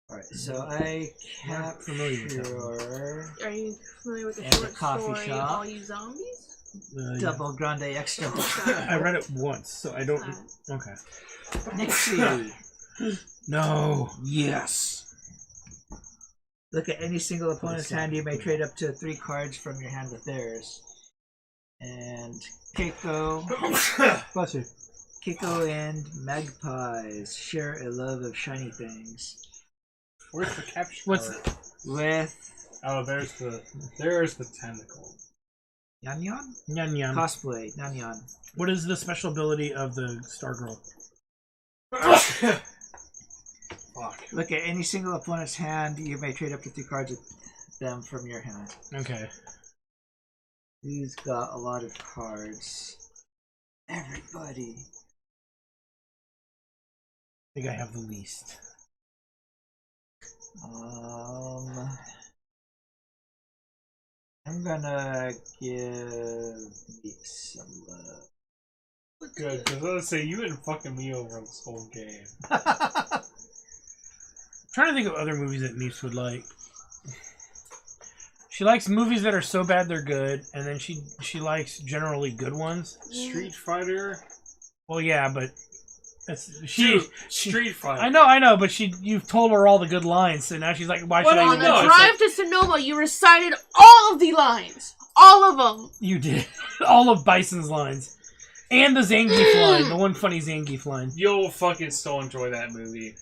Alright, so I Not familiar with that capture Are you familiar with the And the short coffee story shop. All You Zombies? Yeah. double grande extra. I read it once, so I don't. Uh, Okay. Nixie. No. Yes. Look at any single opponent's hand. You may trade up to 3 cards from your hand with theirs. And Keiko. Bless you. Kiko and Magpies share a love of shiny things. Where's the capture What's card? With Oh, there's the tentacle. Yan Yan? Nyan Nyan. Cosplay, Yan Yan. What is the special ability of the Stargirl? Fuck. Look at any single opponent's hand. You may trade up to 3 cards with them from your hand. Okay. He's got a lot of cards. Everybody. I think I have the least. I'm gonna give Meek some love. Good, because I was gonna say, you've been fucking me over this whole game. I'm trying to think of other movies that Meeps would like. She likes movies that are so bad they're good, and then she likes generally good ones. Street Fighter? Well, yeah, but Dude, Street Fighter. I know, but you've told her all the good lines, so now she's like, why should I On even the know? drive to Sonoma, you recited all of the lines. All of them. You did. All of Bison's lines. And the Zangief line. The one funny Zangief line. You'll fucking still enjoy that movie.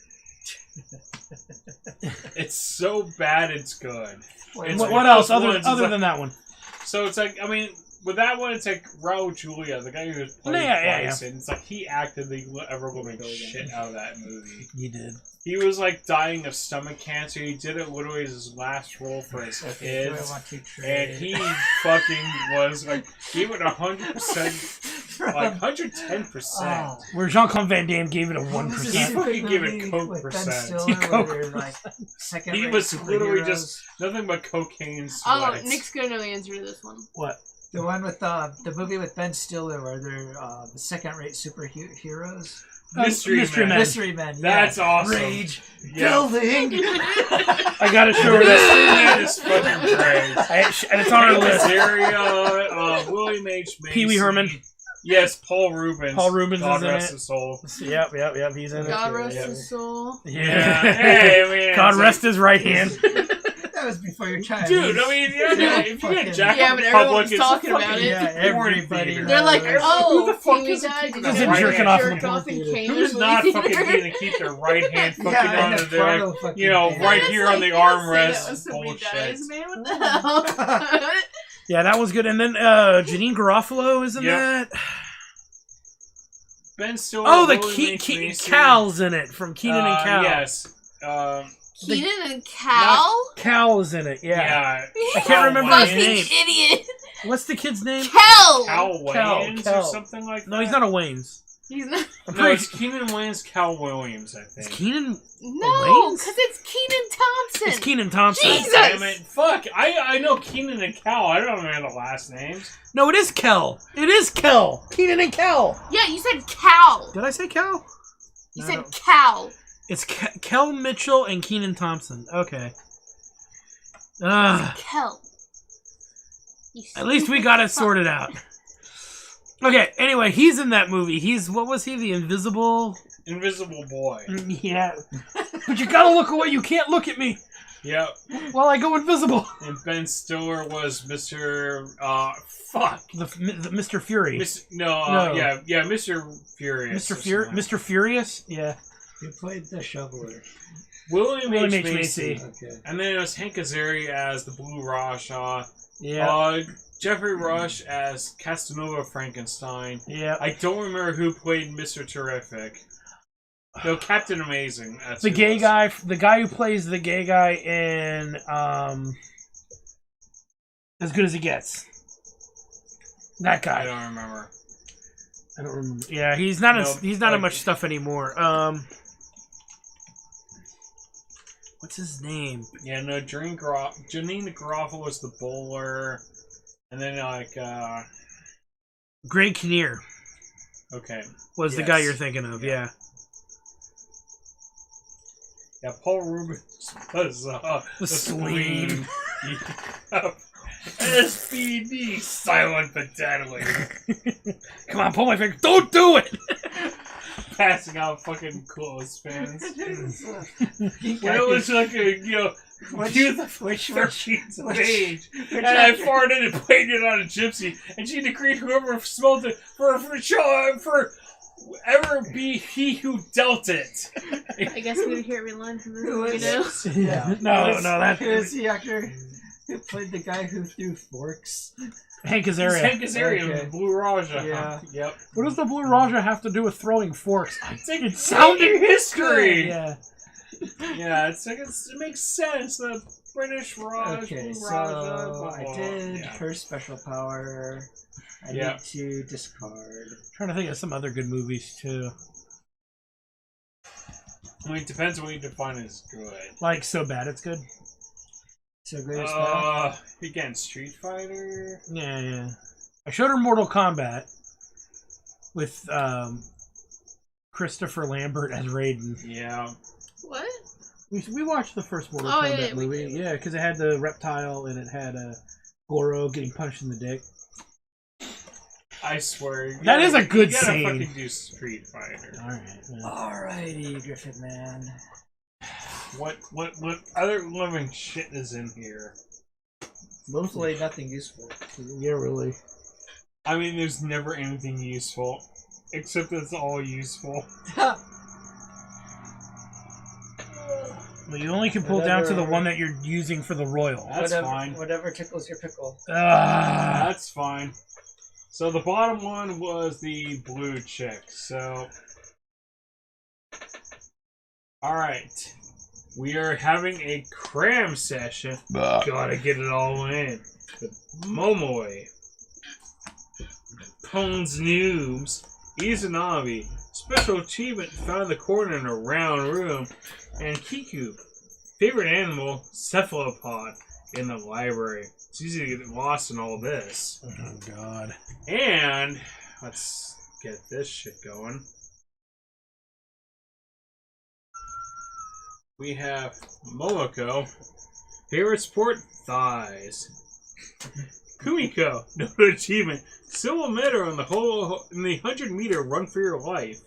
It's so bad it's good. It's What else other like, than that one? So it's like, I mean, with that one, it's like Raul Julia, the guy who was playing Bison. It's like he acted the ever-living shit out of that movie. He did. He was like dying of stomach cancer. He did it literally as his last role for his kids. And he fucking was like, gave it 100%, like 110%. Where Jean-Claude Van Damme gave it a 1%. He fucking gave it Coke percent. He was literally just nothing but cocaine sweats. Oh, Nick's gonna know the answer to this one. What? The one with the movie with Ben Stiller where they're the second-rate superheroes. Mystery Men. Mystery Men. That's awesome. Rage building. I gotta show her Mystery that. Man is fucking great. And it's on our list. Azaria, William H. Macy. Pee Wee Herman. Yes, Paul Rubens. Paul Rubens God is in rest it. his soul. Yep, he's in God it. rest his soul. Yeah. Hey, I mean, God rest his right hand. That was before your time. Dude, I mean, if you get Jack Yeah, in but Public, everyone's it's talking fucking about it. Yeah, porn everybody theater. They're like, Who oh, the fuck Pee Wee is died. keeping Did their you right jerking hand? off jerk in off in Cayman Who's not movie fucking theater? going to keep their right hand fucking Yeah, onto in their, the fucking you know, thing. right That's here like, on the you don't say that armrest? when somebody Bullshit. dies, man. What the hell? Yeah, that was good. And then Janine Garofalo is in Yep. that. Ben Stiller. Oh, the William H. Macy. Cal's in it from Keenan and Cal. Yes. Keenan and Cal? Cal is in it. Yeah. Yeah. I can't remember his Fucking name. idiot. What's the kid's name? Cal. Cal Wayans Cal. or something like that? No, he's not a Waynes. He's not. No, it's Keenan Wayans, Cal Williams, I Is think. Keenan? No, Wayans? because it's Keenan Thompson. It's Keenan Thompson. Jesus! Damn it. Fuck. I know Keenan and Cal. I don't know the last names. No, it is Kel. It is Kel. Keenan and Kel. Yeah, you said Cal. Did I say Cal? You No, said no. Cal. It's Kel Mitchell and Keenan Thompson. Okay. Kel. At least we got it sorted out. Okay, anyway, he's in that movie. What was he? The Invisible? Invisible Boy. Yeah. But you gotta look away. You can't look at me Yep. while I go invisible. And Ben Stiller was Mr. Fuck. The Mr. Fury. No. No. Yeah, Mr. Furious. Mr. Furious? Yeah. Who played the shoveler? William William H. H. Macy. Macy. Okay. And then it was Hank Azaria as the Blue Raja. Yeah. Jeffrey Rush as Casanova Frankenstein. Yeah. I don't remember who played Mr. Terrific. No, Captain Amazing. That's The who it gay was. guy, the guy who plays the gay guy in As Good as It Gets. That guy. I don't remember. I don't remember. Yeah, he's not in like- much stuff anymore. What's his name? Yeah, no, Janine Garofalo was the bowler. And then, Greg Kinnear okay. was the Yes. guy you're thinking of. Yeah. Yeah, Paul Rubens was The Swing. SPD, silent but deadly. Come on, pull my finger. Don't do it. Passing out fucking clothespins. When it was like a, beautiful 13th of age. And I farted and played it on a gypsy. And she decreed whoever smelled it for ever be he who dealt it. I guess we would hear every line from this, you know? Yeah. No, that Who is the actor who played the guy who threw forks? Hank It's Azaria. Hank Azaria Okay. of the Blue Raja. Yeah. Yep. What does the Blue Raja have to do with throwing forks? It sounded history. Yeah. Yeah, it's like it makes sense that British Raj. Okay, Blue so Raja, blah, I blah, did yeah. her special power. I Yeah. need to discard. Trying to think of some other good movies too. I mean, it depends on what you define as good. Like So Bad It's Good. So greatest power. Again, Street Fighter. Yeah, yeah. I showed her Mortal Kombat with Christopher Lambert as Raiden. Yeah. What? We watched the first Mortal Oh, Kombat yeah, we movie. did. Yeah, because it had the reptile and it had Koro getting punched in the dick. I swear. That is a good you gotta scene. fucking do Street Fighter. Alright. Alrighty, Griffin man. What other living shit is in here? Mostly nothing useful. Yeah, really. I mean, there's never anything useful. Except it's all useful. Well, you only can pull down to the one that you're using for the royal. That's fine. Whatever tickles your pickle. That's fine. So the bottom one was the blue chick. So, alright. We are having a cram session. Gotta get it all in. With Momoe, Pones Noobs, Izanami, Special Achievement found in the corner in a round room, and Kiku, favorite animal, Cephalopod, in the library. It's easy to get lost in all this. Oh, God. And let's get this shit going. We have Momoko, favorite sport, thighs. Kumiko, noted achievement, silver medal in the 100-meter run for your life.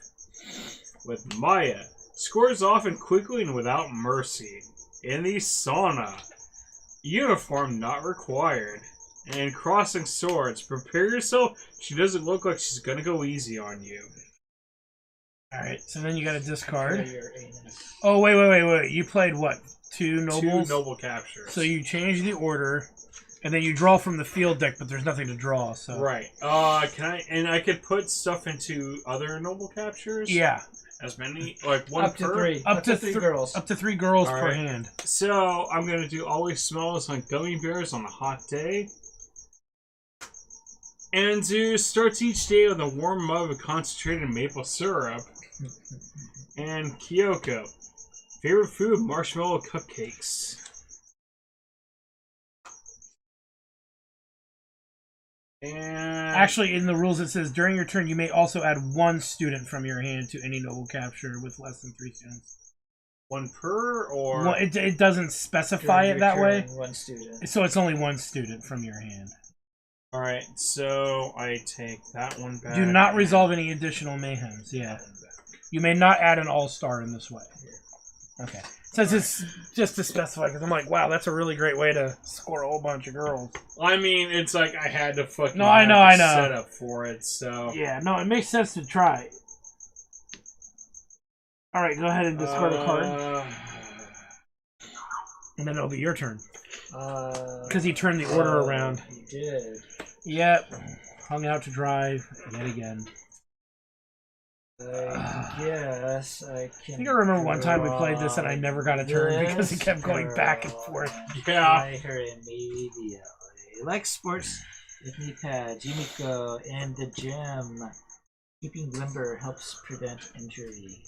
With Maya, scores often quickly and without mercy. In the sauna, uniform not required. And crossing swords, prepare yourself. She doesn't look like she's gonna go easy on you. Alright, so then you gotta discard. Your anus. Oh, wait. You played what? Two nobles? 2 noble captures. So you change the order, and then you draw from the field deck, but there's nothing to draw, so... Right. I could put stuff into other noble captures? Yeah. As many? Like one Up to per? 3. Up to 3 girls. Up to 3 girls All per right. hand. So, I'm gonna do always smells like gummy bears on a hot day. And do starts each day with a warm mug of concentrated maple syrup. And Kyoko, favorite food, marshmallow cupcakes. And Actually, in the rules it says, during your turn, you may also add 1 student from your hand to any noble capture with less than 3 students. 1 per, or Well, it doesn't specify During it your that way, turn, 1 student. so it's only 1 student from your hand. all right. So I take that one back. Do not resolve any additional mayhems, yeah. You may not add an all-star in this way. Okay. Since it's just to specify, because I'm like, wow, that's a really great way to score a whole bunch of girls. I mean, it's like I had to fucking No, I have know, a I know. setup for it. So Yeah, no, it makes sense to try. Alright, go ahead and discard a card. And then it'll be your turn. Because he turned the order around. He did. Yep. Hung out to dry yet again. I guess I I can. think I remember one time we played this and I never got a turn because he kept going back and forth. yeah. Try her immediately. Like sports with knee pads, Yumiko in the gym. Keeping limber helps prevent injury.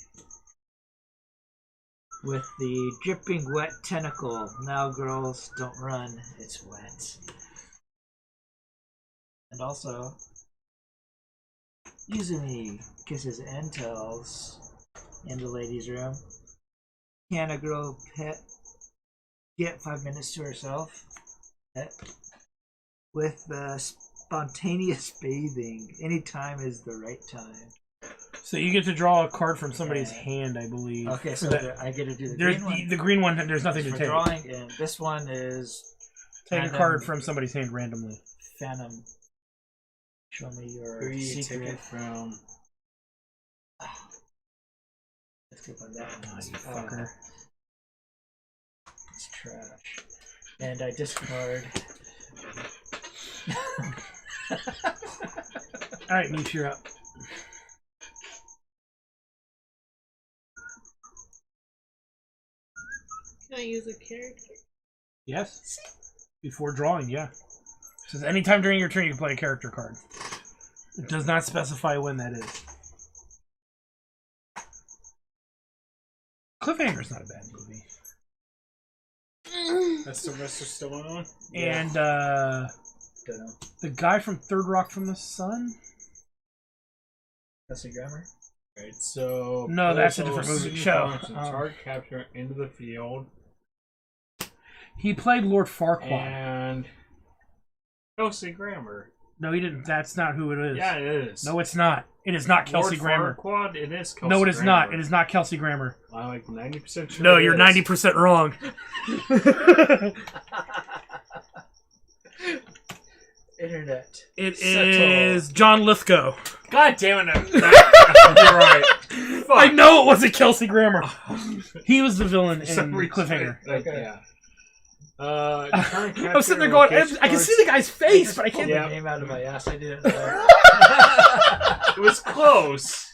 With the dripping wet tentacle. Now girls, don't run, it's wet. And also, Izumi kisses and tells in the ladies' room. Can a girl get 5 minutes to herself? Pet. With spontaneous bathing. Any time is the right time. So you get to draw a card from somebody's hand, I believe. Okay, so I get to do the There's green one. the green one, there's nothing to For take. drawing, and this one is Take a Phantom. card from somebody's hand randomly. Phantom. Show me your Who you take secret. it from? Let's click on that one. Oh, you fucker. It's trash. And I discard. Alright, Meech, you're up. Can I use a character? Yes. Before drawing, yeah. It says anytime during your turn you can play a character card. It does not specify when that is. Cliffhanger's not a bad movie. That's Sylvester Stallone. And Don't know. the guy from Third Rock from the Sun? That's a grammar. Right, so No, that's a also different movie. senior Show. function, target capture into the field, He played Lord Farquaad. and Kelsey Grammer. No, he didn't. That's not who it is. Yeah, it is. No, it's not. It is not Kelsey Grammer. Farquaad, it is Kelsey No, it is Grammer. not. It is not Kelsey Grammer. I'm like 90% sure. No, it you're is. 90% wrong. Internet. It Settle. is John Lithgow. God damn it! You're right. Fuck. I know it wasn't Kelsey Grammer. He was the villain For some in reason, Cliffhanger. Okay. Yeah. I was sitting there going, I can see the guy's face, but I Pulled can't. Yeah. the name out of my ass. I didn't know. It was close.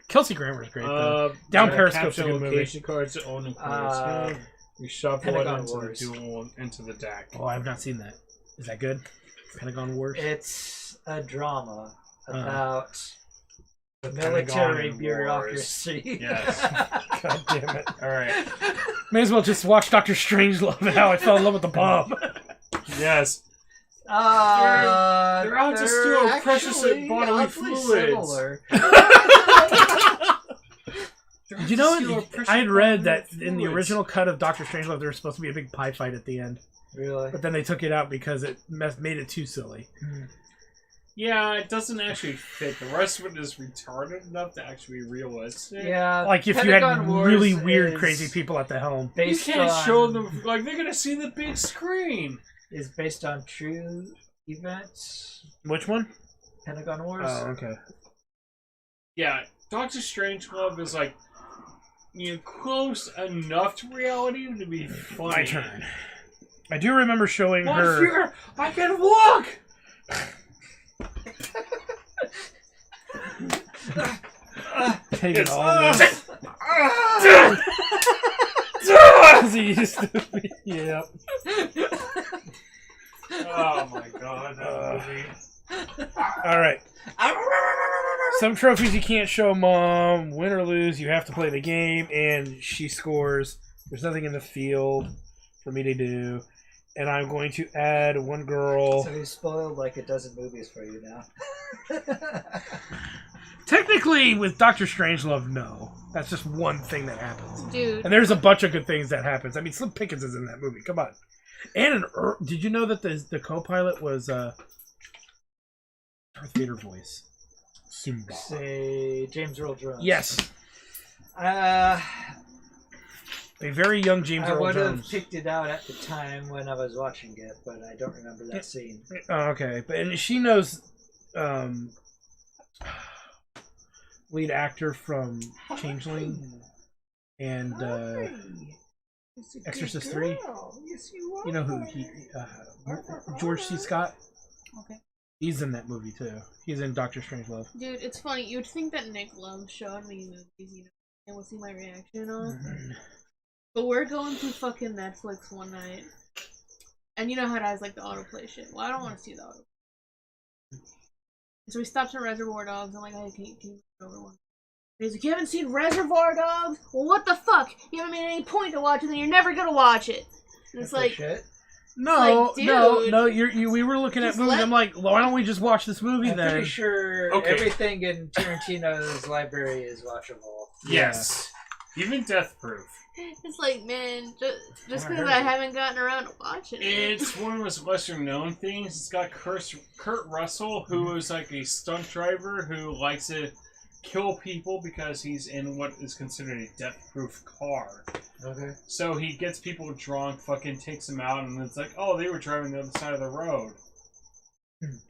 Kelsey Grammer's great, though. Down Periscope's a capture good movie. location cards to own and Periscope. You shuffle it Pentagon into Wars. the duel into the deck. Oh, I have not seen that. Is that good? Pentagon Wars? It's a drama Uh-huh. about the Pentagon military Wars. bureaucracy. Yes. God damn it. All right. May as well just watch Dr. Strangelove and how I fell in love with the bomb. Yes. They're out to steal precious bodily fluids. Did you know, I had read that in the original cut of Dr. Strangelove there was supposed to be a big pie fight at the end. Really? But then they took it out because it made it too silly. Yeah, it doesn't actually fit. The rest of it is retarded enough to actually be realistic. Yeah. Like if Pentagon you had Wars really weird, is crazy people at the helm. You Based can't on, show them, like, they're gonna see the big screen. Is based on true events. Which one? Pentagon Wars. Oh, okay. Yeah, Doctor Strangelove is like, close enough to reality to be funny. My turn. I do remember showing Not her. here! I can walk! Take it It's- all. As he used to be. Yep. Oh my god, that movie. All right. Some trophies you can't show Mom. Win or lose, you have to play the game, and she scores. There's nothing in the field for me to do. And I'm going to add one girl. So he's spoiled like a dozen movies for you now. Technically, with Doctor Strangelove, no. That's just one thing that happens. Dude. And there's a bunch of good things that happens. I mean, Slim Pickens is in that movie. Come on. And did you know that the co-pilot was Darth Vader voice? Simba. Say James Earl Jones. Yes. A very young James I Earl would have Jones. picked it out at the time when I was watching it, but I don't remember that scene. Oh, okay. And she knows lead actor from Changeling and Exorcist 3. Yes, you are. You know who he George C. Scott? Okay. He's in that movie too. He's in Doctor Strangelove. Dude, it's funny. You'd think that Nick loves showing me movies, and we'll see my reaction on. But we're going through fucking Netflix one night, and you know how it has like the autoplay shit. Well, I don't want to see the autoplay. So we stopped at Reservoir Dogs, and like, hey, can you go over one? He's like, you haven't seen Reservoir Dogs? Well, what the fuck? You haven't made any point to watch it, then you're never gonna watch it. And it's like, shit. No, like, no, dude, no. We were looking at just movies. let- I'm like, why don't we just watch this movie I'm then? pretty sure Okay. everything in Tarantino's library is watchable. Yes. Even Death Proof. it's like, man, just Never because heard I of it. haven't gotten around to watching it. It's one of those lesser known things. It's got Kurt Russell, who is like a stunt driver who likes to kill people because he's in what is considered a death-proof car. Okay. So he gets people drunk, fucking takes them out, and it's like, oh, they were driving the other side of the road.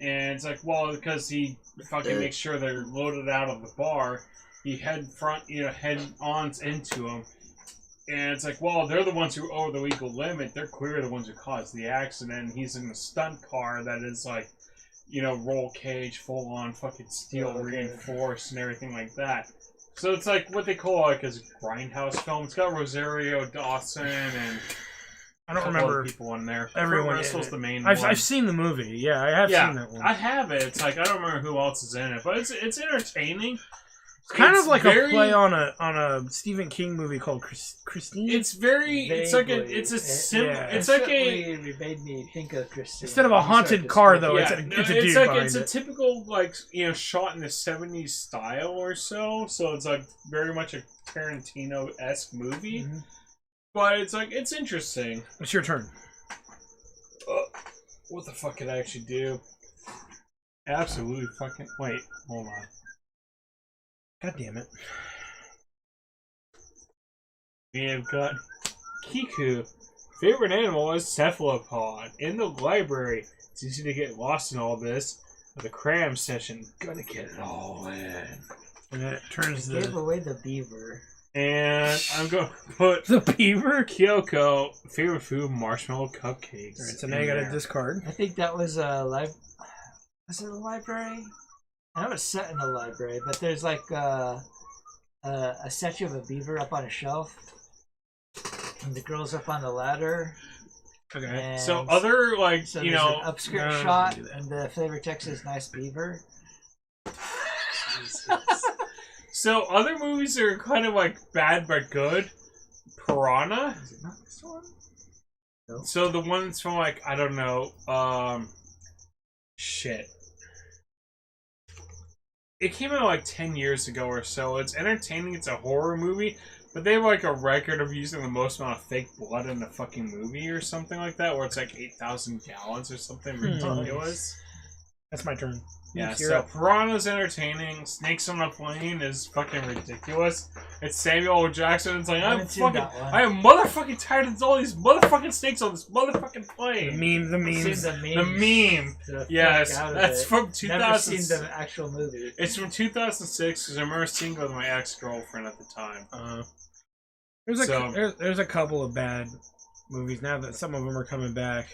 And it's like, well, because he fucking makes sure they're loaded out of the bar, he head on into them. And it's like, well, they're the ones who owe the legal limit. They're clearly the ones who caused the accident. He's in a stunt car that is like, roll cage, full on fucking steel reinforced and everything like that. So it's like what they call like a grindhouse film. It's got Rosario Dawson and I don't couple remember other people in there. everyone Kurt in Russell's it. the main I've one. seen the movie. Yeah, I have seen that one. I have it. It's like I don't remember who else is in it, but it's entertaining. It's kind of like very, a play on a Stephen King movie called Christine. It's very. It's like a. It's a sim. yeah. It's like a. It made me think of Christine. Instead of a haunted car, though, Yeah, it's a dude like behind it's a it. typical like shot in the '70s style or so. So it's like very much a Tarantino-esque movie, but it's like it's interesting. It's your turn. What the fuck did I actually do? Absolutely fucking. Wait, hold on. God damn it. We have got Kiku. Favorite animal is cephalopod. In the library. It's easy to get lost in all this. With a cram session, gotta get it all in. And then it turns Gave the away the beaver. And I'm going to put the beaver. Kyoko. Favorite food, marshmallow cupcakes. Alright, so now you gotta discard. I think that was a Was it a library? I know it's set in a library, but there's like a statue of a beaver up on a shelf, and the girl's up on the ladder. Okay. And So other like so you there's know an upskirt no, shot, don't do that. and the flavor text is "nice beaver." so other movies are kind of like bad but good. Piranha. Is it not this one? No. So the ones from like I don't know, shit. It came out like 10 years ago or so. It's entertaining. It's a horror movie, but they have like a record of using the most amount of fake blood in a fucking movie or something like that, where it's like 8,000 gallons or something ridiculous. That's my turn. Yeah, You're so up. Piranha's entertaining. Snakes on a Plane is fucking ridiculous. It's Samuel L. Jackson. It's like, I I'm haven't seen fucking, that one. I am motherfucking tired of all these motherfucking snakes on this motherfucking plane. The I've memes. seen The meme. the Yes, fuck out of that's it. from Never 2000. seen the actual movie. It's from 2006 because I remember seeing it with my ex-girlfriend at the time. There's a couple of bad movies now that some of them are coming back.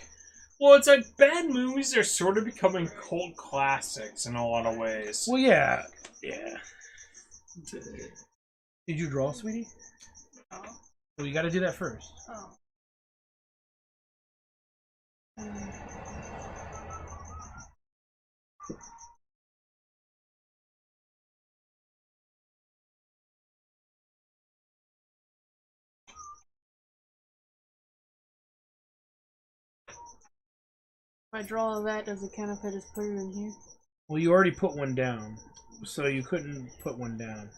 Well, it's like bad movies are sort of becoming cult classics in a lot of ways. Well, yeah. Did you draw, sweetie? Oh. Well, you got to do that first. Oh. If I draw that, does it count if I just put it in here? Well, you already put one down, so you couldn't put one down.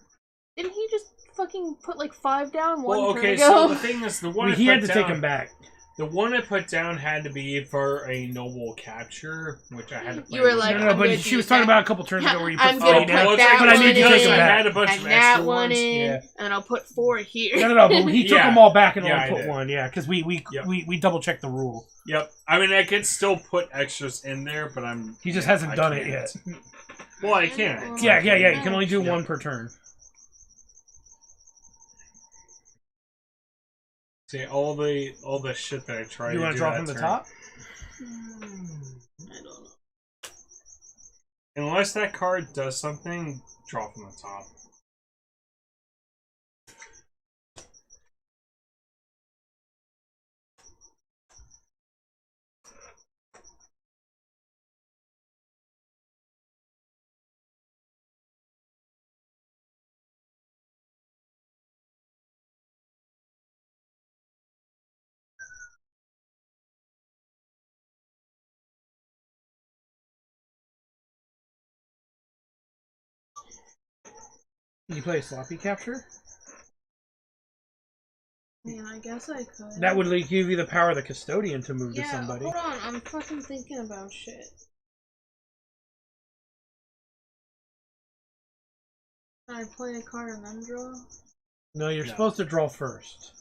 Didn't he just fucking put like 5 down Well, turn okay, ago? so the thing is, the one He I had put to down, take him back. The one I put down had to be for a noble capture, which I had to play. You were with. like, No, I'm but gonna she do was talking that. about a couple turns ago where you put I'm 3 gonna down. put it's that but I one need to take him in, back. I had a bunch of and extra that one ones. in, Yeah. and I'll put 4 here. No, but he took Yeah. them all back and Yeah, I only put did. one. Yeah, because we double checked the rule. Yep. I mean, I could still put extras in there, but He just hasn't I done it can't. yet. Well, I can't. Yeah. You can only do one per turn. See, all the shit that I tried. You want to draw that from the turn. top? I don't know. Unless that card does something, draw from the top. Can you play a sloppy capture? Yeah, I guess I could. That would give you the power of the custodian to move to Yeah, somebody. hold on. I'm fucking thinking about shit. Can I play a card and then draw? No, you're No. supposed to draw first.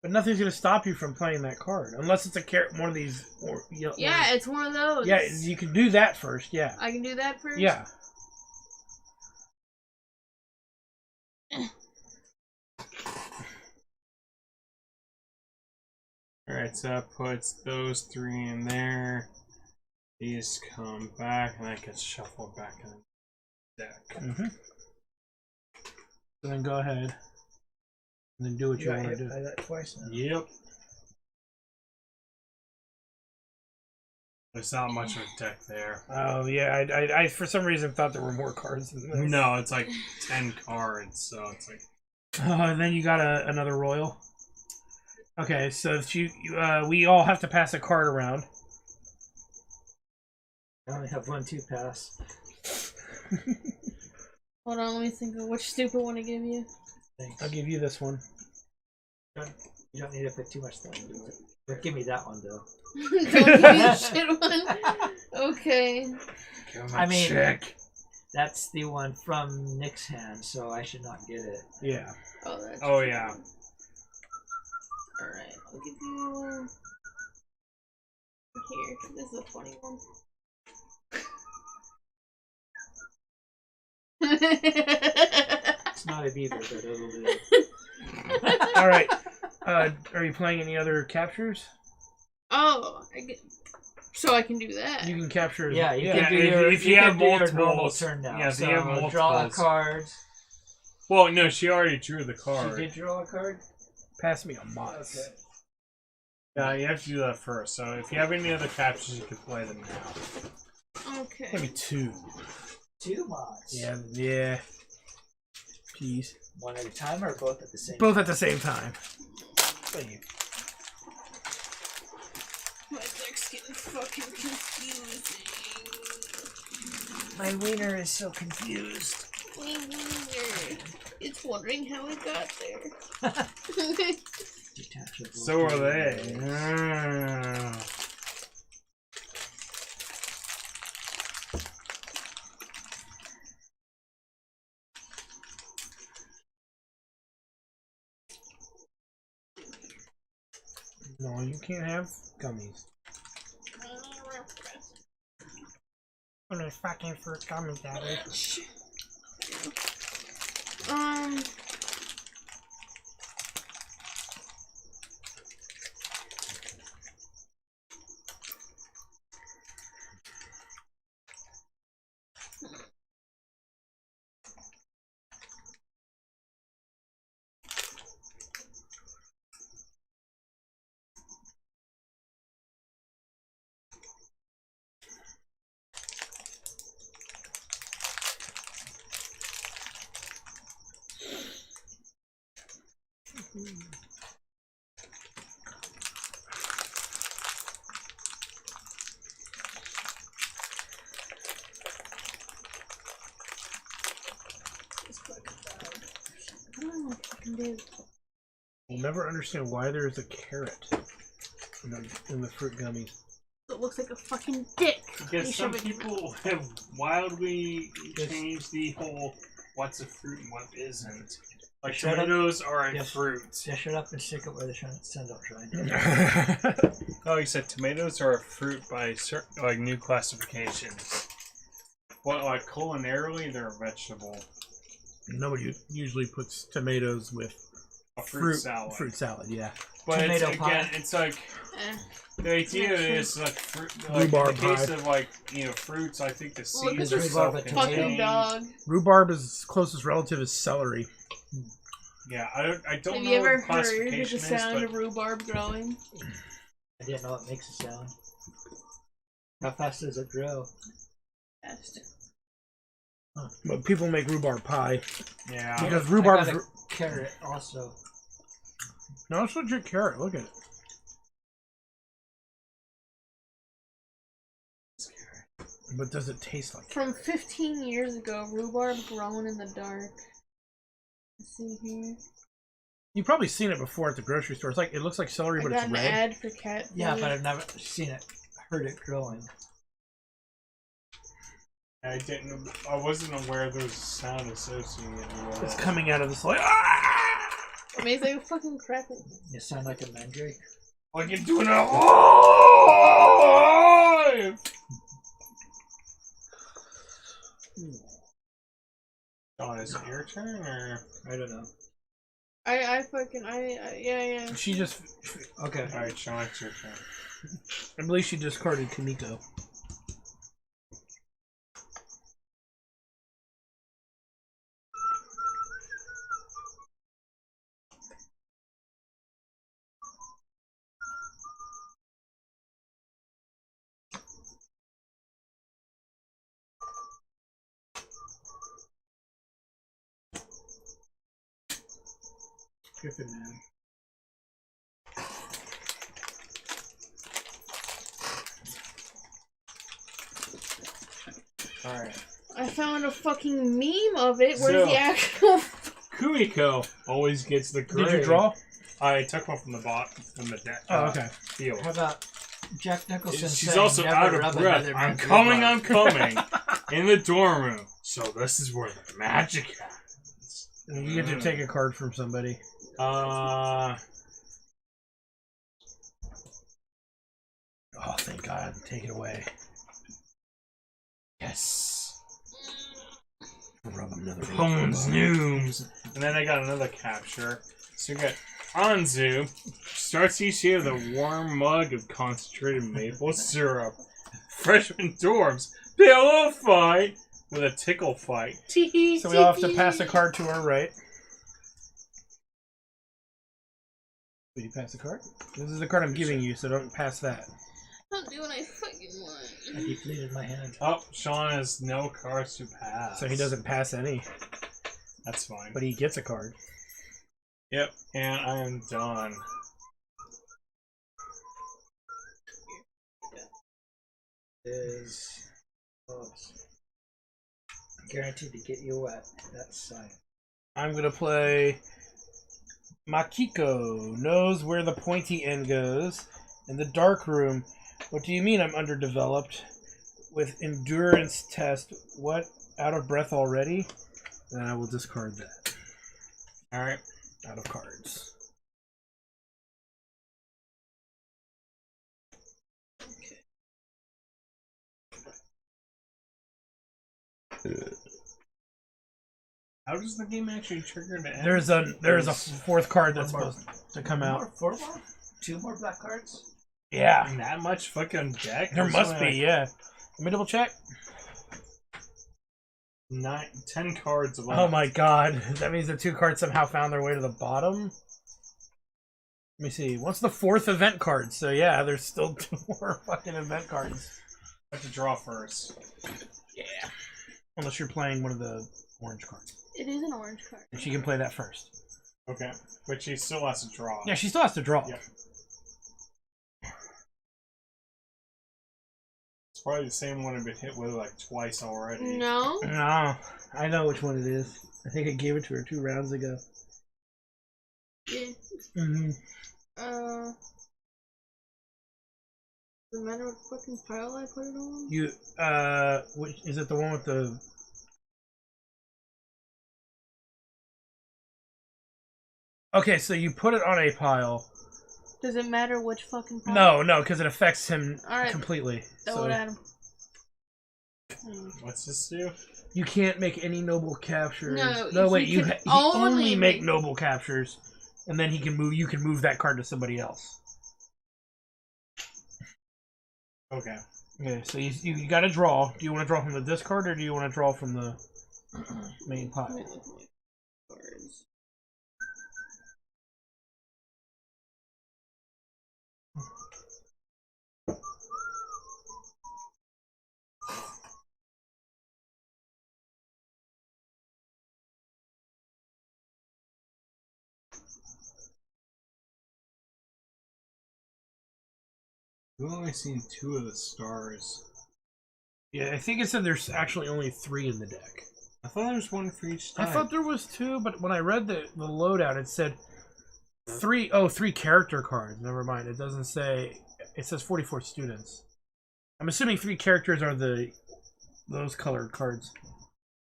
But nothing's going to stop you from playing that card. Unless it's one of these... Yeah, it's one of those. Yeah, you can do that first, yeah. I can do that first? Yeah. Alright, so that puts those 3 in there. These come back, and that gets shuffled back in the deck. Mm-hmm. So then go ahead. And then do what you got want to hit do. by that twice now. Yep. There's not much of a deck there. Oh yeah, I for some reason thought there were more cards than this. No, it's like 10 cards, so it's like. And then you got another royal. Okay, so if we all have to pass a card around. I only have 1 to pass. Hold on, let me think of which stupid one to give you. Thanks. I'll give you this one. You don't need to put too much thought into it. But give me that one though. Don't give me the shit one. Okay. I mean, check. That's the one from Nick's hand, so I should not get it. Yeah. Oh, that's Oh, yeah. Alright, I'll give you... Here, this is a funny one. It's not a beaver, but it'll do. All right. Are you playing any other captures? Oh, so I can do that. You can capture. Yeah, you yeah. can do your, if you have can do your normal multiples, turn now. yeah, if so you have multiples. draw a card. Well, no, she already drew the card. She did draw a card? Pass me a Mott's. Okay. Yeah, you have to do that first. So if you have any other captures, you can play them now. Okay. Maybe 2. 2 mods. Yeah. Please. One at a time or both at the same Both at the same time. Thank you. My deck's getting fucking confusing. My wiener is so confused. My wiener. It's wondering how it got there. Detachable. So are they. No, you can't have gummies. I'm gonna fucking fruit gummies, Daddy. I don't know what I can do. We'll never understand why there is a carrot in the fruit gummies. It looks like a fucking dick. Because some people have wildly changed the whole what's a fruit and what isn't. Like tomatoes are a fruit. Yeah, shut up and stick it where the sun don't shine. Oh, you said tomatoes are a fruit by certain, like new classifications. Well, like culinarily, they're a vegetable. Nobody usually puts tomatoes with A fruit salad. Fruit salad, yeah. But Tomato it's, pie. again, it's like the idea is like fruit. Like Rhubarb in the case pie. of like fruits, I think the Look seeds at are this fucking fucking dog. Rhubarb is closest relative is celery. Yeah, I don't Have know you ever what the heard classification the sound is, of rhubarb growing? I didn't know it makes a sound. How fast does it grow? Fast. But people make rhubarb pie but yeah, because I rhubarb got is. a carrot also. No, it's legit carrot. Look at it. But does it taste like From 15 years ago, rhubarb grown in the dark. Let's see here. You've probably seen it before at the grocery store. It's like it looks like celery, I but got it's an red. ad for cat food. Yeah, but I've never seen it, heard it growing. I wasn't aware there was a sound associated with it. It's coming out of this like. Ah! It makes like a fucking crackle. You sound like a mandrake. Like you're doing it live! Oh, is it your turn or? I don't know. Yeah. She just. Okay. Alright, Sean, it's your turn. I believe she discarded Kamiko. Griffin man. Alright. I found a fucking meme of it. Where's So- the actual? Kumiko always gets the gray. Did you draw? I took one from the from the deck. Oh, okay. Field. How about Jack Nicholson She's saying, also "Never out of rub breath. another I'm man's coming, lip I'm coming. In the dorm room. So this is where the magic happens. You get to take a card from somebody. Uh, Oh, thank God. Take it away. yes. Rub another Bones Nooms. And then I got another capture. So you got Anzu. Starts each day with a warm mug of concentrated maple syrup. Freshman dorms. Pillow fight with a tickle fight. So we all have to pass a card to our right. Will you pass the card? This is the card I'm giving you, so don't pass that. I'll do what I fucking I want. depleted my hand. Oh, Sean has no cards to pass. So he doesn't pass any, That's fine. but he gets a card. Yep, and I am done. Is guaranteed to get you wet. That's sign. I'm gonna play Makiko. Knows where the pointy end goes. In the dark room. What do you mean I'm underdeveloped? With endurance test. What? Out of breath already? Then I will discard that. Alright. Out of cards. How does the game actually trigger to end? There's a fourth card that's supposed to come out. Four more? Two more black cards? Yeah. That much fucking deck? There There's must only, be, yeah. Let me double check. 10 cards left. Oh my god. That means the two cards somehow found their way to the bottom. Let me see. What's the fourth event card? So yeah, there's still two more fucking event cards. I have to draw first. Yeah. Unless you're playing one of the orange cards. It is an orange card. And she can play that first. Okay. But she still has to draw. Yeah, she still has to draw. Yep. It's probably the same one I've been hit with like twice already. No. No. I know which one it is. I think I gave it to her 2 rounds ago. Yeah. Mm-hmm. No matter what fucking pile I put it on. You, which, is it the one with the... Okay, so you put it on a pile. Does it matter which fucking No, pile? no, because it affects him Alright. completely. Throw So it at him. What's this do? you can't make any noble captures. No, wait, he you can he only only make make- noble captures, and then he can move. You can move that card to somebody else. Okay. Okay, so you got to draw. Do you want to draw from the discard, or do you want to draw from the main Let pile? me look at my cards. We've only seen 2 of the stars. Yeah, I think it said there's actually only 3 in the deck. I thought there was one for each I type. thought there was 2, but when I read the loadout, it said 3. Oh, 3 character cards. Never mind. It doesn't say. It says 44 students. I'm assuming 3 characters are those colored cards.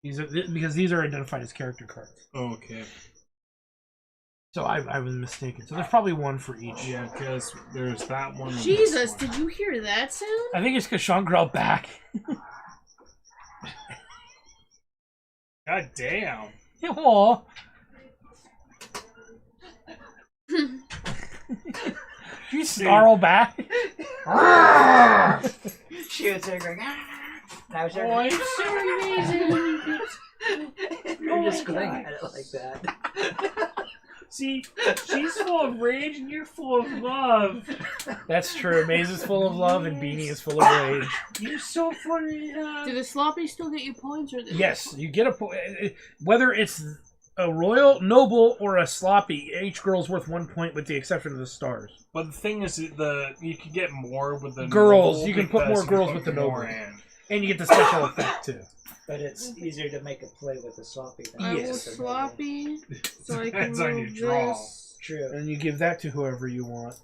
These are because these are identified as character cards. Okay. So I was mistaken. So there's probably 1 for each. Yeah, because there's that one. And Jesus, this one. did you hear that sound? I think it's because Sean growled back. God damn. Aw. You snarl back. She was there going, ah! Now she's Oh, it's so amazing. You're just my going God. at it like that. See, she's full of rage and you're full of love. That's true. Maze is full of love and Beanie is full of rage. You're so funny. Do the sloppy still get you points or? Yes, you get a point. Whether it's A royal, noble, or a sloppy. Each girl's worth 1 point with the exception of the stars. But the thing is, you can get more with the Girls. noble You can put because more you girls put with the more noble. in. And you get the special effect, too. But it's easier to make a play with a sloppy than I will Yes. sloppy, so I can Depends on your move draw. this. True. And you give that to whoever you want.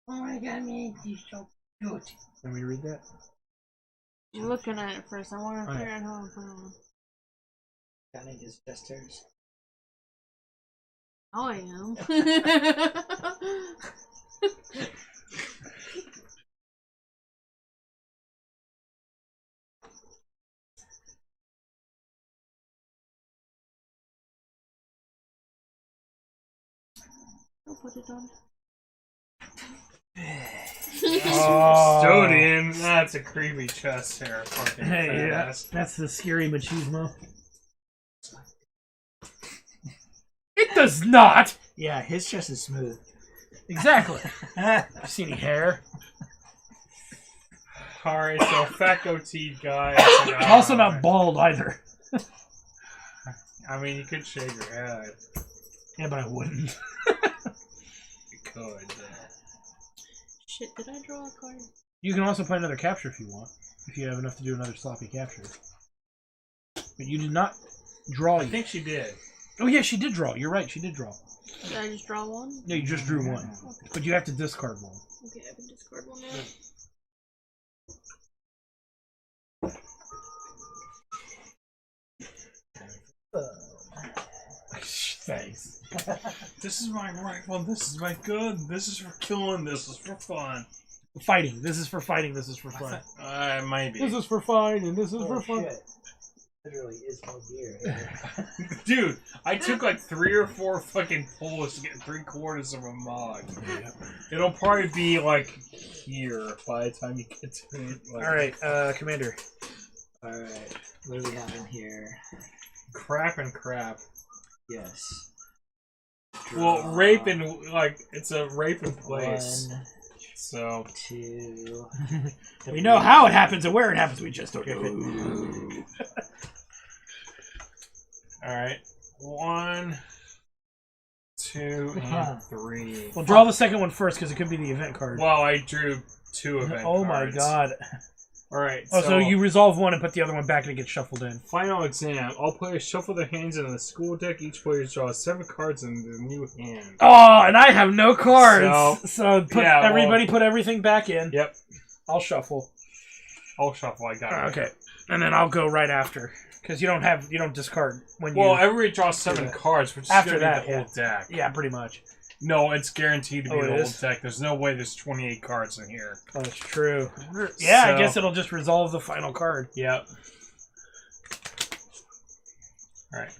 Oh my god, man, he's so cute. Let me read that. I'm looking at it first. I want to Alright. figure out how I'm playing. Counting his gestures. Oh, I am. I'll put it on. Custodian. That's a creepy chest hair. Fucking fat-ass. That's the scary machismo. It does not! Yeah, his chest is smooth. Exactly. You see any hair? Alright, so fat goatee guy. Also not bald either. I mean, you could shave your head. Yeah, but I wouldn't. You could. Shit, did I draw a card? You can also play another capture if you want. If you have enough to do another sloppy capture. But you did not draw I yet. think she did. Oh yeah, she did draw. You're right, she did draw. Did I just draw one? Yeah, you just drew one. But you have to discard one. Okay, I can discard one now. Thanks. This is my rifle, this is my gun, this is for killing, this is for fun. Fighting. This is for fighting, this is for fun. Maybe. This is for fun, and this is for fun. Shit. Literally is no beer here. Dude, I took like 3 or 4 fucking pulls to get 3/4 of a mug. It'll probably be like here by the time you get to it. Like, Alright, Commander. Alright, what do we have in here? crap and crap. Yes. Well, rape and like it's a rape in place. 1, So 2. We know how it happens and where it happens, we just don't know. alright. 1, 2, and 3. Well, draw the second one first, because it could be the event card. Well, I drew 2 event Oh cards. my god. Alright, Oh, so you resolve one and put the other one back and it gets shuffled in. final exam. All players shuffle their hands in the school deck. Each player draws 7 cards in their new hand. Oh, and I have no cards! So put yeah, well- everybody put everything back in. Yep. I'll shuffle. I'll shuffle. I got it. Okay. And then I'll go right after. Because you don't discard when you... Well, everybody draws 7 that. cards, which is After going to that, be the whole deck. Yeah, pretty much. No, it's guaranteed to be Oh, the it whole is? deck. There's no way there's 28 cards in here. Oh, that's true. Yeah, I So- guess it'll just resolve the final card. Yep. Alright.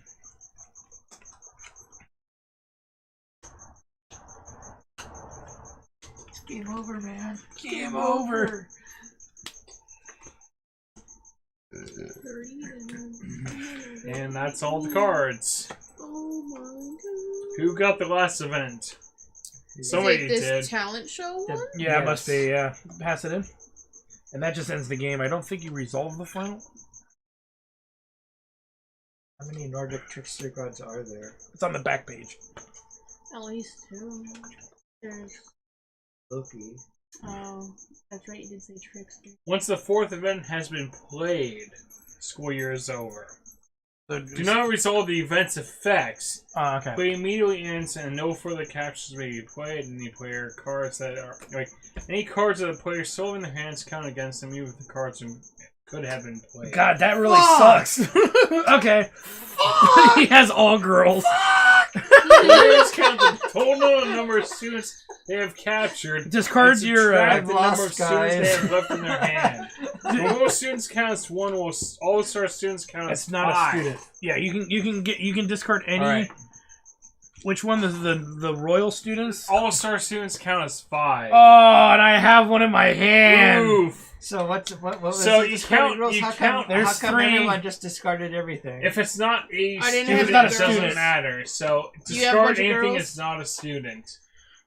It's game over, man. Game over. 3 And that's all the cards. Oh my god. Who got the last event? Somebody Is it this did. talent show one? Yeah, it Yes. must be, yeah. Pass it in. And that just ends the game. I don't think you resolve the final. How many Nordic trickster gods are there? It's on the back page. At least 2. There's... Loki. Oh, that's right, you did say trickster. Once the 4th event has been played, school year is over. So, Do not resolve the event's effects. Oh, okay. But immediately ends and no further captures may be played. Any player cards that are any cards that the player still in their hands count against them, even if the cards could have been played. God, that really Fuck! sucks. Okay. He has all girls. Players count the total number of students they have captured. Discard and your. subtract the I've number of lost, students they guys. have left in their hand. When most students counts 1, will all-star students count as It's not 5. a student. Yeah, you can discard any. Alright. Which one? The royal students? All-star students count as 5. Oh, and I have one in my hand. Oof. So what was So the you discarded count- rules? you How count- come, there's how come 3. everyone just discarded everything? If it's not a I didn't student, have it that doesn't girls. matter. So Do you have a bunch discard of anything girls? that's not a student.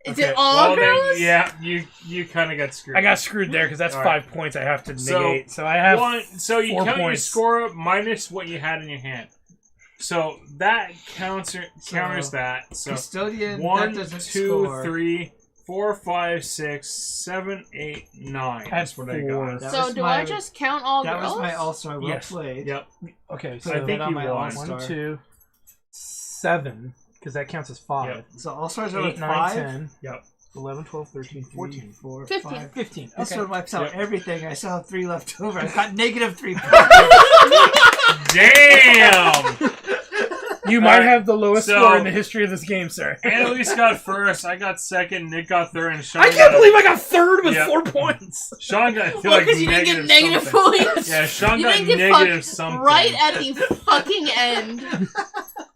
Is Okay, it all girls? yeah, you kind of got screwed. I got screwed there because that's All 5 points I have to negate. So I have so you 4 count your points. score minus what you had in your hand. So that counters that. So Custodian, 1, that doesn't 2, score. 3, 4, 5, 6, 7, 8, 9. That's what I 4. got. That So was do my- I just count all That girls? was my all-star well Yes. played. Yep. Okay, Put so I that think on you my won. all-star. 1, 2, 7, because that counts as 5. Yep. So all-stars are 8, with 9, 5? 10, Yep. 11, 12, 13, 14. 4, 15. 5. 15. This Okay. one wipes out Yep. everything. I still have 3 left over. I got negative 3 points. Damn! You might Alright, have the lowest so- score in the history of this game, sir. Annalise got first, I got second, Nick got third, and Sean I can't got, believe I got third with Yep. 4 points. Sean got Well, like because you didn't get negative something. points. Yeah, Sean You got didn't get negative fucked something. right at the fucking end.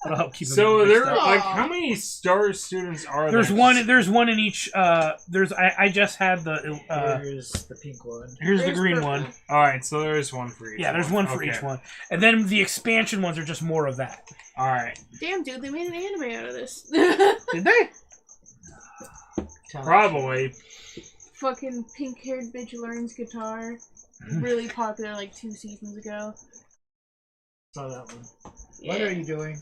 That'll help keep So them there, mixed up. like, how many star students are There's there? one. There's one in each. I just had the. Here's the pink one. Here's the There's green purple. one. All right, so there is one for each. Yeah, there's one for each one, and then the expansion ones are just more of that. All right, Damn, dude, they made an anime out of this. Did they? probably. Fucking pink-haired bitch learns guitar. Really popular like 2 seasons ago. Saw that one. Yeah. What are you doing?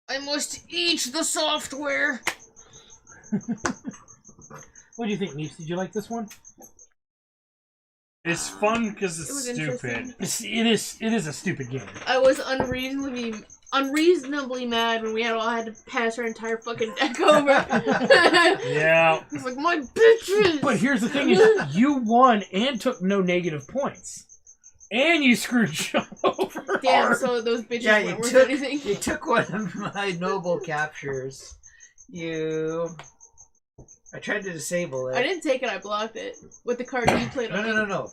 I must eat the software. What do you think, Neeps? Did you like this one? It's fun because It it's was stupid. interesting. It is a stupid game. I was unreasonably mad when we all had to pass our entire fucking deck over. Yeah. It's like, my bitches! But here's the thing: is you won and took no negative points, and you screwed Sean over. Damn, hard. so those bitches Yeah, weren't you worth took, anything. you took one of my noble captures. I tried to disable it. I didn't take it, I blocked it. With the card you played on. No.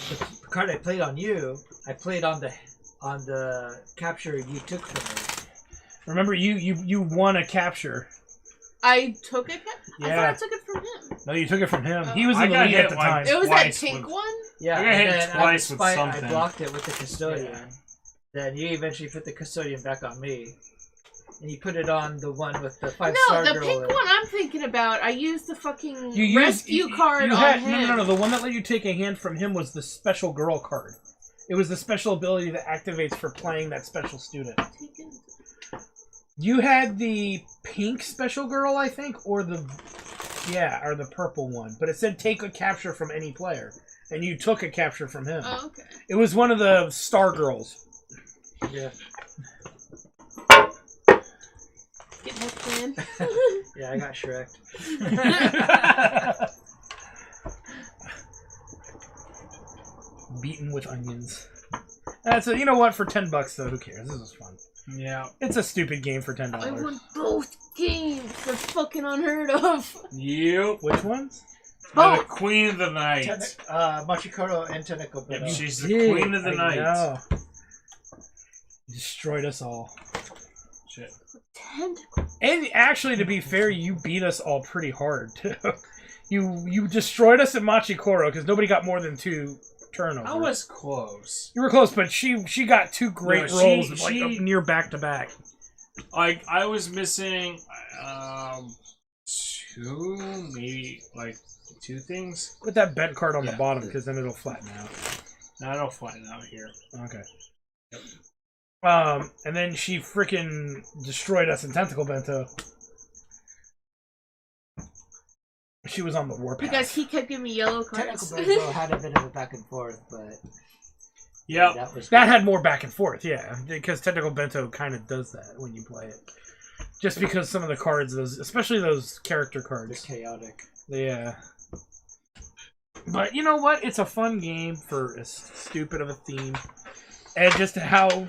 The card I played on you, I played on the capture you took from me. Remember, you won a capture. I took it? I Yeah. thought I took it from him. No, you took it from him. Oh. He was I in the got lead hit at the like- time. It was that Twice pink with- one? Yeah, I got and hit then twice with I something. blocked it with the custodian. Yeah. Then you eventually put the custodian back on me. And you put it on the one with the 5 No, star the girl. pink in. one I'm thinking about. I used the fucking You used- rescue card you on had, him. No. The one that let you take a hand from him was the special girl card. It was the special ability that activates for playing that special student. You had the pink special girl, I think, or the purple one. But it said take a capture from any player, and you took a capture from him. Oh, okay. It was one of the star girls. Yeah. Get my plan. Yeah, I got Shrek. Beaten with onions. That's you know what? For $10 though, who cares? This is fun. Yeah. It's a stupid game for $10. I won both games. They're fucking unheard of. You. Which ones? The Both. Queen of the Night. Machi, Koro, and Tenticle. Yep, Bento. she's the Did, Queen of the I Night. know. You destroyed us all. Shit. Tentacle. And actually, to be fair, you beat us all pretty hard too. You destroyed us at Machi Koro because nobody got more than 2 turnovers. I was close. You were close, but she got 2 great No, rolls, she- like near back to back. Like, I was missing 2, maybe, like, 2 things. Put that bet card on the Yeah. bottom because then it'll flatten out. Now I don't flatten out here. Okay. And then she freaking destroyed us in Tenticle Bento. She was on the warpath. Because he kept giving me yellow cards. Tenticle Bento had a bit of a back and forth, but Yep. That had more back and forth, yeah, because Tenticle Bento kind of does that when you play it. Just because some of the cards, those, especially those character They're cards, chaotic. yeah. But you know what? It's a fun game for as stupid of a theme, and just how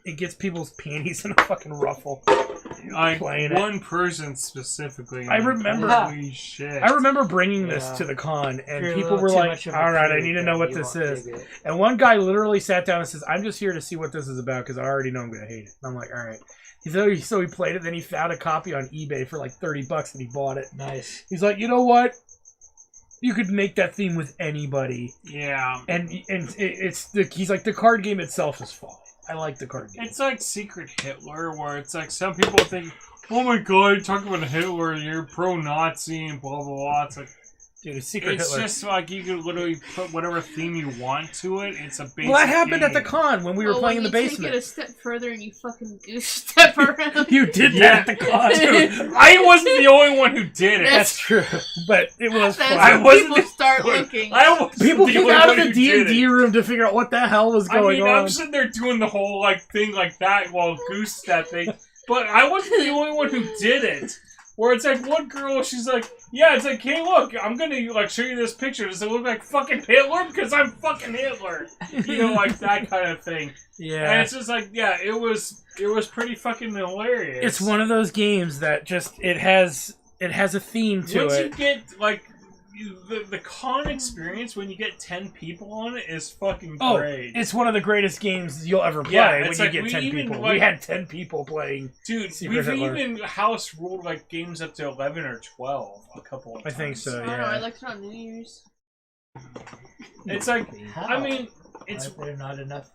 it gets people's panties in a fucking ruffle. Like, playing it. one person specifically. I remember- Holy shit. I remember bringing this Yeah. to the con, If and you're a people little were too like, much of a "All right, I creep, need to then know what you this won't is." dig it. And one guy literally sat down and says, "I'm just here to see what this is about because I already know I'm going to hate it." And I'm like, "All right." So he played it. Then he found a copy on eBay for like $30, and he bought it. Nice. He's like, "You know what? You could make that theme with anybody." Yeah. And he's like, the card game itself is fine. I like the card game. It's like Secret Hitler, where it's like some people think, oh my god, you're talking about Hitler, you're pro-Nazi and blah blah blah. It's like, Dude, Secret it's Hitler. just like you can literally put whatever theme you want to it. It's a basic Well, that happened game. at the con when we were playing in the When you basement. take it a step further and you fucking goose step around. You did that at the con. Dude, I wasn't the only one who did it. That's true, but it was That's fun. I when wasn't people start Look, looking. I wasn't People the came only out of one the who did D&D it. room to figure out what the hell was going on. I'm sitting there doing the whole like thing like that while goose stepping, but I wasn't the only one who did it. Where it's like one girl, she's like, yeah, it's like, hey, look, I'm gonna like show you this picture. Does it look like fucking Hitler? Because I'm fucking Hitler. You know, like that kind of thing. Yeah. And it's just like, yeah, it was pretty fucking hilarious. It's one of those games that just it has a theme to Once it. you get like the con experience when you get 10 people on it is fucking Oh, great. it's one of the greatest games you'll ever play Yeah, when it's you like get we 10 even, people. like- We had 10 people playing. Dude, Secret we've Hitler. even house ruled like games up to 11 or 12 a couple of I times. think so, I don't know, I yeah. liked it on New Year's. It's like, How? I mean, it's Are there not enough?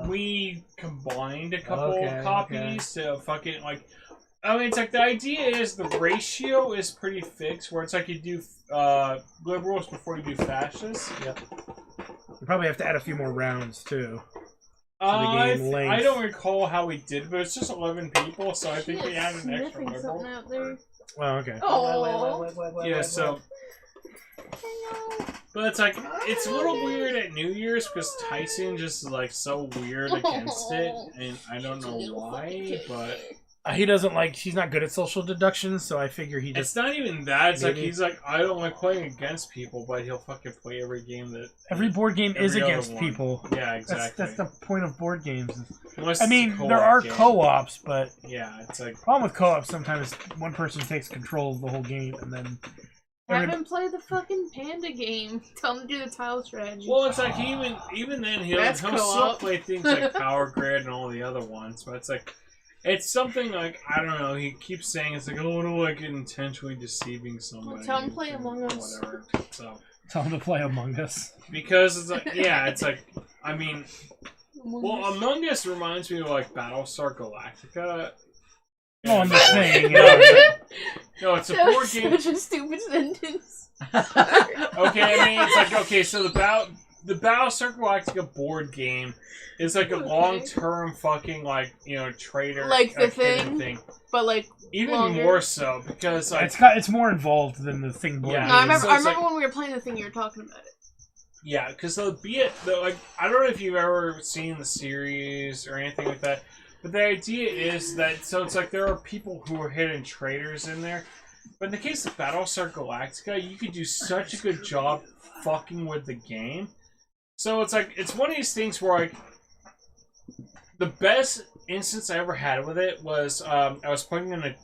we combined a couple Okay, copies to fucking like. I mean, it's like the idea is the ratio is pretty fixed, where it's like you do liberals before you do fascists. Yep. You probably have to add a few more rounds too. I game length. don't recall how we did, but it's just 11 people, so I think She we is added an extra sniffing liberal. something out there. Oh, okay. Oh. Yeah, so. But it's like, it's a little weird at New Year's because Tyson just is like so weird against it, and I don't know why, but He doesn't like. He's not good at social deductions, so I figure he it's just. not even that. It's like, Maybe. he's like, I don't like playing against people, but he'll fucking play every game that. Every board game is every other against one. people. Yeah, exactly. That's the point of board games. Unless I it's a mean, co-op there are game. co-ops, but Yeah, it's like. problem with co-ops sometimes one person takes control of the whole game and then. Have him play the fucking panda game. Tell him to do the tile strategy. Well, it's like even then he'll That's still co-op. play things like Power Grid and all the other ones, but it's like. It's something like, I don't know, he keeps saying it's like, oh, I don't like intentionally deceiving somebody. Tell him to play Among Us. Whatever. So, Tell him to play Among Us. because it's like, yeah, it's like, I mean, well, Among Us reminds me of like Battlestar Galactica. Oh, I'm just saying. No, no, it's a That board was game. such a stupid sentence. Okay, I mean, it's like, okay, so the Battlestar Galactica board game is like a Okay. long-term fucking, like, you know, trader Like the hidden thing? But like, Even longer. more so, because, like, It's more involved than the thing board. Yeah. game. no, I remember. So I it's remember like- when we were playing the thing you were talking about it. yeah, because like, I don't know if you've ever seen the series or anything like that, but the idea is that, so it's like there are people who are hidden traders in there, but in the case of Battlestar Galactica, you could do such a good job fucking with the game. So it's like, it's one of these things where, like, the best instance I ever had with it was, I was playing in a,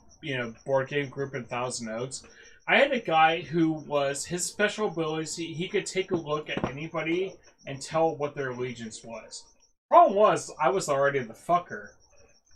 board game group in Thousand Oaks. I had a guy who was, his special abilities, he could take a look at anybody and tell what their allegiance was. Problem was, I was already the fucker.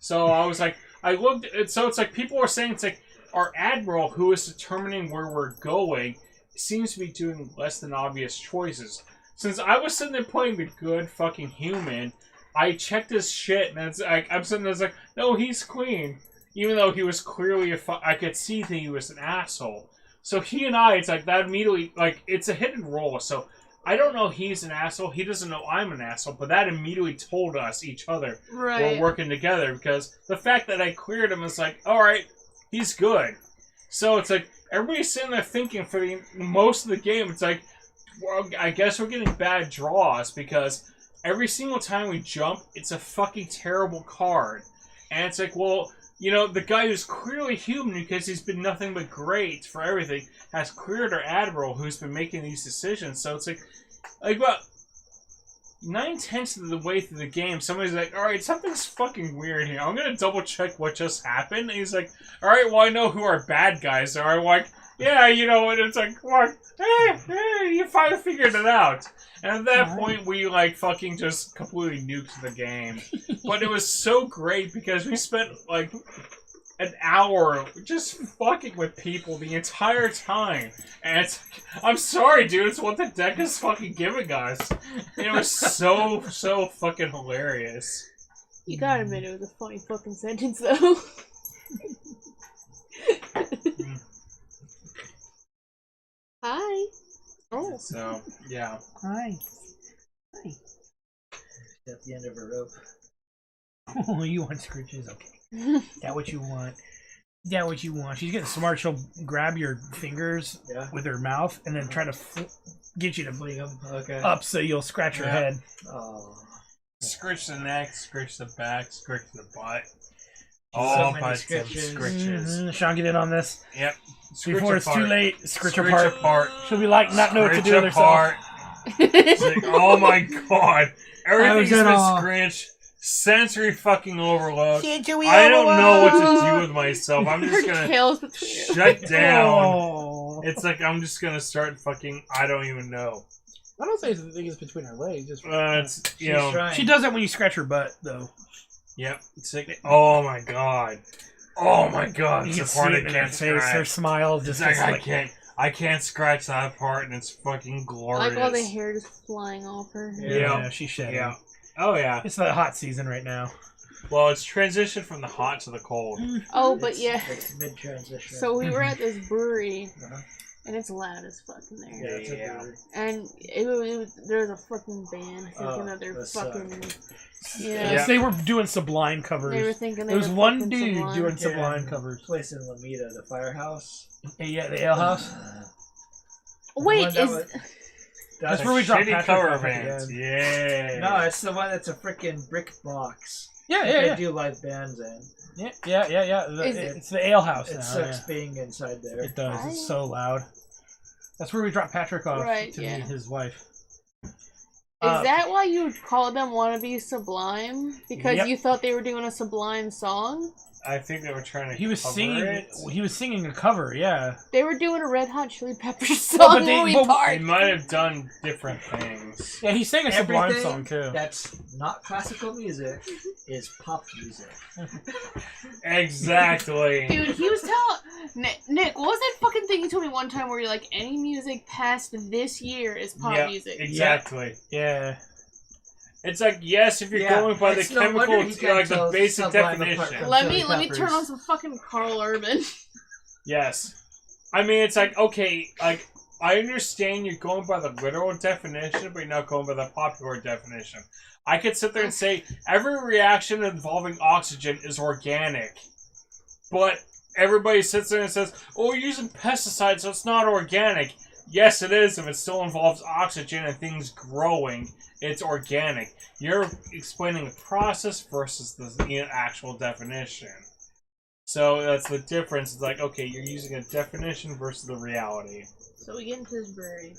So I was like, I looked, so it's like people were saying, it's like, our admiral who is determining where we're going seems to be doing less than obvious choices. Since I was sitting there playing the good fucking human, I checked his shit, and it's like, I'm sitting there like, no, he's clean. Even though he was clearly I could see that he was an asshole. So he and I, it's like, that immediately, like, it's a hidden role, so I don't know he's an asshole, he doesn't know I'm an asshole, but that immediately told us, each other, Right. we're working together, because the fact that I cleared him is like, alright, he's good. So it's like, everybody's sitting there thinking for most of the game, it's like, well, I guess we're getting bad draws, because every single time we jump, it's a fucking terrible card. And it's like, well, the guy who's clearly human because he's been nothing but great for everything has cleared our admiral who's been making these decisions. So it's like about 9/10 of the way through the game, somebody's like, alright, something's fucking weird here. I'm gonna double check what just happened. And he's like, alright, well, I know who our bad guys are. I'm like, yeah, and it's like, what? Hey, you finally figured it out. And at that point, we, like, fucking just completely nuked the game. But it was so great because we spent, like, an hour just fucking with people the entire time. And it's, I'm sorry, dude, it's what the deck is fucking giving us. And it was so fucking hilarious. You gotta admit it was a funny fucking sentence, though. Hi. Oh. So, yeah. Hi. At the end of a rope. Oh, you want scritches? Okay. Is that what you want? Is that what you want? She's getting smart. She'll grab your fingers with her mouth and then try to get you to Fling them. Okay. up so you'll scratch your head. Oh. Scritch the neck, scritch the back, scritch the butt. So All many butts and scritches. scritches. Sean, get in on this. Yep. Before it's too late, scritch apart. apart. She'll be like, not know what to do with herself. apart. It's like, oh my god. Everything's been gonna- scratched. Sensory fucking overload. Sensory I don't know what overload. to do with myself. I'm just Her gonna tail's between her. shut down. Oh. It's like I'm just gonna start fucking. I don't even know. I don't say the thing is between her legs. Just It's She's you know. trying. she does that when you scratch her butt, though. Yep. It's like, oh my god. Oh my god. You It's can the see part I it in her can't face. Her scratch. smile It's just like gets I like can't. I can't scratch that part, and it's fucking glorious. Like all the hair just flying off her. Yeah. she's shedding. Yeah. Oh yeah. It's the hot season right now. Well, it's transitioned from the hot to the cold. Oh, but yeah. It's mid-transition. So we were at this brewery, Uh-huh. and it's loud as fuck in there. Yeah, it's a Yeah. brewery. And there was a fucking band thinking of their that fucking. Yeah. Yes, they were doing Sublime covers. They were thinking they there was were one fucking dude Sublime. doing Sublime Yeah. covers. Place in Lameda, the firehouse. Yeah, the Ale House. Wait, The one that is was- That's The where we dropped shitty Patrick cover off at the bands. end. Yeah. No, it's the one that's a freaking brick box. Yeah, that yeah, they yeah. do live bands in. Yeah. Is it- It's the Ale House It now. sucks Yeah. being inside there. It does. It's so loud. That's where we dropped Patrick off Right, to yeah. meet his wife. Is that why you called them Wannabe Sublime? Because Yep. you thought they were doing a Sublime song? I think they were trying to. He was cover singing. it. He was singing a cover. Yeah. They were doing a Red Hot Chili Peppers song Well, but they- when we well, They parked. might have done different things. Yeah, he sang a Sublime Everything song too. that's not classical music is pop music. Exactly. Dude, he was telling Nick, what was that fucking thing you told me one time where you're like, any music past this year is pop Yeah, music? exactly. Yeah. It's like, yes, if you're Yeah, going by the it's no wonder chemical, he can't like the tell basic Sublime apart definition. from- Let Chili me turn Peppers. on some fucking Carl Urban. Yes. I mean, it's like, okay, like, I understand you're going by the literal definition, but you're not going by the popular definition. I could sit there and say, every reaction involving oxygen is organic. But everybody sits there and says, oh, you're using pesticides, so it's not organic. Yes, it is if it still involves oxygen and things growing. It's organic. You're explaining a process versus the actual definition. So that's the difference. It's like, okay, you're using a definition versus the reality. So we get into this brewery.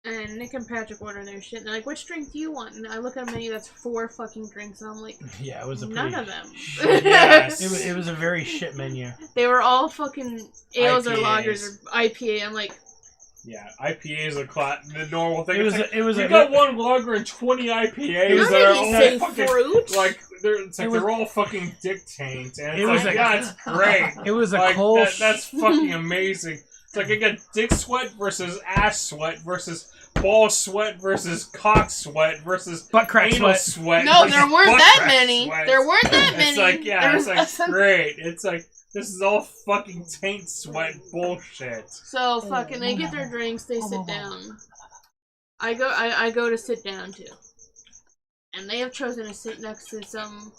And Nick and Patrick order their shit. And they're like, which drink do you want? And I look at a menu that's 4 fucking drinks. And I'm like, Yeah, it was a none pretty. of them. Yes. It was a very shit menu. They were all fucking ales or IPAs. lagers or IPA. I'm like, Yeah, IPAs are the normal thing. It was. It's like, It was. we a, got one lager and 20 IPAs not that are that all you say fucking fruit. like it's like It was- they're all fucking dictates, and it's It was like, a- yeah, it's great. It was a Like cold. that's fucking amazing. It's like I got dick sweat versus ass sweat versus ball sweat versus cock sweat versus butt crack anal sweat. sweat. no, versus there weren't butt that crack many. sweat. There weren't that many. It's like, yeah, There it's was- like great. It's like this is all fucking taint sweat bullshit. So fucking, they get their drinks, they sit down. I go to sit down too, and they have chosen to sit next to some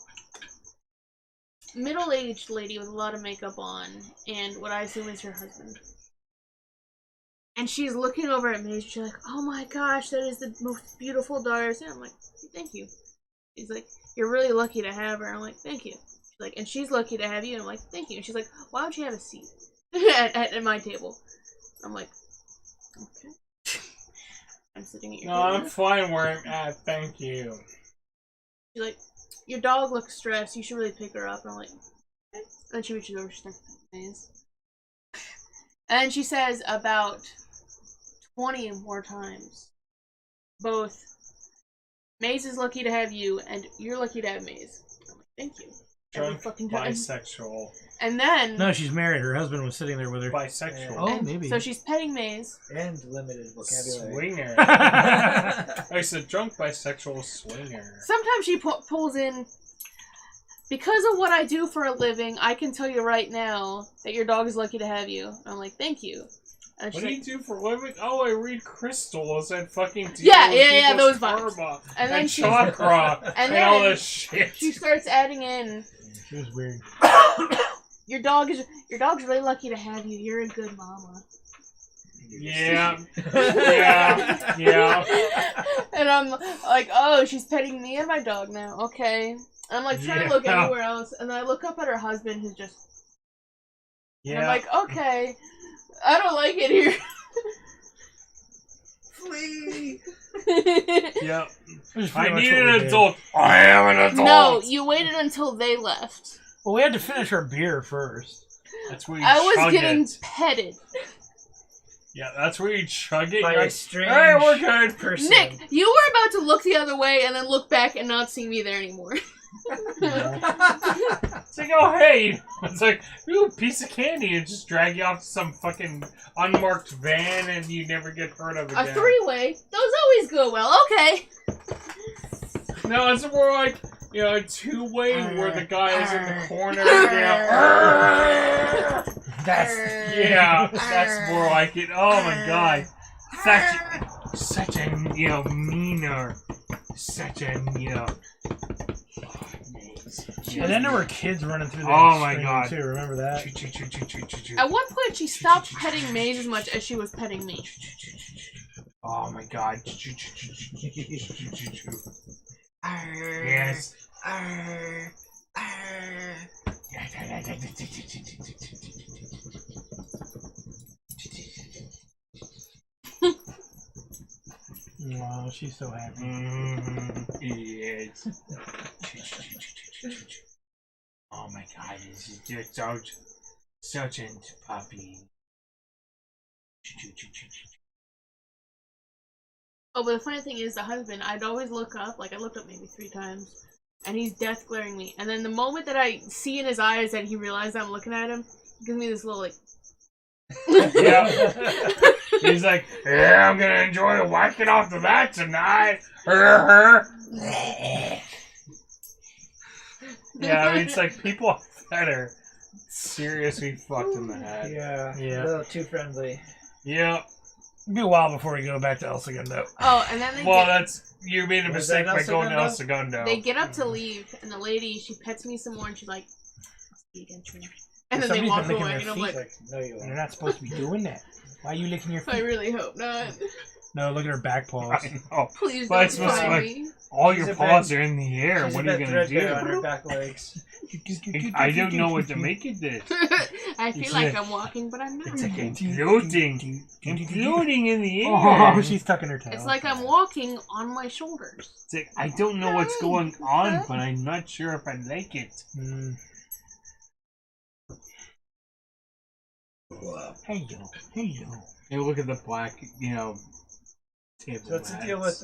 middle-aged lady with a lot of makeup on, and what I assume is her husband. And she's looking over at me. She's like, "Oh my gosh, that is the most beautiful daughter." And I'm like, "Thank you." She's like, "You're really lucky to have her." I'm like, "Thank you." She's like, "And she's lucky to have you." And I'm like, "Thank you." And she's like, "Why don't you have a seat at my table?" I'm like, "Okay." I'm sitting at your No, table. I'm fine where I'm at. Thank you. She's like, "Your dog looks stressed. You should really pick her up." And I'm like, "Okay." And she reaches over. She's like, "Maze." And she says about 20 more times, both, "Maze is lucky to have you, and you're lucky to have Maze." I'm like, "Thank you." every Drunk, fucking time. bisexual. And then No, she's married. Her husband was sitting there with her. Bisexual. Oh, and maybe. so she's petting Maze. And limited vocabulary. Swinger. I said drunk, bisexual, swinger. Sometimes she pulls in. Because of what I do for a living, I can tell you right now that your dog is lucky to have you. And I'm like, thank you. And What she's do like, you do for a living? Oh, I read crystals and fucking deal Yeah, with yeah, people's those vibes. karma And then she- chakra and and all then this shit. she starts adding in, She was weird. your dog's really lucky to have you. You're a good mama. Yeah, yeah. And I'm like, oh, she's petting me and my dog now. Okay. And I'm like trying to look Yeah. anywhere else, and then I look up at her husband, who's just. And Yeah. I'm like, okay, I don't like it here. Flee! Yeah. Which is I pretty much need what an we did. adult. I am an adult. No, you waited until they left. Well, we had to finish our beer first. That's where you I was chug getting it. petted. Yeah, that's where you chug it. By You're a like, strange hey, we're good. person. Nick, you were about to look the other way and then look back and not see me there anymore. It's like, oh, hey. It's like, ooh, piece of candy, and just drag you off to some fucking unmarked van and you never get heard of A again. three-way. Those always go well. Okay. No, it's more like, you know, a two-way where the guy is in the corner. You know, yeah, that's more like it. Oh my god. Such a, you know, meaner. Such a, you know. And then there were kids running through there. Oh my screaming, God. Too. Remember that? At one point, she stopped petting Maze as much as she was petting me. Oh my god. Yes. Oh, she's so happy. Yes. Oh my god, this is just such a puppy. Oh, but the funny thing is, the husband, I'd always look up, like I looked up maybe 3 times, and he's death glaring me. And then the moment that I see in his eyes that he realized I'm looking at him, he gives me this little like. Yeah. He's like, yeah, I'm gonna enjoy whacking off to that tonight. Yeah, I mean, it's like people that are seriously fucked in the head. Yeah, Yeah. a little too friendly. Yeah. It'll be a while before we go back to El Segundo. Oh, and then they Well, get, that's you made a Was mistake that by El going to El Segundo? Segundo. they get up to leave, and the lady, she pets me some more, and she's like, "I'll see you again, Trina." And then they Somebody's walk been licking away, their and I'm feet. like, No, you You're won't. not supposed to be doing that. Why are you licking your I feet? really hope not. No, look at her back paws. I know. Please But don't it's supposed to find like- me. All She's your a paws bit- are in the air. She's What a are bit you gonna threadbare on do? her back legs. I don't know what to make of this. I feel It's like a- I'm walking, but I'm not. It's like floating in the air. Oh, she's tucking her tail. It's like I'm walking on my shoulders. It's like, I don't know what's going on, but I'm not sure if I like it. Mm. Hello. Hey, look at the black, you know, table. So what's the deal with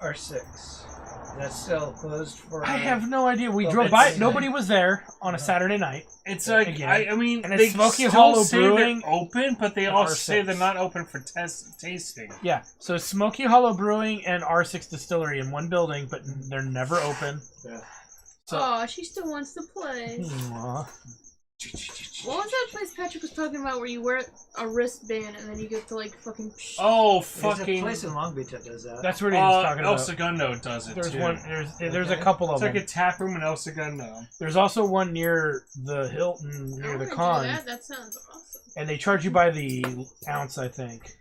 R6? That's still closed for. I have no idea. We Well, drove it's- by. Nobody was there on a Saturday night. It's like Again. I mean, And it's they Smoky still Hollow say Brewing they're open, but they and also R6. say they're not open for tasting. Yeah. So Smoky Hollow Brewing and R6 Distillery in one building, but they're never open. Yeah. So- Oh, she still wants to play. Aw. What was that place Patrick was talking about where you wear a wristband and then you get to like fucking. Oh, There's a fucking! place in Long Beach that does that. That's what he was talking El about. Segundo does it There's too. one. There's a Okay. couple of It's like them. a tap room in El Segundo. There's also one near the Hilton, near the con, That sounds awesome. and they charge you by the ounce, I think.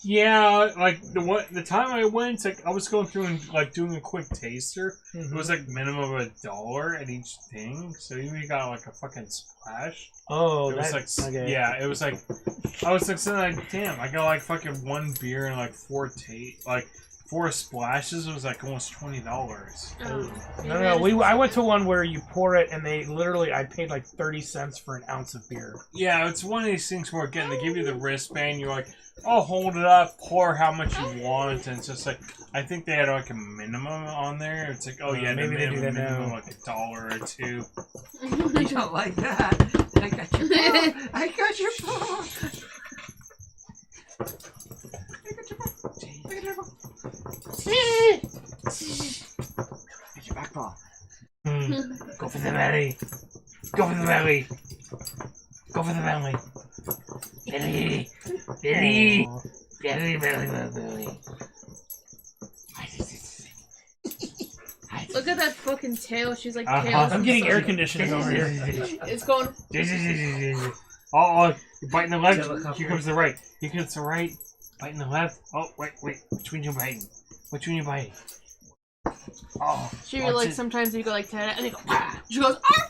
Yeah, like the time I went, like I was going through and like doing a quick taster. It was like minimum of $1 at each thing, so you got like a fucking splash. Oh, It was like, that's okay. yeah, it was like, I was like, sitting like, damn, I got like fucking 1 beer and like 4 Forest Splashes was like almost $20. No. I went to one where you pour it, and they literally, I paid like 30 cents for an ounce of beer. Yeah, it's one of these things where again they give you the wristband. You're like, oh, hold it up, pour how much you want, and it's just like I think they had like a minimum on there. It's like, oh yeah, maybe they do that minimum now. like $1 or $2. You don't like that. I got your phone. I got your phone. Get your back paw. Go for the belly. Go for the belly. Go for the belly. Belly. Belly. Belly, belly, belly. Look at that fucking tail. She's like Uh-huh. tail. I'm getting air conditioning over here. It's going. Oh, you're biting the left. Here comes the right. Here comes the right. Biting the left. Oh, wait. Which one you biting? Which one you biting? Oh. She watch like it. sometimes you go like that and they go. Ah! She goes. Ah!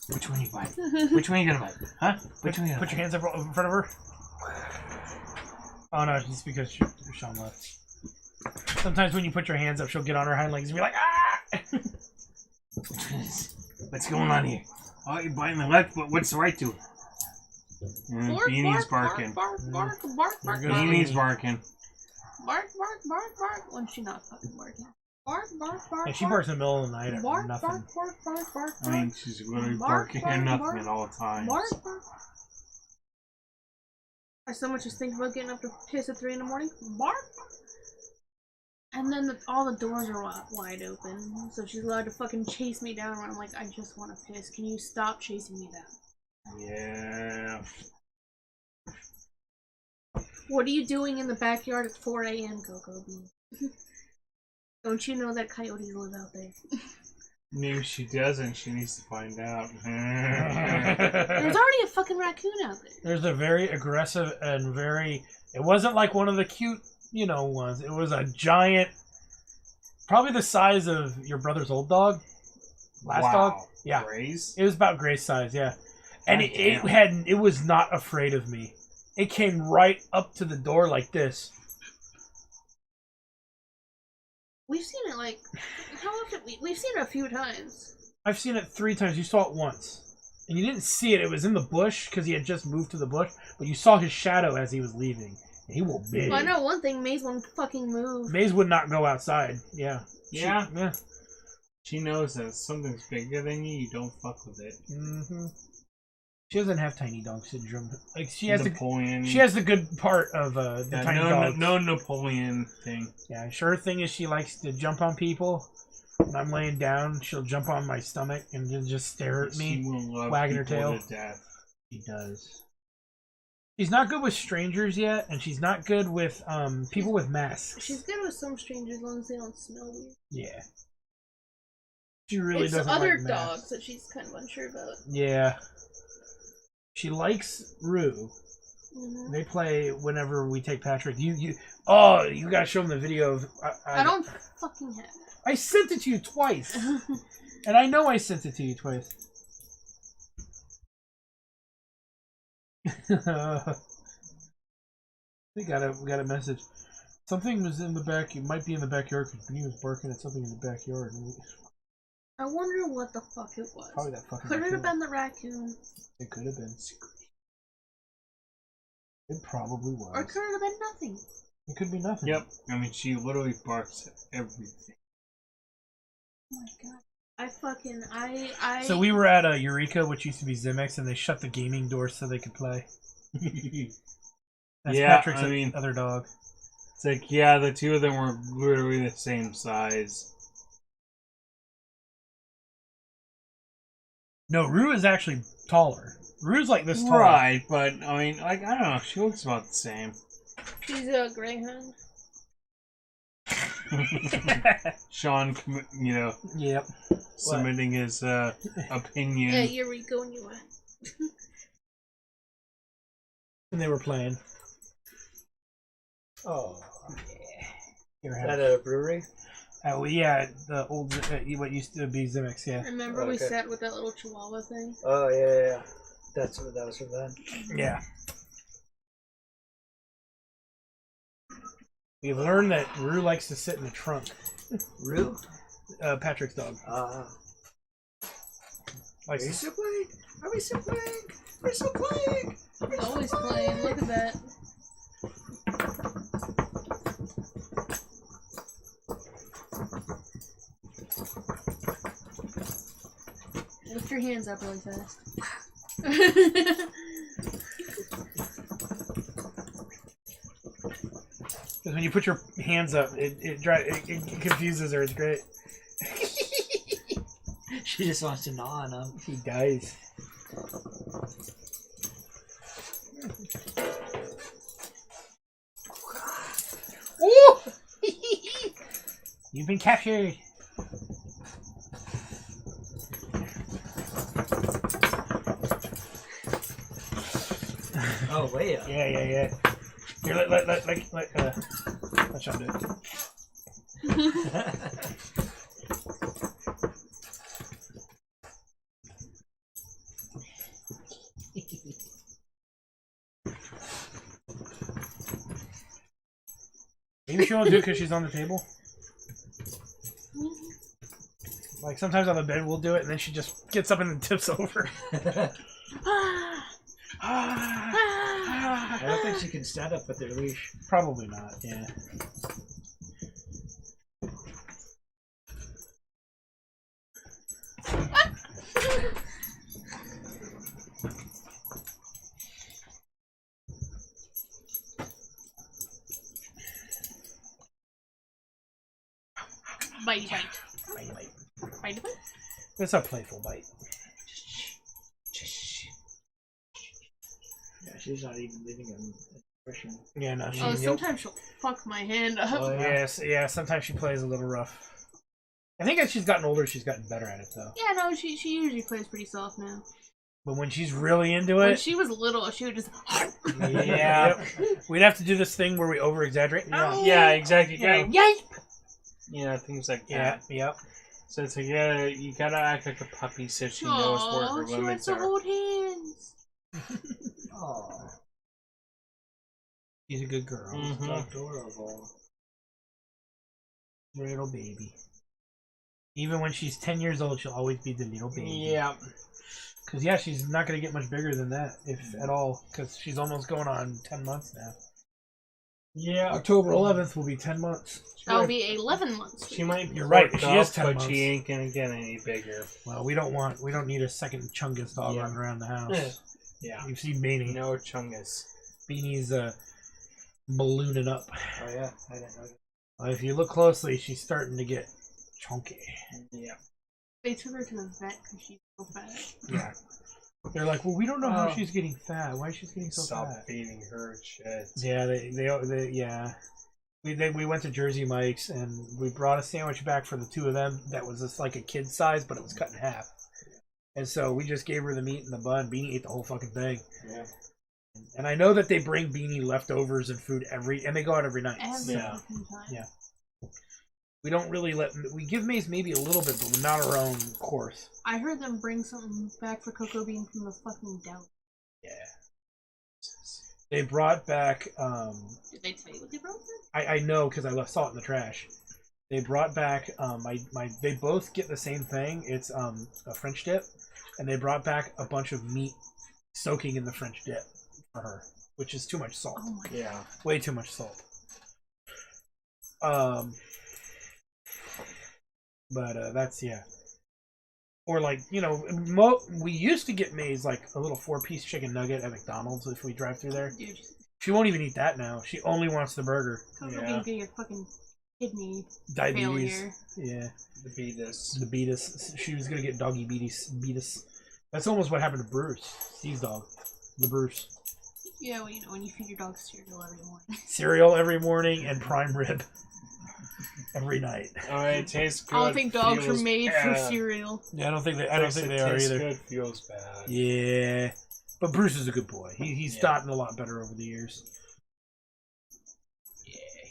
Which one you biting? Which one you gonna bite? Huh? Which one you gonna Put your hands up in front of her. Oh no, it's because Sean left. Sometimes when you put your hands up, she'll get on her hind legs and be like, ah! What's going on here? Oh, you're biting the left, but what's the right to? Bark, Beanie's bark, barking. bark, bark, bark, bark, You're bark, good. Beanie's barking. bark, bark, bark, bark. When she not fucking barking. Bark, bark, bark. And she barks in the middle of the night at Bark, nothing. bark, bark, bark, bark, I mean, she's literally Bark, barking bark, and nothing bark. at all times. bark, bark. I so much just think about getting up to piss at 3 in the morning. Bark. And then all the doors are wide open, so she's allowed to fucking chase me down when I'm like, I just want to piss. Can you stop chasing me down? Yeah. What are you doing in the backyard at 4 a.m., Coco Bean? Don't you know that coyotes live out there? Maybe she doesn't. She needs to find out. There's already a fucking raccoon out there. There's a very aggressive and very... It wasn't like one of the cute, ones. It was a giant... Probably the size of your brother's old dog. Last dog. Yeah. Grace? It was about Grace size, yeah. And God it was not afraid of me. It came right up to the door like this. We've seen it like... How often? We've seen it a few times. I've seen it 3 times. You saw it once. And you didn't see it. It was in the bush because he had just moved to the bush. But you saw his shadow as he was leaving. And he will big. Well, I know one thing, Maze won't fucking move. Maze would not go outside. Yeah. Yeah. Yeah. She knows that if something's bigger than you, you don't fuck with it. Mm-hmm. She doesn't have tiny dog syndrome. Like she has Napoleon. the good part of the tiny dog. No Napoleon thing. Yeah, her thing is she likes to jump on people. When I'm laying down, she'll jump on my stomach and then just stare at me, She will love wagging her people tail. to death. She does. She's not good with strangers yet, and she's not good with people with masks. She's good with some strangers as long as they don't smell weird. Yeah. She really It's doesn't other like dogs masks. that she's kind of unsure about. Yeah. She likes Rue. Mm-hmm. They play whenever we take Patrick. You gotta show them the video of. I don't fucking have I sent it to you twice, it. and I know I sent it to you twice. we got a message. Something was in the back. It might be in the backyard because Benny was barking at something in the backyard. I wonder what the fuck it was. Probably that fucking. Could it have raccoon. been the raccoon? It could have been. It probably was. Or could it have been nothing? It could be nothing. Yep. I mean, she literally barks at everything. Oh my god. I So we were at Eureka, which used to be Zimex, and they shut the gaming doors so they could play. That's Yeah, Patrick's I mean- other dog. It's like, yeah, the two of them were literally the same size. No, Rue is actually taller. Rue's like this tall. Right, but, I mean, like, I don't know, she looks about the same. She's a greyhound. Sean, Yep. submitting his opinion. Yeah, Eureka when you went. And they were playing. Oh, Here, is have that it. a brewery? Well, yeah, the old what used to be Zimex. Yeah. Remember we Okay. sat with that little chihuahua thing? Oh yeah. That's what that was from then. Yeah. We've learned that Rue likes to sit in the trunk. Rue? Patrick's dog. Are Likes we to still playing? Are we still playing? We're still playing! Always playing. Look at that. Lift your hands up really fast. Because when you put your hands up, it confuses her. It's great. She just wants to gnaw on him. He dies. Ooh! You've been captured. Oh, way up. Yeah. Here, let Sean do it. Maybe she won't do it because she's on the table. Like sometimes on the bed we'll do it, and then she just gets up and then tips over. I don't think she can stand up with her leash. Probably not. Yeah. Bite. Bite. Bite. It's a playful bite. Yeah, she's not even leaving an impression. Yeah, no. Oh, sometimes she'll fuck my hand up. Oh, Yes, yeah. Sometimes she plays a little rough. I think as she's gotten older, she's gotten better at it though. Yeah, no, she usually plays pretty soft now. But when she's really into When it, she was little, she would just. yeah, we'd have to do this thing where we over exaggerate. Yeah, exactly. Yeah. You know, things like Yeah, that. yep. So it's like, you gotta act like a puppy so she knows where her She limits wants to are. hold hands. Oh, She's a good girl. Mhm. adorable. Little baby. Even when she's 10 years old, she'll always be the little baby. Yeah. Because, yeah, she's not going to get much bigger than that, if at all. Because she's almost going on 10 months now. Yeah. October 11th will be 10 months. That'll be 11 months. She might be You're right, worked she up, is 10 but months. she ain't gonna get any bigger. Well, we don't need a second Chungus dog Yeah. running around the house. Yeah. You've seen Beanie. No chungus. Beanie's ballooning up. Oh yeah, I didn't know. If you look closely, she's starting to get chunky. Yeah. They took her to the vet because she's so fat. Yeah. They're like, well, we don't know how Oh. she's getting fat. Why is she getting so Stop fat? feeding her shit. Yeah, they yeah. We went to Jersey Mike's and we brought a sandwich back for the two of them that was just like a kid size, but it was cut in half. And so we just gave her the meat and the bun. Beanie ate the whole fucking thing. Yeah. And I know that they bring Beanie leftovers and food and they go out every night. Every Yeah. fucking time. Yeah. We don't really we give Maze maybe a little bit, but not our own course. I heard them bring something back for Cocoa Bean from the fucking deli. Yeah. They brought back, Did they tell you what they brought back? I know because I saw it in the trash. They brought back, they both get the same thing. It's a French dip, and they brought back a bunch of meat soaking in the French dip for her, which is too much salt. Oh my god. Yeah. Way too much salt. But that's, yeah. Or like, you know, we used to get Maze like a little 4-piece chicken nugget at McDonald's if we drive through there. Dude, She won't even eat that now. She only wants the burger. Cocoa Yeah. Bean get your fucking kidney Diabetes. failure. Yeah. The beatus. The beatus. She was gonna get doggy beatus. That's almost what happened to Bruce. Steve's dog. The Bruce. Yeah, well, you know, when you feed your dog cereal every morning. Cereal every morning and prime rib every night. Oh, it tastes good. I don't think dogs were feels made for bad. cereal. Yeah, I don't think they are Tastes either. Good, feels bad. Yeah. But Bruce is a good boy. He's Yeah. gotten a lot better over the years.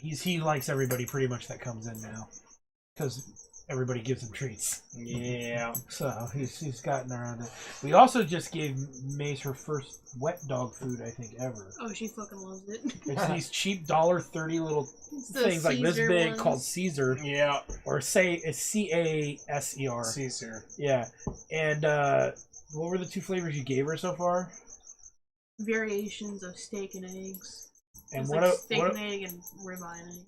Yeah, he likes everybody pretty much that comes in now. Because everybody gives him treats. Yeah. So he's gotten around it. We also just gave Mace her first wet dog food, I think, ever. Oh, she fucking loves it. It's these cheap $1.30 little It's the things like this Caesar big ones. called Caesar, Yeah. or say it's CASER. Caesar. Yeah, and what were the 2 flavors you gave her so far? Variations of steak and eggs. And It's what like a, steak what and a, egg and ribeye and egg.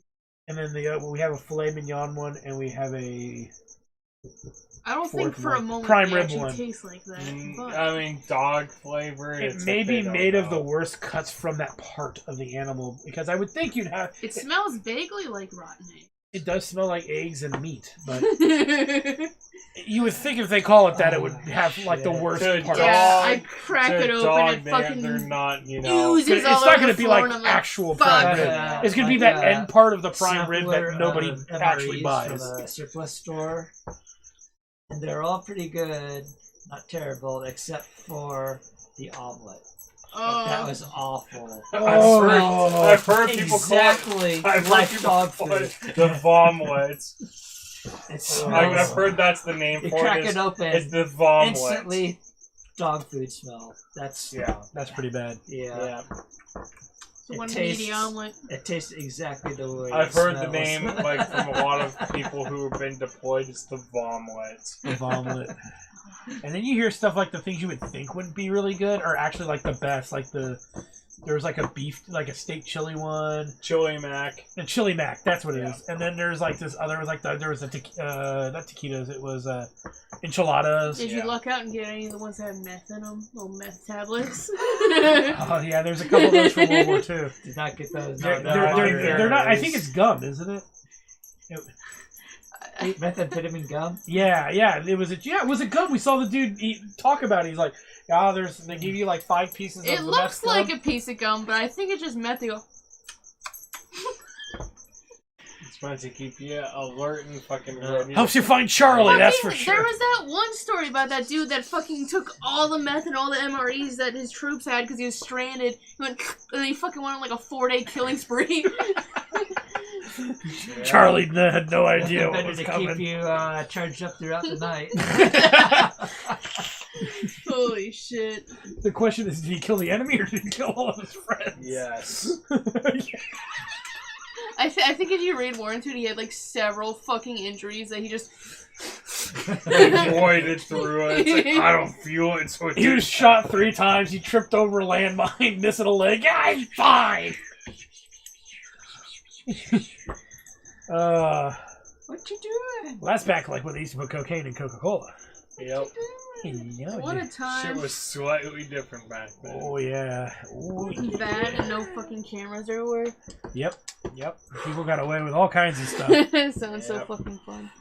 and then we have a filet mignon one, and we have a I don't think fourth for a one. moment Prime they rib actually one. taste like that. But I mean, dog flavor. It may be made of the worst cuts from that part of the animal, because I would think you'd have. it smells vaguely like rotten egg. It does smell like eggs and meat, but you would think if they call it that, it would have like the worst Good part. Yeah, I Dog- crack it open dog, and fucking they're not, you know. oozes But it's all not over going the to be floor, like and I'm like, actual fuck. prime rib. It's going to be that end part of the prime rib sampler that nobody of actually MREs buys. from a surplus store, and they're all pretty good, not terrible, except for the omelet. That was awful. I've heard people Exactly call it. I've heard like people dog call food. it the vomlets. It smells. I've heard that's the name You for crack it. it open, It's the vomlet. instantly dog food smell. That's Yeah. That's pretty bad. Yeah. It One tastes- meaty omelet. It tastes exactly the way I've it heard the smells. name like from a lot of people who have been deployed. It's the vomlets. The omelet. And then you hear stuff like the things you would think would be really good are actually like the best. Like there's like a beef, like a steak chili one. Chili mac. The chili mac, that's what it Yeah. is. And then there's like this other, like there was a not taquitos, it was enchiladas. Did Yeah. you luck out and get any of the ones that had meth in them? Little meth tablets? Oh yeah, there's a couple of those from World War II. Did not get those. They're, no, they're not. I think it's gum, isn't it? Methamphetamine gum. Yeah, it was a gum. We saw the dude talk about it. He's like, they give you like 5 pieces of It the looks meth like gum. a piece of gum, but I think it's just meth. They go, It's meant to keep you alert and fucking ready. Helps you find Charlie, that's for Fucking- sure. There was that one story about that dude that fucking took all the meth and all the MREs that his troops had because he was stranded. He went, and then he fucking went on like a 4-day killing spree. Yeah. Charlie had no idea what Better was to coming. keep you charged up throughout the night. Holy shit. The question is, did he kill the enemy or did he kill all of his friends? Yes. I think if you read War into it, he had like several fucking injuries that he just. Avoided through it. It's like, I don't feel it, so it He was shot 3 times. He tripped over a landmine, missing a leg. Yeah, he's fine. What you doing? Well, that's back like when they used to put cocaine in Coca-Cola. Yep. What a Shit time. was slightly different back then. Oh yeah. Ooh, That and no fucking cameras everywhere. Yep. People got away with all kinds of stuff. Sounds so Yep. fucking fun.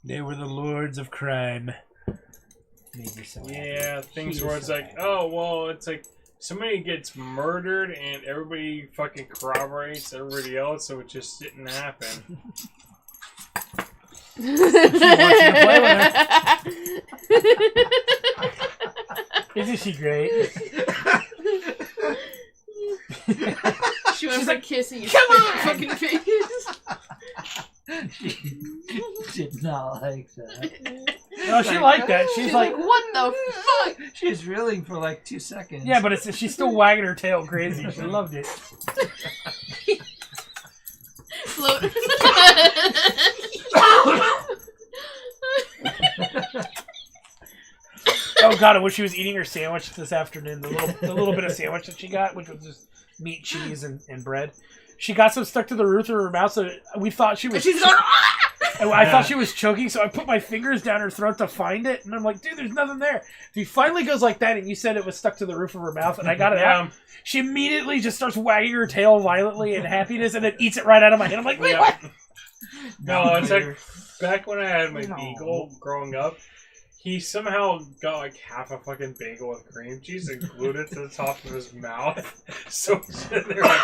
They were the lords of crime. Made me so happy. Yeah, things She where was it's so like, happy. oh, well, it's like somebody gets murdered and everybody fucking corroborates everybody else, so it just didn't happen. you to play Isn't she great? She went for kissing his Come on! fucking face. She did not like that. No, she liked that. She's like, what the fuck? She was reeling for like 2 seconds. yeah, but she's still wagging her tail crazy. She loved it. Float. Oh god, I wish she was eating her sandwich this afternoon. The little bit of sandwich that she got, which was just meat, cheese, and bread. She got some stuck to the roof of her mouth, so we thought she was. She's going. And I thought she was choking, so I put my fingers down her throat to find it, and I'm like, dude, there's nothing there. She finally goes like that, and you said it was stuck to the roof of her mouth, and I got it out. She immediately just starts wagging her tail violently in happiness, and then eats it right out of my hand. I'm like, wait, what? No, it's like back when I had my beagle growing up, he somehow got like half a fucking bagel with cream cheese and glued it to the top of his mouth. So they're like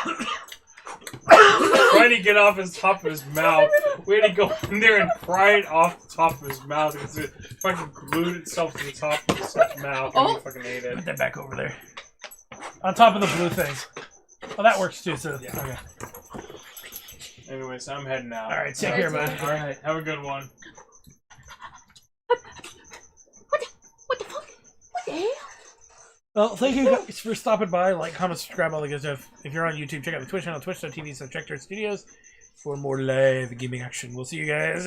trying to get off his top of his mouth. We had to go in there and pry it off the top of his mouth because it fucking glued itself to the top of his mouth and he fucking ate Put it. that back over there. On top of the blue things. Oh, that works too, so. Yeah. Okay. Anyways, I'm heading out. All right, take care, bud. All right, have a good one. What the fuck? What the hell? Well, thank you guys for stopping by. Like, comment, subscribe, all the good stuff. If you're on YouTube, check out the Twitch channel, twitch.tv/Checkter Studios for more live gaming action. We'll see you guys